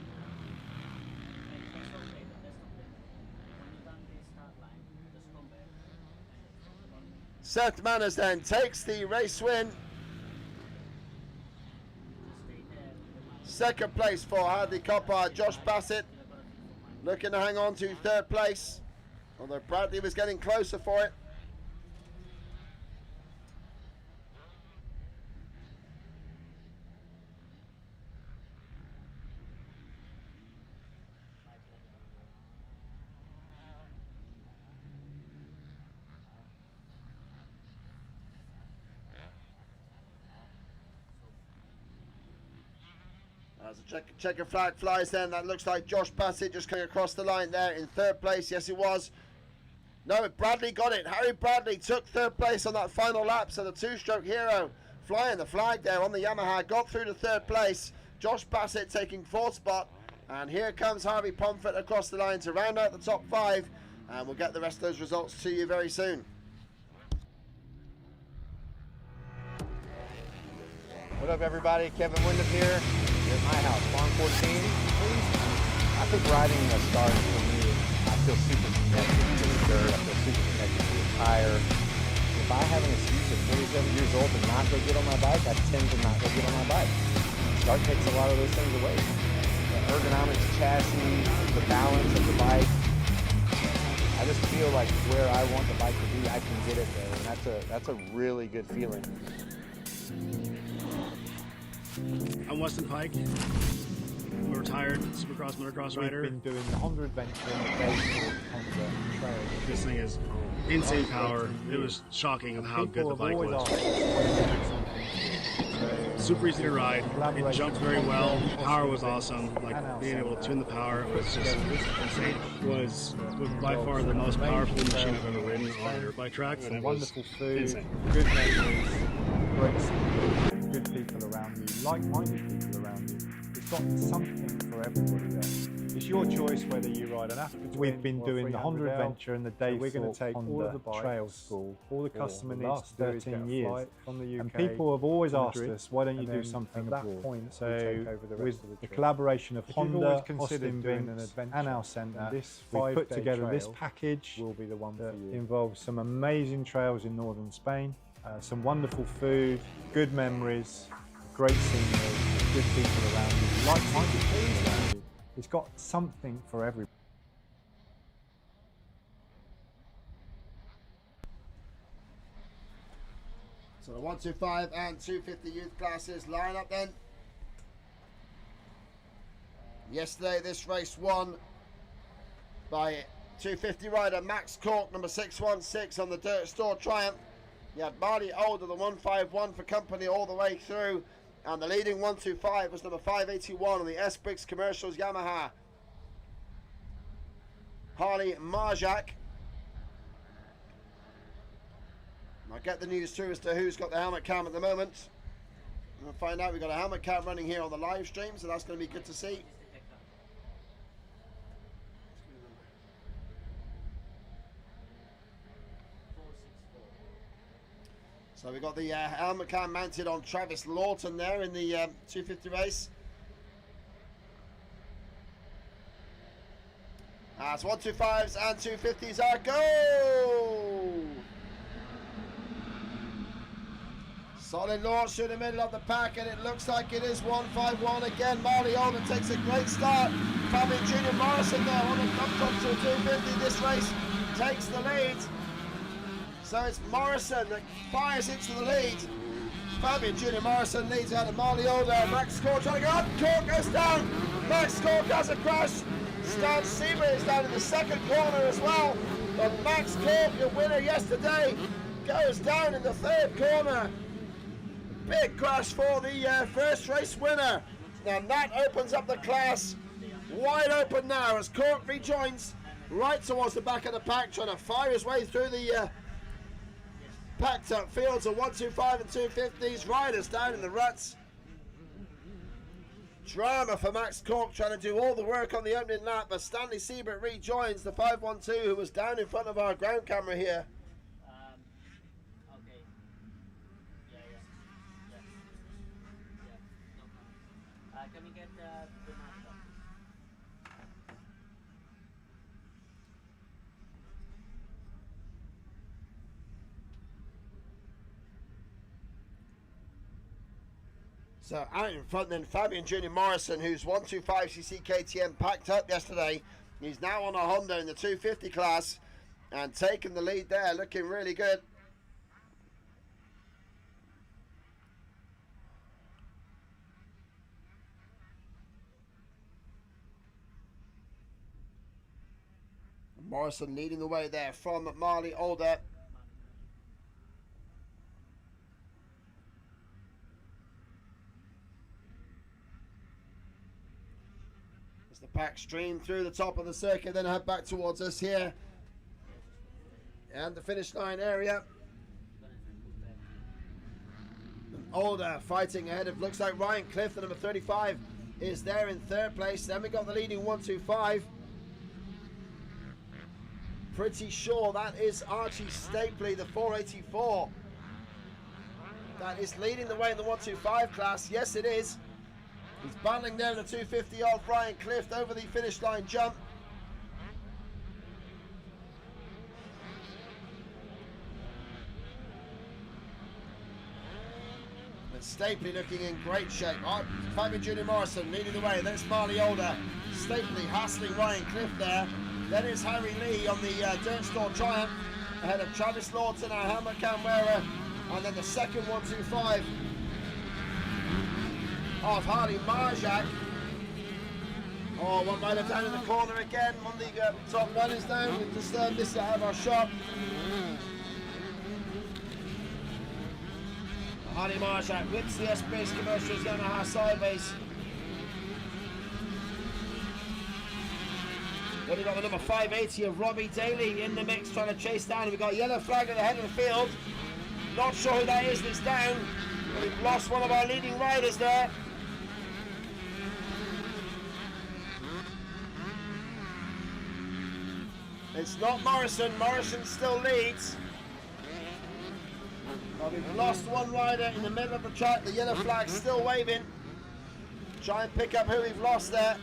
Seth Manners then takes the race win. Second place for Hadley Coppard. Josh Bassett looking to hang on to third place, although Bradley was getting closer for it. As the checker flag flies then, that looks like Josh Bassett just coming across the line there in third place. Yes, it was. No, Bradley got it. Harry Bradley took third place on that final lap. So the two-stroke hero flying the flag there on the Yamaha got through to third place. Josh Bassett taking fourth spot. And here comes Harvey Pomfret across the line to round out the top 5. And we'll get the rest of those results to you very soon. What up, everybody? Kevin Wyndham here. You're at my house, Farm 14. I think riding a start for me, I feel super connected to the dirt. I feel super connected to the tire. If I have an excuse at 47 years old to not go get on my bike, I tend to not go get on my bike. Start takes a lot of those things away. The ergonomics, chassis, the balance of the bike. I just feel like where I want the bike to be, I can get it there, and that's a really good feeling. I'm Weston Pike. I'm a retired Supercross motocross rider. We've been doing the Honda adventure on the day Honda trail. This thing is insane power. It was shocking of how good the bike was. Super easy to ride. It jumped very well. Power was awesome. Like being able to tune the power was just insane. It was by far the most powerful machine I've ever ridden on a dirt bike track, and it was wonderful food, insane. good memories, great scenery, good people around you, like-minded people around you. It's got something for everybody there. It's your choice whether you ride an Africa. We've been doing the Honda adventure and the day we're going to take all of the trail school. All the customer needs to do is get a flight from the UK. And people have always asked us, why don't you do something at that point? So with the collaboration of Honda, Austin Vince, and our centre, we've put together this package will be the one that involves some amazing trails in northern Spain, some wonderful food, good memories, great scenery, good people around you, like-minded people around you. It's got something for everybody. So the 125 and 250 youth classes line up then. Yesterday this race won by 250 rider Max Cork, number 616 on the Dirt Store Triumph. You had Marty Older, the 151 for company all the way through. And the leading 125 was number 581 on the S-Bricks Commercials Yamaha. Harley Marjak. I'll get the news through as to who's got the helmet cam at the moment. We'll find out. We've got a helmet cam running here on the live stream, so that's going to be good to see. So we've got the helmet cam mounted on Travis Lawton there in the 250 race. As 125s and 250s are go! Solid launch through the middle of the pack, and it looks like it is 151 again. Marley Olden takes a great start. Fabian Junior Morrison there on the top to 250. This race takes the lead. So it's Morrison that fires into the lead. Fabian Junior Morrison leads out of Marley Older. Max Cork trying to go up. Cork goes down. Max Cork has a crash. Stan Seabury is down in the second corner as well. But Max Cork, the winner yesterday, goes down in the third corner. Big crash for the first race winner. Now that opens up the class wide open now as Cork rejoins right towards the back of the pack, trying to fire his way through the packed up fields of 125 and 250s. Riders down in the ruts. Drama for Max Cork trying to do all the work on the opening lap, but Stanley Siebert rejoins the 512 who was down in front of our ground camera here. Okay. Yeah. No problem. Can we get the mask up? So out in front then Fabian Junior Morrison, who's 125cc KTM packed up yesterday. He's now on a Honda in the 250 class and taking the lead there, looking really good. Morrison leading the way there from Marley Older. The pack stream through the top of the circuit, then head back towards us here and the finish line area. Older fighting ahead of, looks like Ryan Cliff, the number 35, is there in third place. Then we got the leading 125. Pretty sure that is Archie Stapley, the 484. That is leading the way in the 125 class. Yes, it is. He's battling down the 250 old Brian Clift over the finish line jump. And Stapley looking in great shape. Fabian Junior Morrison leading the way. There's Marley Older. Stapley hassling Ryan Clift there. Then it's Harry Lee on the Dirt Store Triumph ahead of Travis Lawton, our helmet cam wearer. And then the second 125. Of Harley Marjak. Oh, one rider down in the corner again. One of the top runners down. We've just missed it out of our shot. Harley Marjak whips the S-Bricks Commercials Yamaha sideways. Then we've got the number 580 of Robbie Daly in the mix trying to chase down. We've got a yellow flag at the head of the field. Not sure who that is that's down. But we've lost one of our leading riders there. It's not Morrison. Morrison still leads. Well, we've lost one rider in the middle of the track. The yellow flag's still waving. Try and pick up who we've lost there.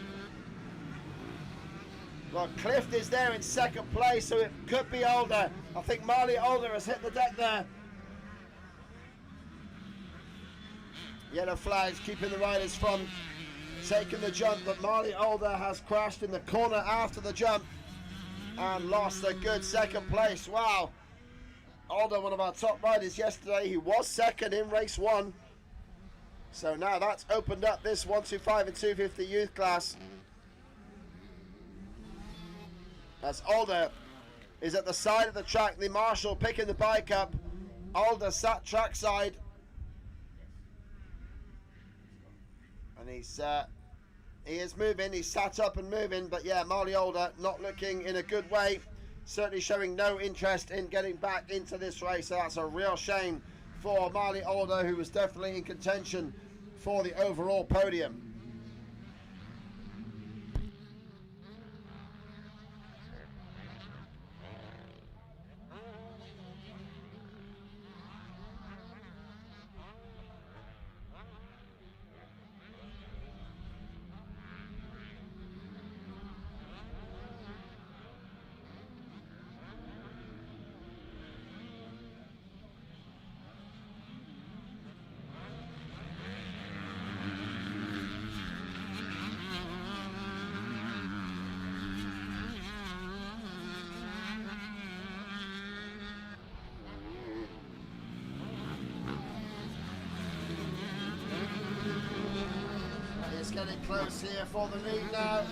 Well, Clift is there in second place, so it could be Older. I think Marley Older has hit the deck there. Yellow flags keeping the riders from taking the jump, but Marley Older has crashed in the corner after the jump and lost a good second place. Wow. Aldo, one of our top riders yesterday, he was second in race 1. So now that's opened up this 125 and 250 youth class. As Aldo is at the side of the track, the marshal picking the bike up. Aldo sat trackside. And he is moving, he's sat up and moving, but yeah, Marley Aldo not looking in a good way. Certainly showing no interest in getting back into this race, so that's a real shame for Marley Aldo, who was definitely in contention for the overall podium. Getting close here for the lead now.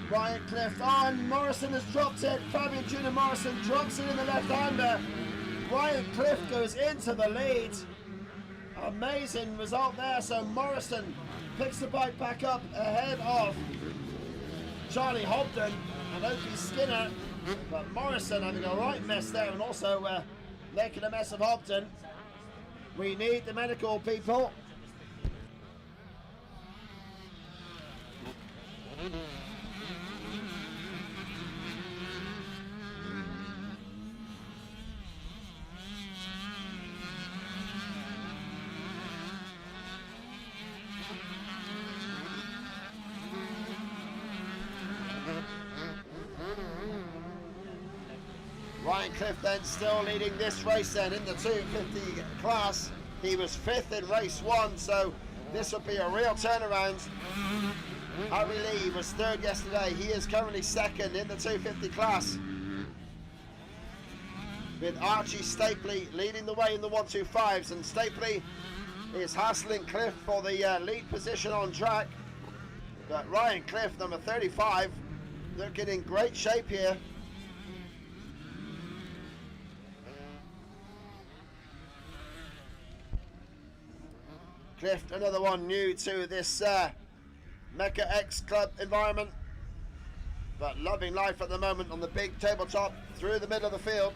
Ryan Clift on. Morrison has dropped it. Fabian Junior Morrison drops it in the left-hander. Ryan Clift goes into the lead. Amazing result there. So Morrison picks the bike back up ahead of Charlie Hobden and Opie Skinner. But Morrison having a right mess there, and also making a mess of Hobden. We need the medical people. Ryan Clift then still leading this race then in the 250 class. He was 5th in race 1, so this would be a real turnaround. Harry Lee was 3rd yesterday. He is currently 2nd in the 250 class, with Archie Stapley leading the way in the 125s, and Stapley is hassling Clift for the lead position on track. But Ryan Clift, number 35, looking in great shape here. Clift, another one new to this Mecca-X Club environment, but loving life at the moment on the big tabletop through the middle of the field.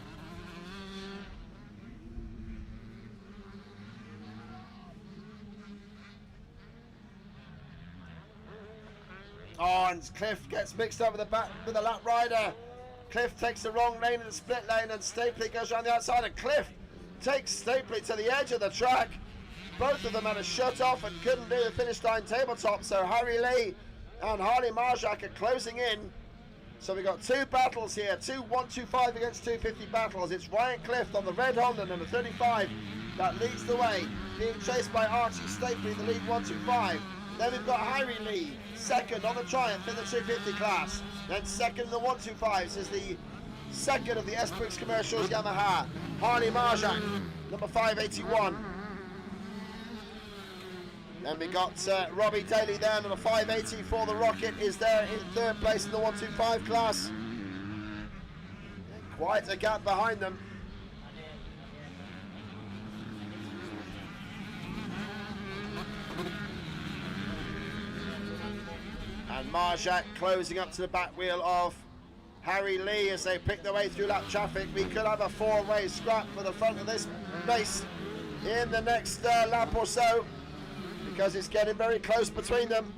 Oh, and Clift gets mixed up with the lap rider. Clift takes the wrong lane in the split lane, and Stapley goes around the outside, and Clift takes Stapley to the edge of the track. Both of them had a shut off and couldn't do the finish line tabletop, so Harry Lee and Harley Marjak are closing in. So we've got 2 battles here, 2 125 against 250 battles. It's Ryan Clift on the red Honda, number 35, that leads the way, being chased by Archie Stapley, the lead 125. Then we've got Harry Lee, 2nd on the Triumph in the 250 class. Then 2nd in the 125s is the 2nd of the S-Bricks Commercials Yamaha, Harley Marjak, number 581. Then we got Robbie Daly there, number 580 for the Rocket, is there in 3rd place in the 125 class. Quite a gap behind them. And Marjak closing up to the back wheel of Harry Lee as they pick their way through lap traffic. We could have a 4-way scrap for the front of this race in the next lap or so, because it's getting very close between them.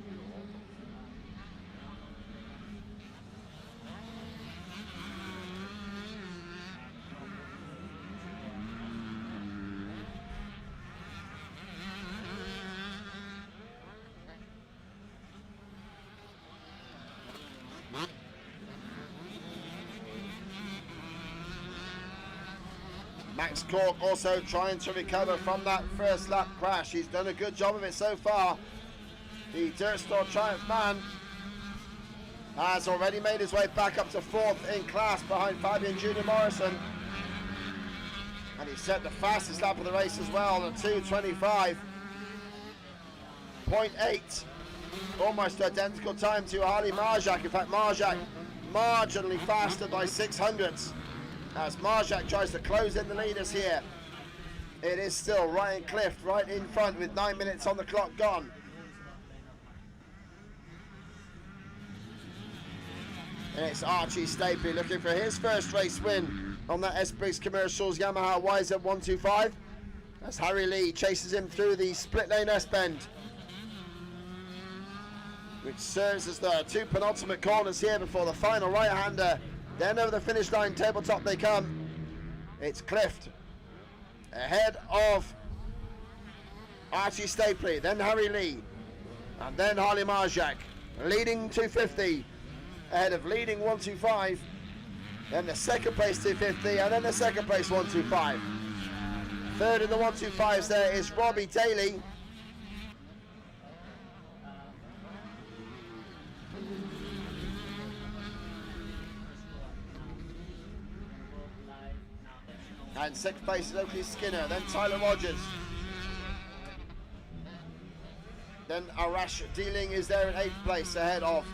Max Cork also trying to recover from that first lap crash. He's done a good job of it so far, the Dirt Store Triumph man. has already made his way back up to 4th in class behind Fabian Junior Morrison. And he set the fastest lap of the race as well, on a 2:25.8. Almost identical time to Harley Marjak. In fact, Marjak marginally faster by 600ths. As Marjak tries to close in the leaders here. It is still Ryan Clift right in front with 9 minutes on the clock gone. And it's Archie Stapley looking for his first race win on that S-Briggs Commercials Yamaha YZ125. As Harry Lee chases him through the split lane S-bend, which serves as the 2 penultimate corners here before the final right-hander. Then over the finish line, tabletop they come. It's Clift ahead of Archie Stapley, then Harry Lee, and then Harley Marjak, leading 250, ahead of leading 125, then the second place 250, and then the second place 125. Third in the 125s there is Robbie Daly. And 6th place is Oakley Skinner, then Tyler Rogers. Then Arash Dealing is there in 8th place ahead of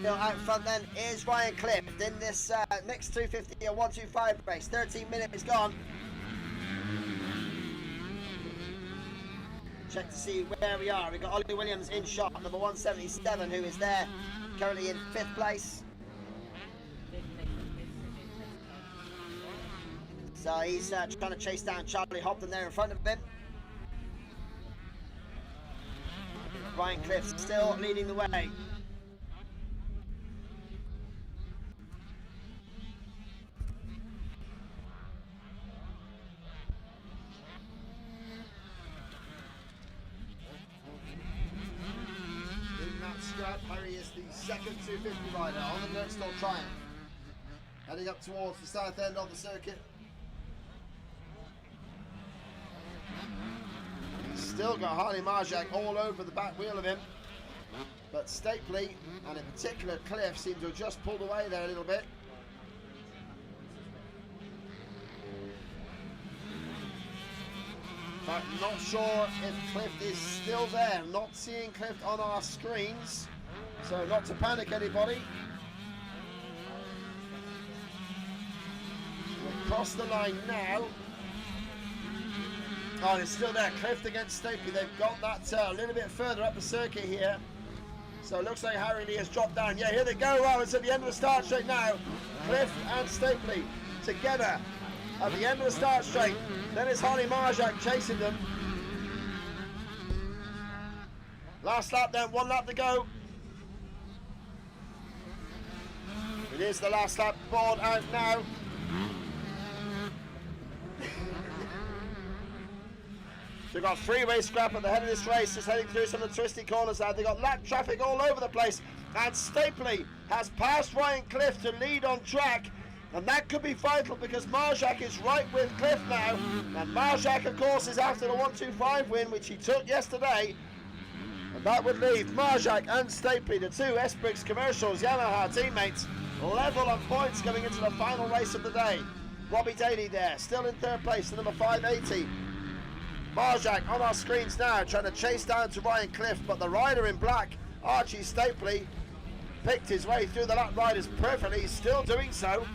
still out front then is Ryan Clift in this mixed 250 and 125 race. 13 minutes gone. Check to see where we are. We've got Ollie Williams in shot, number 177, who is there currently in 5th place. So he's trying to chase down Charlie Hopton there in front of him. Ryan Clift still leading the way. Harry is the second 250 rider on the Dirtstall Triumph, heading up towards the south end of the circuit. He's still got Harley Marjak all over the back wheel of him, but Stapley and in particular Cliff seem to have just pulled away there a little bit. But not sure if Clift is still there. Not seeing Clift on our screens, so not to panic anybody. We'll cross the line now. Oh, it's still there. Clift against Stapley. They've got that a little bit further up the circuit here. So it looks like Harry Lee has dropped down. Yeah, here they go. Wow, it's at the end of the start straight now. Clift and Stapley together at the end of the start straight. Then it's Harley Marjak chasing them. Last lap then, 1 lap to go. It is the last lap, board out now. So we've got freeway scrap at the head of this race, just heading through some of the twisty corners now. They've got lap traffic all over the place, and Stapley has passed Ryan Clift to lead on track. And that could be vital because Marjak is right with Cliff now. And Marjak, of course, is after the 125 win, which he took yesterday. And that would leave Marjak and Stapley, the 2 S-Briggs Commercials Yamaha teammates, level on points coming into the final race of the day. Robbie Daly there, still in third place, the number 580. Marjak on our screens now, trying to chase down to Ryan Clift, but the rider in black, Archie Stapley, picked his way through the lap riders perfectly. He's still doing so.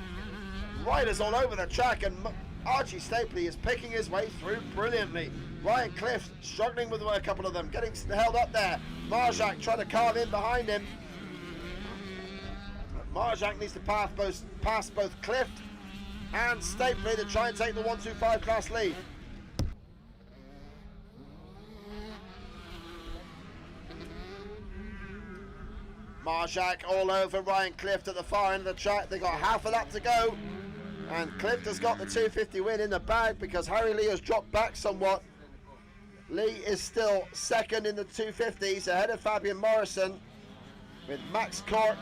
Riders all over the track, and Archie Stapley is picking his way through brilliantly. Ryan Clift struggling with a couple of them, getting held up there. Marjak trying to carve in behind him. Marjak needs to pass both Clift and Stapley to try and take the 125 class lead. Marjak all over Ryan Clift at the far end of the track. They got half a lap to go, and Clift has got the 250 win in the bag because Harry Lee has dropped back somewhat. Lee is still second in the 250s ahead of Fabian Morrison, with Max Cork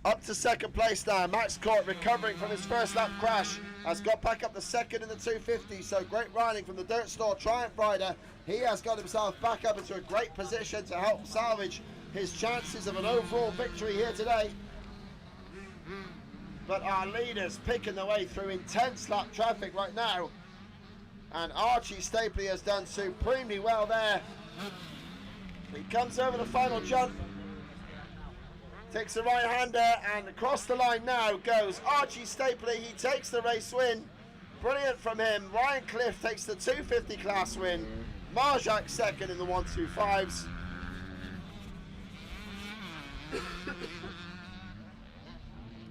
up to second place now. Max Cork, recovering from his first lap crash, has got back up to second in the 250. So great riding from the Dirt Store Triumph rider. He has got himself back up into a great position to help salvage his chances of an overall victory here today. But our leaders picking their way through intense lap traffic right now. And Archie Stapley has done supremely well there. He comes over the final jump, takes the right hander, and across the line now goes Archie Stapley. He takes the race win. Brilliant from him. Ryan Clift takes the 250 class win. Marjak second in the 125s.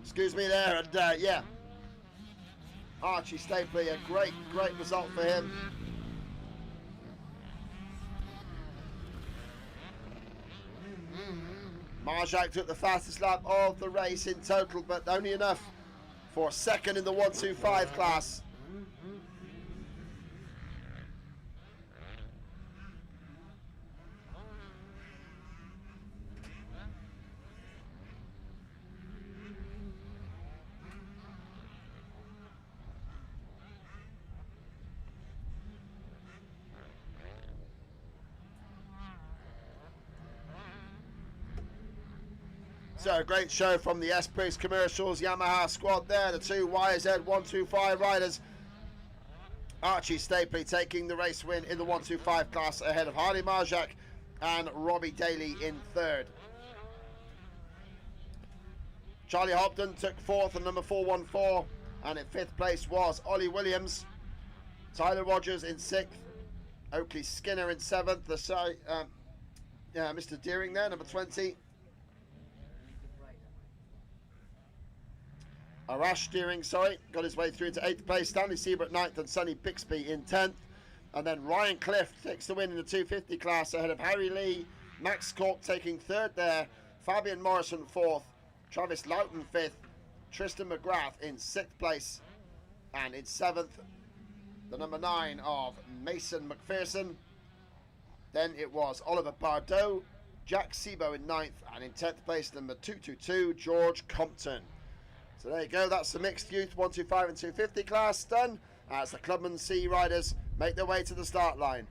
Excuse me there, and yeah, Archie Stapley, a great result for him. Marjak took the fastest lap of the race in total, but only enough for second in the 125 class. So a great show from the S-Priest Commercials Yamaha squad there, the two YZ 125 riders. Archie Stapley taking the race win in the 125 class ahead of Harley Marjak and Robbie Daly in third. Charlie Hobden took fourth and number 414, and in fifth place was Ollie Williams. Tyler Rogers in sixth, Oakley Skinner in seventh, Mr. Deering there, number 20. Arash Deering, got his way through into 8th place. Stanley Siebert 9th and Sonny Bixby in 10th. And then Ryan Clift takes the win in the 250 class ahead of Harry Lee. Max Cork taking 3rd there. Fabian Morrison 4th. Travis Loughton 5th. Tristan McGrath in 6th place. And in 7th, the number 9 of Mason McPherson. Then it was Oliver Bardot, Jack Sebo in 9th. And in 10th place, number 222, George Compton. So there you go, that's the mixed youth 125 and 250 class done as the Clubman C riders make their way to the start line.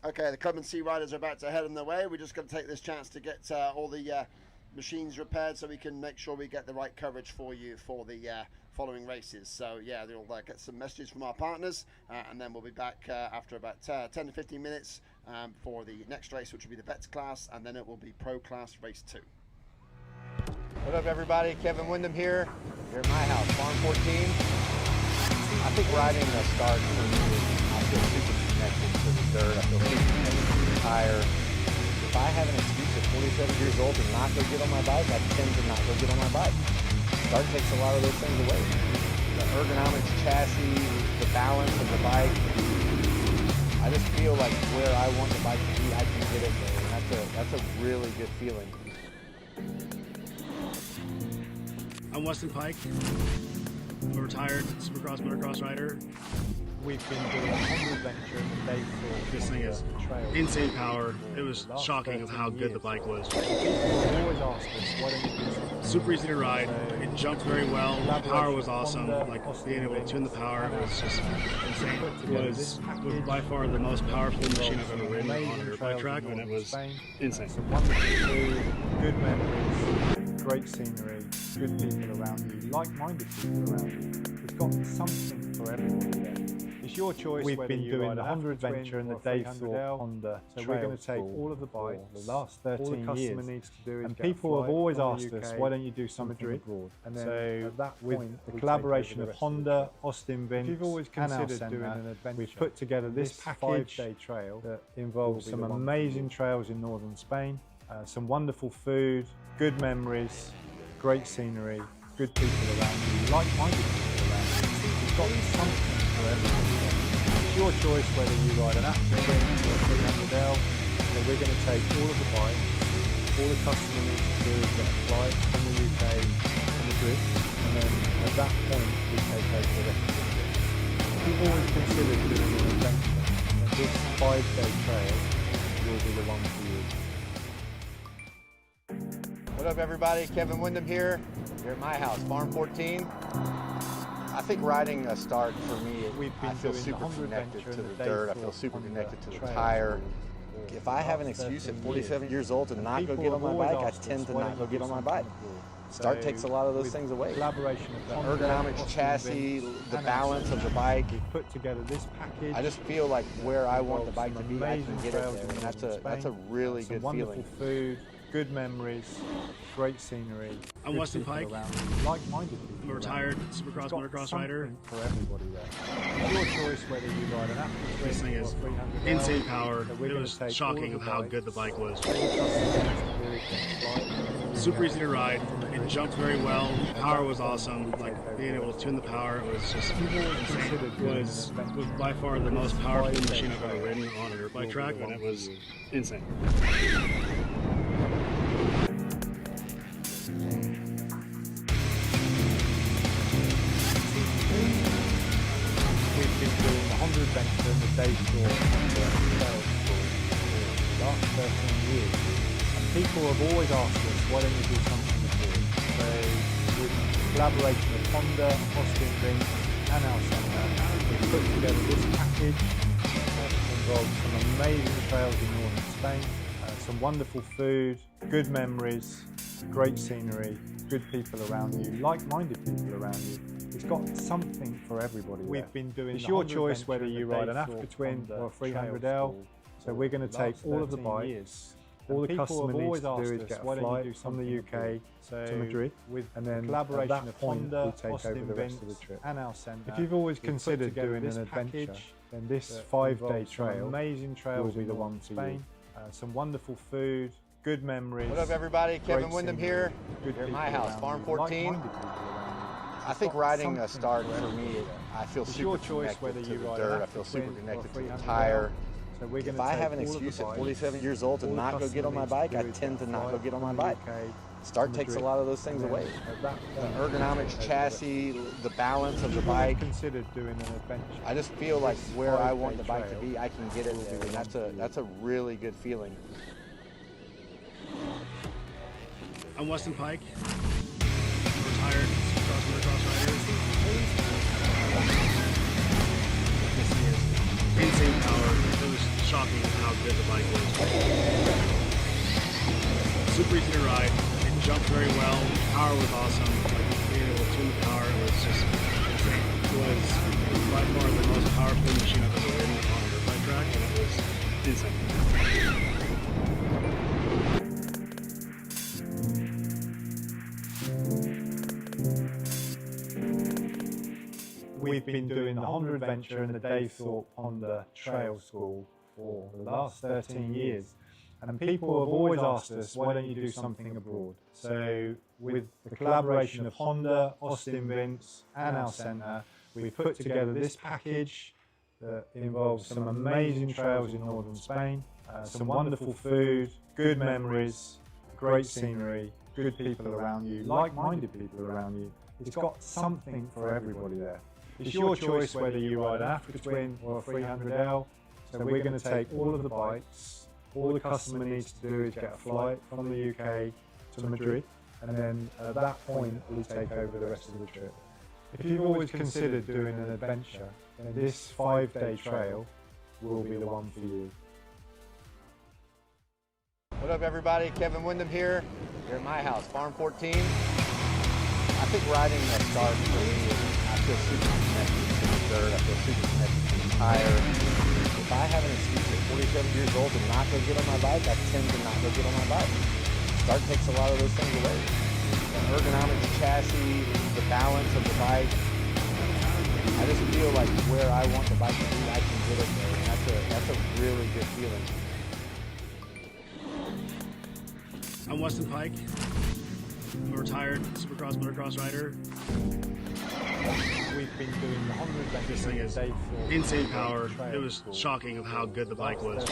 Okay, the Clubman C riders are about to head on their way. We're just going to take this chance to get all the machines repaired so we can make sure we get the right coverage for you for the following races. So yeah, they'll get some messages from our partners and then we'll be back after about 10 to 15 minutes for the next race, which will be the Vets class, and then it will be Pro Class Race 2. What up, everybody? Kevin Windham here. You're at my house, Farm 14. I think riding the start for me, I feel super connected to the dirt. I feel super connected to the tire. If I have an excuse at 47 years old to not go get on my bike, I tend to not go get on my bike. Start takes a lot of those things away. The ergonomics, chassis, the balance of the bike. I just feel like where I want the bike to be, I can get it there. And that's a really good feeling. I'm Weston Pike. I'm a retired Supercross motocross rider. We've been doing a Honda adventure in the day for This thing is insane power. It was shocking of how good the bike was. People have always asked us, why don't you do something? Super easy to ride. It jumped very well. The power was awesome. Like being able to tune the power was just insane. It was by far the most powerful machine I've ever ridden on a dirt bike track, and it was insane. Some wonderful food, good memories, great scenery, good people around you, like-minded people around you. We've got something for everybody there. It's your choice. We've been doing the Honda adventure and the Dave Thorpe Honda. So we're going to take all of the bikes the last 13 all the customer needs to do is and people have always asked us, why don't you do something abroad? And then so at that point, with the collaboration of Honda, Austin Vince, you've always considered doing an adventure. We've put together this package 5-day trail that involves some amazing trails in northern Spain, some wonderful food, good memories, great scenery, good people around you, like-minded people around you. We've got something for everybody. It's your choice whether you ride an African or a 300L. So we're going to take all of the bikes. All the customer needs to do is get a flight from the UK to Madrid, and then at that point we take over the rest of the trip. We've always considered doing an adventure, and this 5-day trail will be the one for you. What up, everybody? Kevin Windham here. You're at my house, Farm 14. I think riding a start for me, I feel super connected to the dirt. I feel super connected to the tire. If I have an excuse at 47 years old to not go get on my bike, I tend to not go get on my bike. Start takes a lot of those things away. Collaboration of the ergonomics, chassis, the balance of the bike. We put together this package. I just feel like where I want the bike to be, I can get it there, and that's a really good wonderful feeling. Food, good memories, great scenery. I'm Weston Pike. Like-minded people. I'm a retired Supercross motocross rider. For everybody there. It's your choice whether you ride an African This thing is 300L. insane power. So It was shocking of how good the bike was. Super Super easy to ride. It jumped very well. The power was awesome. Like being able to tune the power was just insane. It was by far the most powerful machine I've ever ridden on a dirt bike track, and it was insane. We've been doing the Honda adventure and the Dave Thorpe Honda trail for the last 13 years. And people have always asked us, why don't you do something abroad? So with the collaboration of Honda, Austin Vince and our centre, we've put together this package that involves some amazing trails in northern Spain, some wonderful food, good memories, great scenery, good people around you, like-minded people around you. It's got something for everybody. We've been doing. It's your choice whether you ride an Africa Twin or a 300L. So we're going to take all of the bikes. All the customer needs to do is get a flight from the UK to Madrid, and then collaboration of Honda, we take over the rest of the trip. And our centre. If you've always considered doing an adventure, then this 5-day trail, amazing trail, will be the one for you. Some wonderful food, good memories. What up, everybody? Kevin Windham here. You're at my house, Farm 14. I think riding a start for me, I feel super connected to the dirt. I feel super connected to the tire. If I have an excuse at 47 years old to not go get on my bike, I tend to not go get on my bike. Start takes a lot of those things away. The ergonomics, chassis, the balance of the bike. Considered doing an adventure. I just feel like where I want the bike to be, I can get it there, and that's a really good feeling. I'm Weston Pike. I'm a retired Supercross motocross rider. This thing is insane power. It was shocking how good the bike was. Super easy to ride. It jumped very well. Power was awesome. Like being able to tune the power was just insane. It was by far the most powerful machine I've ever ridden on a dirt bike track, and it was insane. We've been doing the Honda Adventure and the Dave Thorpe Honda Trail School for the last 13 years. And people have always asked us, why don't you do something abroad? So with the collaboration of Honda, Austin Vince and our centre, we've put together this package that involves some amazing trails in northern Spain, some wonderful food, good memories, great scenery, good people around you, like-minded people around you. It's got something for everybody there. It's your choice whether you ride an Africa Twin or a 300L. So we're going to take all of the bikes. All the customer needs to do is get a flight from the UK to Madrid, and then at that point we take over the rest of the trip. If you've always considered doing an adventure, then this 5-day trail will be the one for you. What up, everybody? Kevin Wyndham here. You're at my house, Farm 14. I think riding the start for me, I feel super connected to the dirt. I feel super connected to the tire. If I have an excuse at 47 years old to not go get on my bike, I tend to not go get on my bike. Start takes a lot of those things away. The ergonomics, chassis, the balance of the bike. I just feel like where I want the bike to be, I can get it there. And that's a really good feeling. I'm Weston Pike. I'm a retired Supercross motocross rider. We've been doing the Honda Adventure. This thing is insane power. It was shocking of how good the bike was.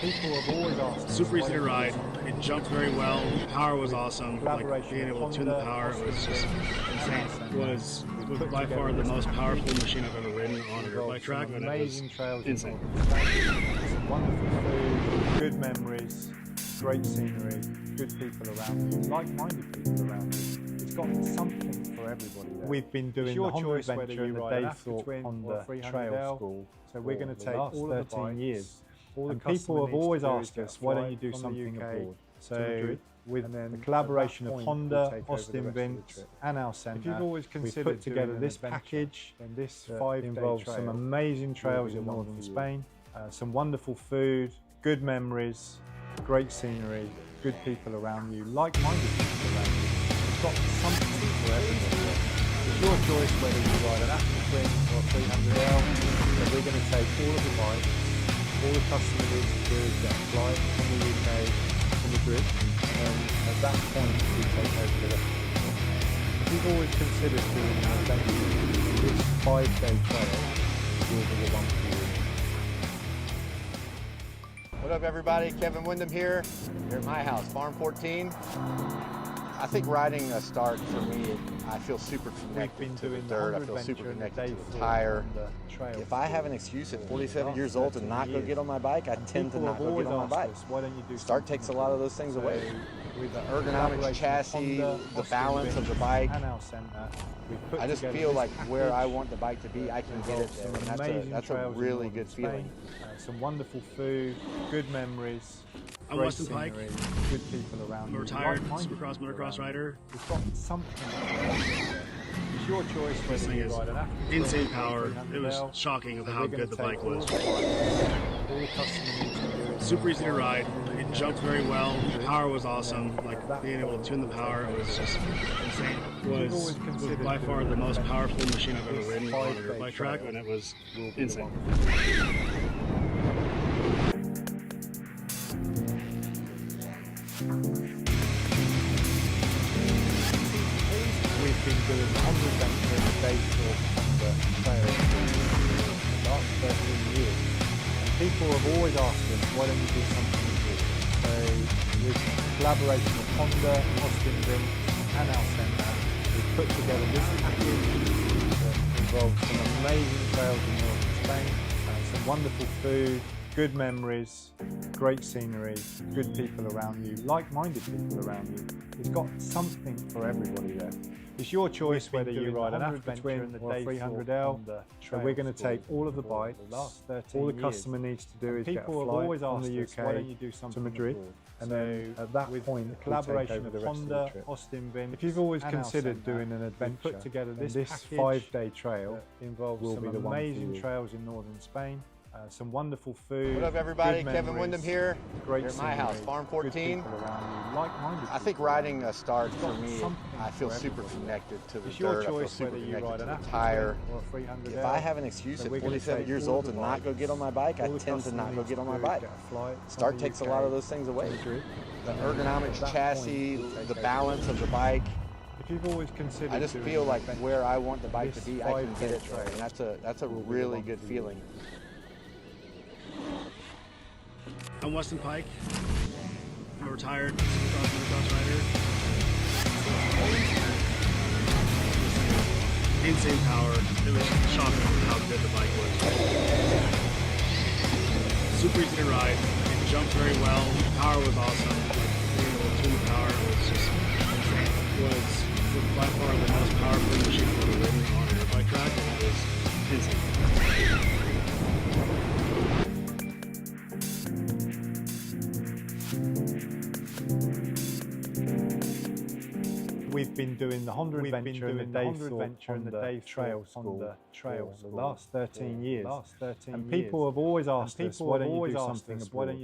People have always asked. Super easy to ride. It jumped very well. Power was awesome. Like being able to tune the power was just insane. It was by far the most powerful machine I've ever ridden on a dirt bike track, and it was insane. Some wonderful food, good memories, great scenery, good people around you, like-minded people around you. It's got something for everybody there. We've been doing the Honda Adventure and the Dave Thorpe Honda Trail School. So we're going to take all 13 years. And people have always asked us, why don't you do something abroad? So with the collaboration of Honda, Austin Vince and our centre, we've put together this package. And this 5-day involves some amazing trails in northern Spain, some wonderful food, good memories, great scenery, good people around you, like-minded people around you. It's got something for everybody. It's your choice whether you ride an Africa Twin or a 300L. So we're going to take all of the bikes. All the customer needs to do is get a flight from the UK to Madrid, and at that point we take over the rest of the trip. If you've always considered doing an adventure, this 5-day trail will be the one for you. What up, everybody? Kevin Wyndham here. You're at my house, Farm 14. I think riding a start for me, I feel super connected to the dirt. I feel super connected to the tire. If I have an excuse at 47 years old to not go get on my bike, I tend to not go get on my bike. Start takes a lot of those things away. The ergonomics, chassis, the balance of the bike. I just feel like where I want the bike to be, I can get it there. And that's a really good feeling. Some wonderful food, good memories. I'm Weston Pike. Good people around. I'm a retired Supercross motocross rider. It's got something. It's your choice whether you ride an Africa Twin. Insane power. It was shocking of how good the bike was. Super easy to ride. It jumped very well. Power was awesome. Like being able to tune the power was just insane. It was by far the most powerful machine I've ever ridden on a dirt bike track, and it was insane. We've been doing the Honda Adventure and the Dave Thorpe Honda Trail for the last 13 years. And people have always asked us, why don't you do something abroad? So with the collaboration of Honda, Austin Vince and our centre, we've put together this package that involves some amazing trails in northern Spain, some wonderful food, good memories, great scenery, good people around you, like-minded people around you. It's got something for everybody there. It's your choice whether you ride an Africa Twin or a 300L. So we're going to take all of the bikes. All the customer needs to do is get a flight from the UK to Madrid. And then at that point, the collaboration of Honda, Austin Vince. If you've always considered doing an adventure, put together this 5-day trail involves some amazing trails in northern Spain. Some wonderful food. What up, everybody? Kevin Wyndham here. Great Here at my house, Farm 14. I think riding a start for me, I feel super connected to the dirt. I feel super connected to the tire. If I have an excuse at 47 years old to not go get on my bike, I tend to not go get on my bike. Start takes a lot of those things away. The ergonomics chassis, the balance of the bike. If you've always considered, I just feel like where I want the bike to be, I can get it there, and that's a really good feeling. I'm Weston Pike. I'm a retired motocross rider. Insane power. It was shocking how good the bike was. Super easy to ride. It jumped very well. The power was awesome. Like being able to tune the power was by far the most powerful machine I've ever ridden on a dirt bike track, and it was insane. We've been doing the Honda Adventure and the Dave Trails for the last 13 years. And people have always asked us, why don't you do something abroad?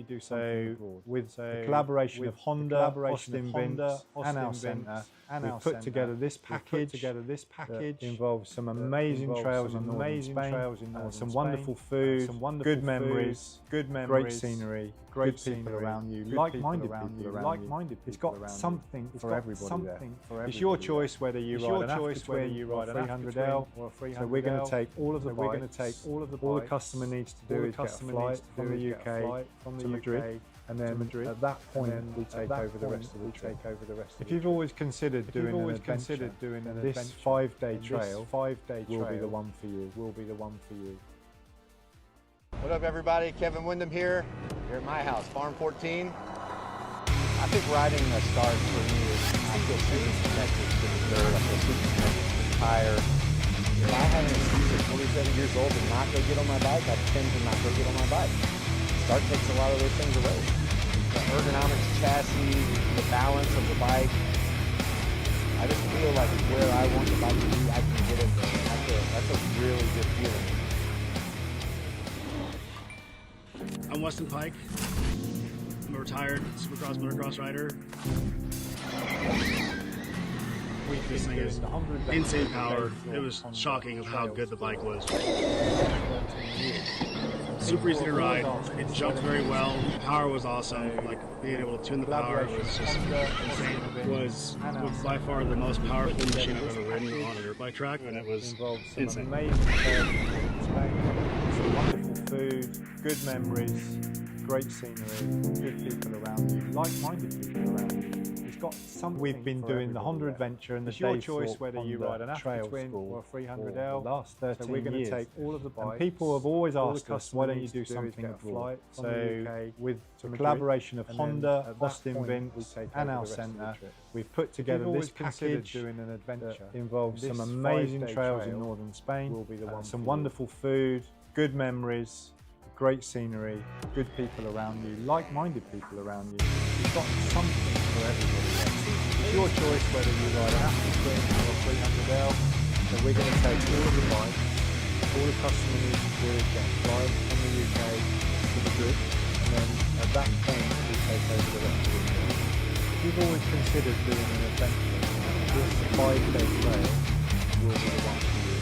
With the collaboration of Honda, Austin Vince, and our centre, we've put together this package that involves some amazing trails in northern Spain, some wonderful food, good memories, great scenery, great people around you, like-minded people around you. It's got something for everybody there. It's your choice whether you ride an Africa Twin or a 300L. So we're going to take all of the bikes. All the customer needs to do is get a flight from the UK to Madrid. And then at that point, we take over the rest of the trip. If you've always considered doing an adventure, this 5-day trail will be the one for you. What up, everybody? Kevin Wyndham here at my house, Farm 14. I think riding a start for me is, I feel super connected to the dirt. I feel super connected to the tire. If I have an excuse at 47 years old to not go get on my bike, I tend to not go get on my bike. Start takes a lot of those things away. The ergonomics chassis, the balance of the bike. I just feel like where I want the bike to be, I can get it there. That's a really good feeling. I'm Weston Pike. I'm a retired Supercross motocross rider. This thing is insane power. It was shocking of how good the bike was. Super easy to ride. It jumped very well. The power was awesome. Like being able to tune the power was just insane. It was by far the most powerful machine I've ever ridden on a dirt bike track, and it was insane. Some wonderful food, good memories, great scenery, good people around you, like-minded people around you. It's got something. We've been doing the Honda Adventure and the Dave choice whether you ride an Africa Twin or a 300L. Last 13 years. So we're going to take all of the bikes. And people have always asked us, why don't you do something abroad? So with the collaboration of Honda, Austin Vince, and our centre, we've put together this package that involves some amazing trails in northern Spain, some wonderful food, good memories, great scenery, good people around you, like-minded people around you. You've got something for everybody there. It's your choice whether you ride an Africa Twin or a 300L. So we're going to take all of the bikes. All the customer needs to do is get a flight from the UK to Madrid, and then at that point we take over the rest of the trip. If you've always considered doing an adventure, this 5-day trail will be the one for you.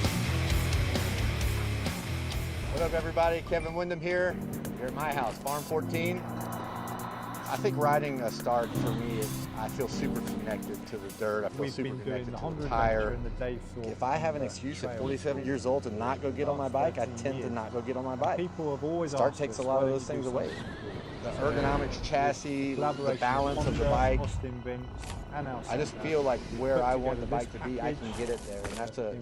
What up, everybody? Kevin Wyndham here at my house, Farm 14. I think riding a start for me is, I feel super connected to the dirt. I feel super connected to the tire. If I have an excuse at 47 years old to not go get on my bike, I tend to not go get on my bike. People have always Start takes a lot of those things away. The ergonomics chassis, the balance of the bike. I just feel like where I want the bike to be, I can get it there, and that's a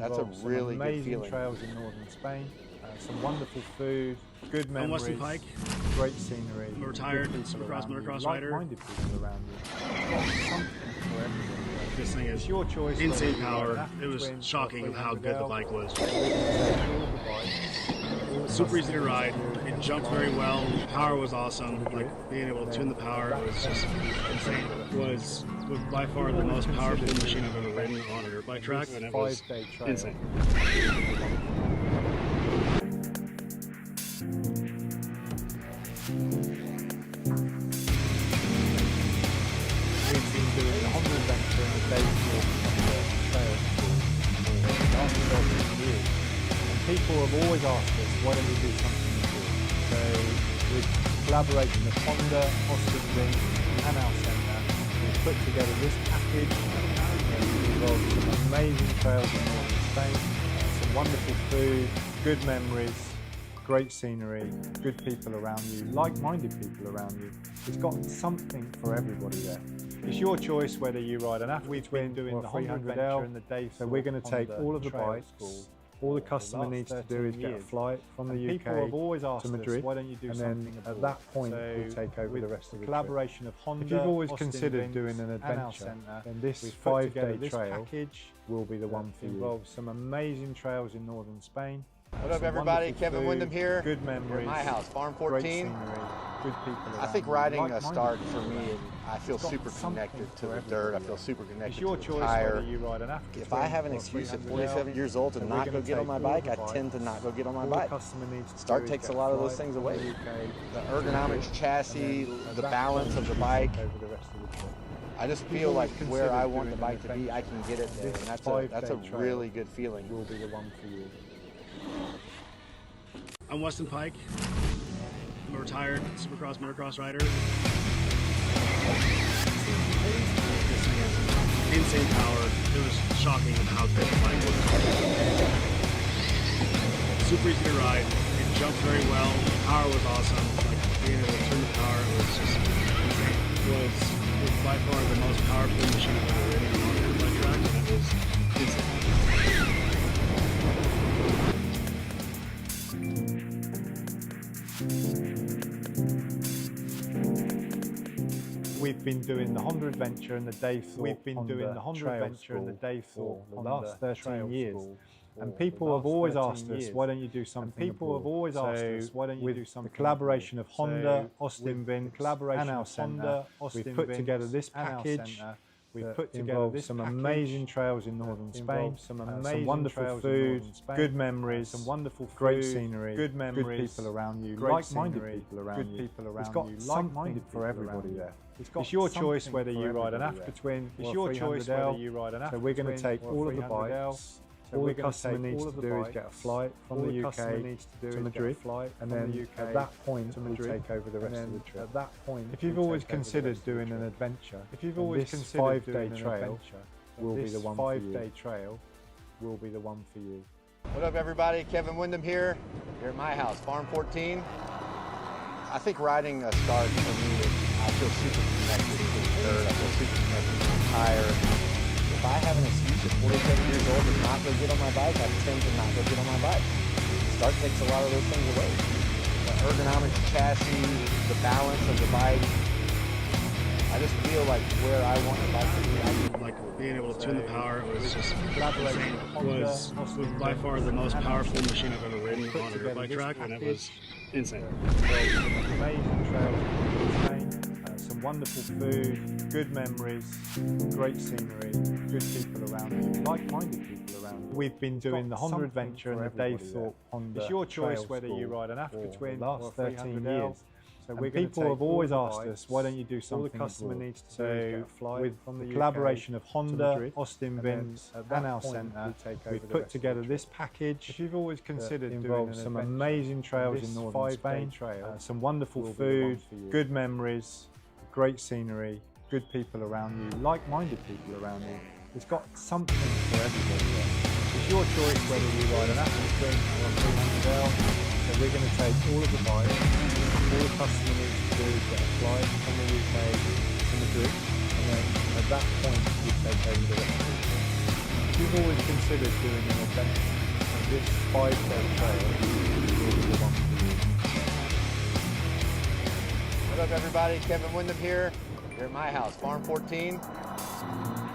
really good feeling. Amazing trails in northern Spain. some wonderful food, good I'm memories, Weston Pike. great scenery. I'm a retired good people Supercross around you, motocross rider. Like-minded people around you. Something for everybody. This thing It's is your choice. insane whether you power. ride an It was Twin or shocking of how 300L. good the bike was. All of the bikes. Super easy to ride. It jumped very well. Power was awesome. Like being able to tune the power was just insane. Was by far the most powerful machine I've ever ridden on a dirt bike track, and it was insane. We've been doing the Honda adventure and the day's walk on the trail for the last 13 years. And people have always asked us, why don't we do something new? So with collaboration of Honda, Austin Ring and our centre, we've put together this package that involves some amazing trails in northern Spain, some wonderful food, good memories, great scenery, good people around you, like-minded people around you. It's got something for everybody there. It's your choice whether you ride an Africa Twin doing the 300L, and the day. So we're going to take all of the bikes. All the customer needs to do is get a flight from the UK people have always asked to Madrid, us, why don't you do and something then abroad? at that point So we'll take over with the rest of the collaboration trip. of Honda, If you've always Austin considered Vince, doing an and our adventure, centre, then this we've put together 5-day this trail package will be the one for you. involves some amazing trails in northern Spain. What up, Some everybody? wonderful Kevin food, Wyndham here. Good Here memories. at my house, Farm Great 14. scenery, good people I around think you, riding a like-minded start people for me, around you. I feel It's got super something connected to for the dirt. I everybody feel there. super It's connected your to the choice tire. whether you ride an Africa If Twin I have an or excuse at 300L. 47 years old to So not we're go gonna get on take my all bike, the I bikes. tend to not go get on my All bike. the customer needs to Start do is takes get a lot of flight those things from away. the UK, The ergonomics chassis, and the then balance of the we'll bike. take over the rest of the trip. I just People feel like always where I considered want the doing bike an to be, I can get it there, This and that's 5-day a trail really good feeling. will be the one for you. I'm Weston Pike. I'm a retired Supercross motocross rider. This thing is insane power. It was shocking of how good the bike was. Super easy to ride. It jumped very well. The power was awesome. Like being able to tune the power was just insane. It was by far the most powerful machine I've ever ridden on a dirt bike track, and it was insane. We've been doing the Honda adventure and the day thought. We've been doing the Honda adventure and the day thought for the last 13 years. And people have always asked us, why don't you do something? People have always asked us, why don't you do something? The collaboration of Honda, Austin Vince, and our centre, we've put together this package. We've put together some amazing trails in northern Spain, some wonderful food, good memories, some wonderful great scenery, good memories, good people around you, like-minded people around you. It's got something for everybody there. It's your choice whether you ride an Africa Twin. It's your choice whether you ride an Africa Twin. So we're going to take all of the bikes. All the customer needs to do is get a flight from the UK to Madrid, and then at that point we'll take over the rest of the trip. At that point, if you've always considered doing an adventure, this 5-day trail will be the one for you. 5-day trail will be the one for you. What up, everybody? Kevin Wyndham here at my house, Farm 14. I think riding a start for me, I feel super connected to the dirt. I feel super connected to the tire. If I have an excuse at 47 years old to not go get on my bike, I tend to not go get on my bike. Start takes a lot of those things away. The ergonomics chassis, the balance of the bike. I just feel like where I want the bike to be, I can Like being able to tune the power, it was just insane. It was by far the most powerful machine I've ever ridden on a dirt bike track, and it was insane. Amazing trails in Spain, some wonderful food, good memories, great scenery, good people around you, like-minded people around you. We've been doing the Honda adventure and the day thought Honda. It's your choice whether you ride an Africa Twin or 13 years. So people have always asked us, why don't you do something? All the customer needs to do is get a flight with from the collaboration of Honda, Austin Vince, and our centre. We've put together this package. If you've always considered doing some amazing trails in northern Spain, some wonderful food, good memories, great scenery, good people around you, like-minded people around you. It's got something for everybody there. It's your choice whether you ride an Africa Twin or a 300L. So we're going to take all of the bikes. All the customer needs to do is get a flight from the UK to Madrid, and then at that point we take over the rest of the trip. If you've always considered doing an adventure, and this 5-day trail be the one for you. What up, everybody? Kevin Wyndham here. You're at my house, Farm 14.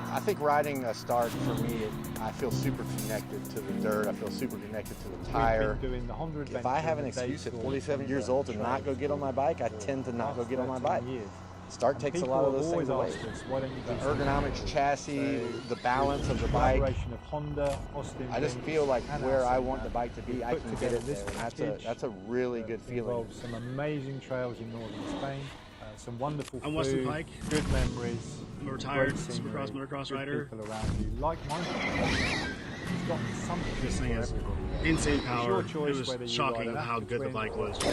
I think riding a start for me, I feel super connected to the dirt. I feel super connected to the tire. We've been doing the Honda If I have an excuse at 47 years old to not go get on my bike, I tend to not go get on my bike. Start takes a lot of those things away. The ergonomics chassis, the balance of the bike. Of Honda, Austin, I just feel like where I want the bike to be, I can get it there. And that's a really good feeling. Some amazing trails in northern Spain, some wonderful food, Weston Pike. good memories. I'm a retired great Supercross scenery, motocross good rider. people around you, like-minded. It's got something This thing for is everybody. insane It's power. your It choice whether was you ride shocking an how good the Aquatwin bike was. So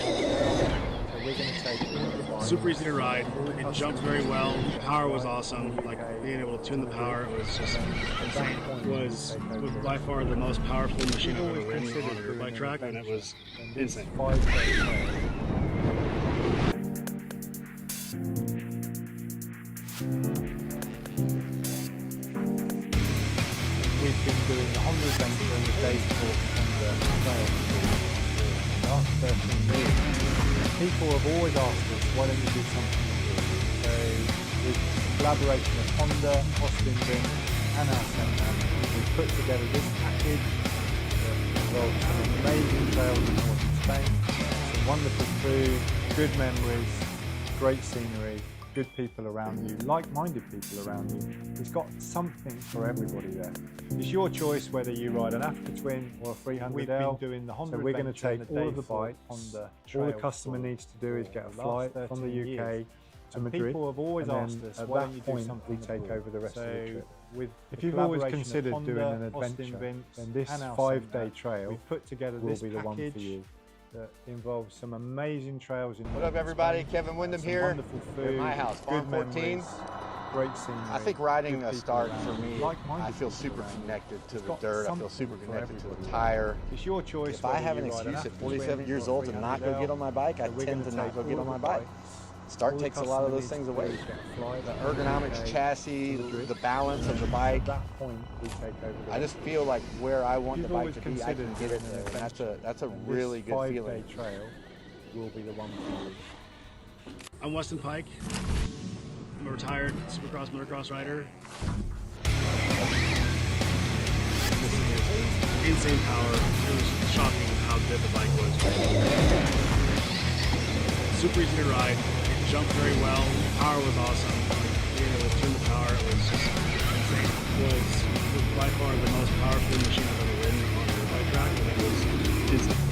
we're going to take all of the bikes. Super easy to ride. All the It customers jumped very well. need to The get power was right awesome. from Like UK being able to tune the power, it was just At that insane. point, Was we take over by the far the most powerful machine I've We've ever always ridden considered on a dirt doing bike an track, and it was adventure. And this insane. 5-day trail. We've been doing the Honda adventure and the day talk on the trail for the last 13 years. People have always asked us, why don't you do something new? So with the collaboration of Honda, Austin Vince and our centre, we've put together this package that involves some amazing trails in northern Spain, some wonderful food, good memories, great scenery, good people around you, like-minded people around you. It's got something for everybody there. It's your choice whether you ride an Aquatwin or a 300L. We've been doing the Honda. So we're going to take all of the bikes. All the customer needs to do is get a flight from the UK to Madrid. People have always asked us, at that point we take over the rest of the trip. If you've always considered doing an adventure, then this 5-day trail we've put together will be the one for you. That involves some amazing trails in. What up, everybody? Kevin Wyndham here. Wonderful food, At my house, Farm good 14. memories, great scenery. I think riding good a people start around for you, me, like-minded I feel people super around you. connected to It's the got dirt. I feel something super for connected to the everybody. tire. It's your choice. If I have an excuse at 47 years old to not go get on my bike, I tend to not go get on my bike. Start takes a lot of those things away. The ergonomics chassis, the balance of the bike. At that point, we take over. I just feel like where I want the You've bike always to be, I can considered get it doing there. an And that's a And really this good 5-day feeling. trail will be the one for you. I'm Weston Pike. I'm a retired Supercross motocross rider. This thing is insane power. It was shocking how good the bike was. Super easy to ride. It jumped very well. The power was awesome. Like being able to tune the power, it was just insane. Was by far the most powerful machine I've ever ridden on a dirt bike track, and it was insane.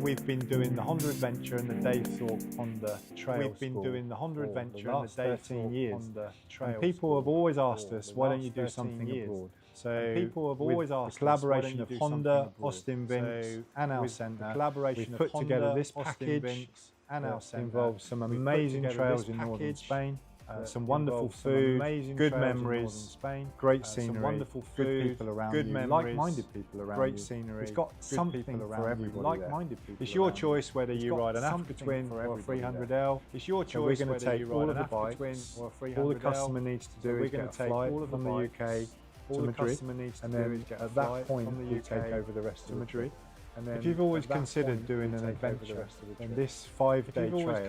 We've been doing the Honda adventure and the Dave Thorpe Honda trail. We've been doing the Honda adventure and the Dave Thorpe Honda trail. And people have always asked us, why don't you do something abroad? So people have always asked the collaboration of Honda, Austin Vince, and our centre. Collaboration we've put together this package and our centre involves some amazing trails in northern Spain. Some wonderful food, good memories, Spain, great scenery, wonderful food, good people around good memories, like-minded people around great scenery. It's got something for everybody. Like-minded people. It's your choice whether you ride an Aquatwin or a 300L. It's your choice whether you ride an Aquatwin or a 300L. All the customer needs to do is get a flight from the UK to Madrid, and then at that point we take over the rest of Madrid. And then if you've always considered doing an adventure, then this 5-day trail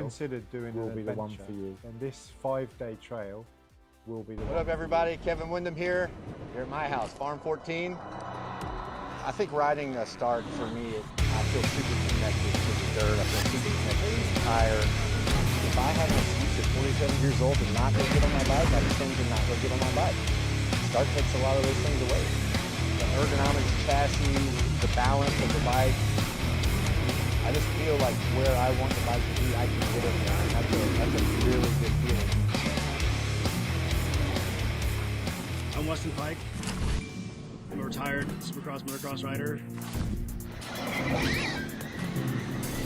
will be the one for you. And this 5-day trail will be the one. What up, everybody? Kevin Wyndham here. You're at my house, Farm 14. I think riding a start for me, I feel super connected to the dirt. I feel super connected to the tire. If I have an excuse at 47 years old to not go get on my bike, I tend to not go get on my bike. Start takes a lot of those things away. The ergonomics chassis, the balance of the bike. I just feel like where I want the bike to be, I can get it there. And that's a really good feeling. I'm Weston Pike. I'm a retired Supercross motocross rider.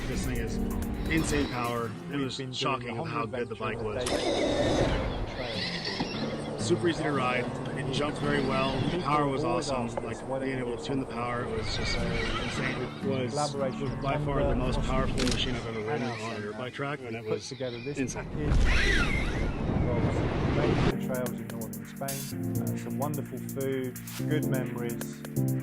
This thing is insane power. It was shocking how good the bike was. Super easy to ride. It jumped very well. The power was awesome. Like being able to tune the power, it was just insane. It was by far the most powerful machine I've ever ridden on a dirt bike track, and it was insane. amazing trails in northern Spain, some wonderful food, good memories,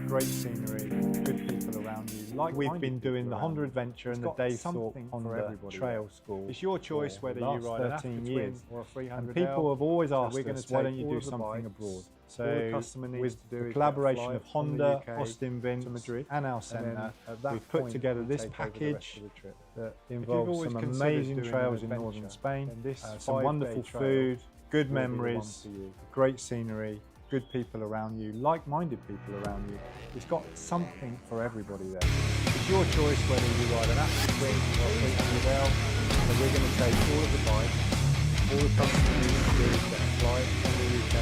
great scenery, good people around you. Like we've been doing the Honda Adventure and the Dave Thorpe Honda Trail School. It's your choice whether you ride an 13 years or a 300. And people have always asked us, why don't you do something abroad? So with the collaboration of Honda, Austin Vince and our centre, we've put together this package that involves some amazing trails in northern Spain, some wonderful food, good memories, great scenery, good people around you, like-minded people around you. It's got something for everybody there. It's your choice whether you ride an Active Twin or a 300L. So we're going to take all of the bikes, all the customers that fly from the UK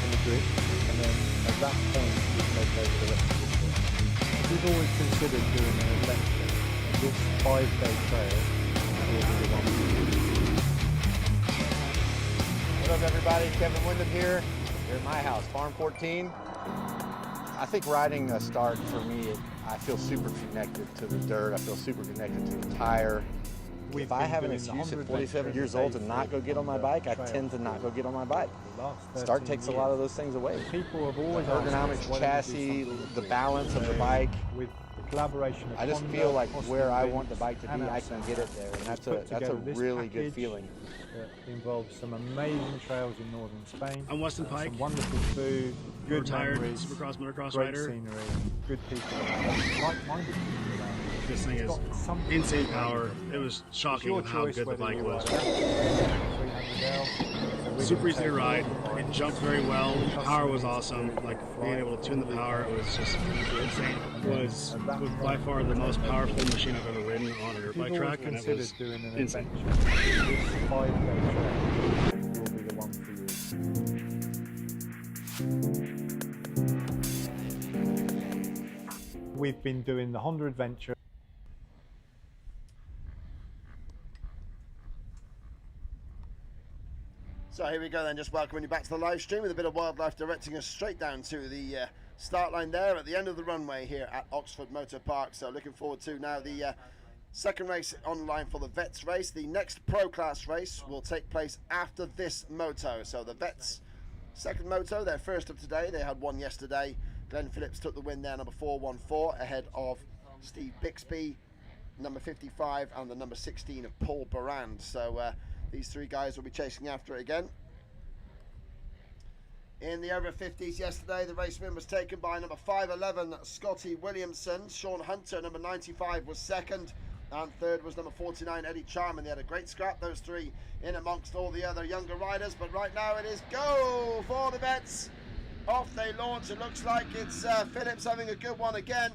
and the grid, and then at that point we take over the rest of the trip. We've always considered doing an adventure, and this 5-day trail will be the one we do. What up, everybody? Kevin Wyndham here. Here at my house, Farm 14. I think riding a start for me, I feel super connected to the dirt. I feel super connected to the tire. If I have an excuse at 47 years old to not go get on my bike, I tend to not go get on my bike. Start takes a lot of those things away. People have always the ergonomics, chassis, the balance of the bike. With the collaboration of I just Honda, feel like Austin where I Vince, want the bike to be, I can get it there, and that's a really good feeling. That involves some amazing trails in northern Spain. I'm Weston Pike. Some wonderful food, good retired memories, Supercross motocross great rider. scenery, good people around, like-minded people around. This thing is insane power. It was shocking of how good the bike was. Super easy to ride. It jumped very well. The power was awesome. Like being able to tune the power, it was just insane. It was by far the most powerful machine I've ever ridden on a dirt bike track, and it was insane. This 5-day trail will be the one for you. We've been doing the Honda Adventure. So here we go then, just welcoming you back to the live stream with a bit of wildlife directing us straight down to the start line there at the end of the runway here at Oxford Motor Park. So looking forward to now the second race online for the Vets race. The next Pro Class race will take place after this moto. So the Vets second moto, their first of today. They had one yesterday. Glenn Phillips took the win there, number 414, ahead of Steve Bixby, number 55, and the number 16 of Paul Barand. So these three guys will be chasing after it again. In the over 50s yesterday, the race win was taken by number 511, Scotty Williamson. Sean Hunter, number 95, was second. And third was number 49, Eddie Charman. They had a great scrap, those three, in amongst all the other younger riders. But right now it is go for the Vets. Off they launch. It looks like it's Phillips having a good one again.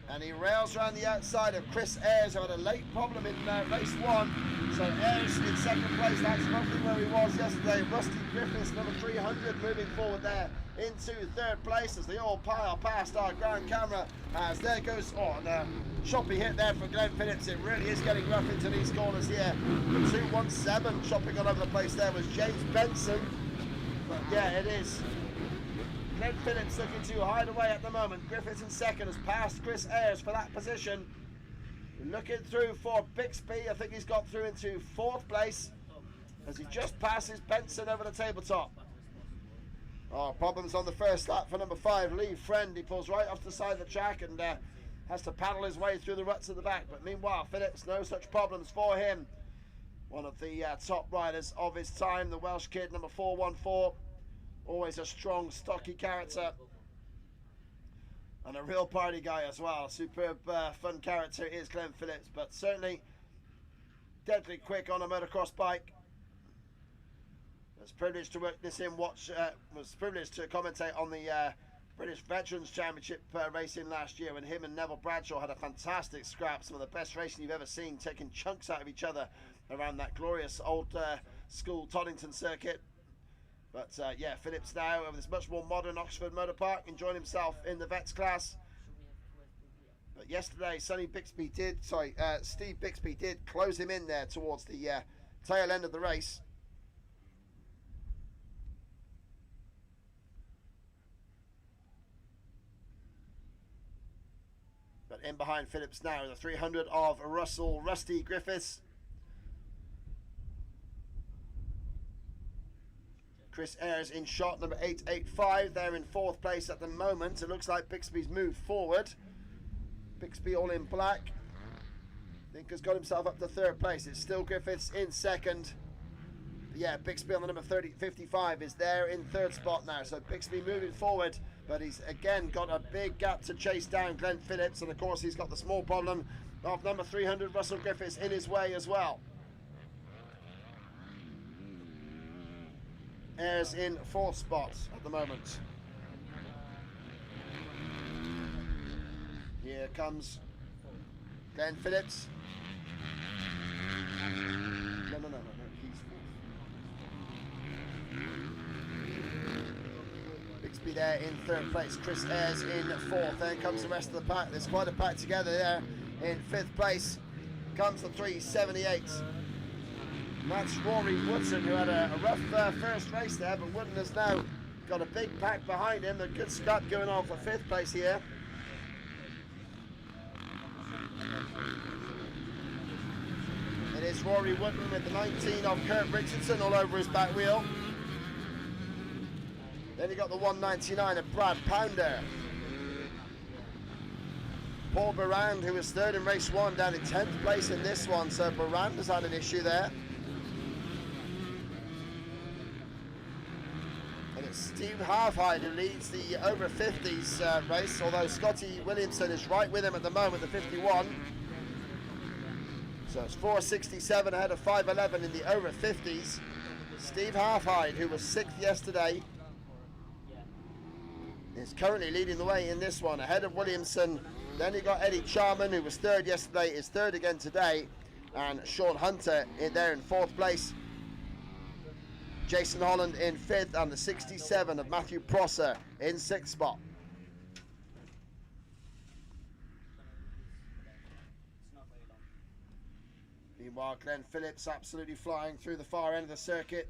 And he rails around the outside of Chris Ayres, who had a late problem in race one. So Ayres in second place, that's roughly where he was yesterday. Rusty Griffiths, number 300, moving forward there into third place as they all pile past our ground camera. As there goes on a choppy hit there for Glenn Phillips. It really is getting rough into these corners here. The 217 chopping all over the place there was James Benson. But yeah, it is Glenn Phillips looking to hide away at the moment. Griffiths in second has passed Chris Ayres for that position. Looking through for Bixby. I think he's got through into fourth place as he just passes Benson over the tabletop. Oh, problems on the first lap for number 5, Lee Friend. He pulls right off the side of the track and has to paddle his way through the ruts at the back. But meanwhile, Phillips, no such problems for him. One of the top riders of his time, the Welsh kid, number 414. Always a strong, stocky character. And a real party guy as well. Superb, fun character is Glenn Phillips, but certainly deadly quick on a motocross bike. Was privileged to work this in. Was privileged to commentate on the British Veterans Championship racing last year when him and Neville Bradshaw had a fantastic scrap. Some of the best racing you've ever seen, taking chunks out of each other around that glorious old school Toddington circuit. But yeah, Phillips now over this much more modern Oxford Motor Park, enjoying himself in the Vets class. But yesterday, Steve Bixby did close him in there towards the tail end of the race. But in behind Phillips now, the 300 of Rusty Griffiths. Chris Ayres in shot number 885. They're in 4th place at the moment. It looks like Bixby's moved forward. Bixby all in black. I think has got himself up to 3rd place. It's still Griffiths in 2nd. Yeah, Bixby on the number 55 is there in 3rd spot now. So Bixby moving forward, but he's again got a big gap to chase down Glenn Phillips. And of course he's got the small problem of number 300 Russell Griffiths in his way as well. Ayres in 4th spot at the moment. Here comes Glenn Phillips. No, he's 4th. Bixby there in 3rd place. Chris Ayres in 4th. Then comes the rest of the pack. There's quite a pack together there. In 5th place comes the 378. And that's Rory Woodson, who had a rough first race there, but Woodson has now got a big pack behind him. A good scrap going on for 5th place here. It is Rory Woodson with the 19 of Kurt Richardson all over his back wheel. Then you got the 199 of Brad Pounder. Paul Barand, who was 3rd in race 1, down in 10th place in this one, so Barand has had an issue there. And it's Steve Halfhide who leads the over 50s race, although Scotty Williamson is right with him at the moment, the 51. So it's 4:67 ahead of 5:11 in the over 50s. Steve Halfhide, who was 6th yesterday, is currently leading the way in this one, ahead of Williamson. Then you got Eddie Charman, who was 3rd yesterday, is 3rd again today, and Sean Hunter in there in 4th place. Jason Holland in 5th, and the 67 of Matthew Prosser in 6th spot. Meanwhile, Glenn Phillips absolutely flying through the far end of the circuit.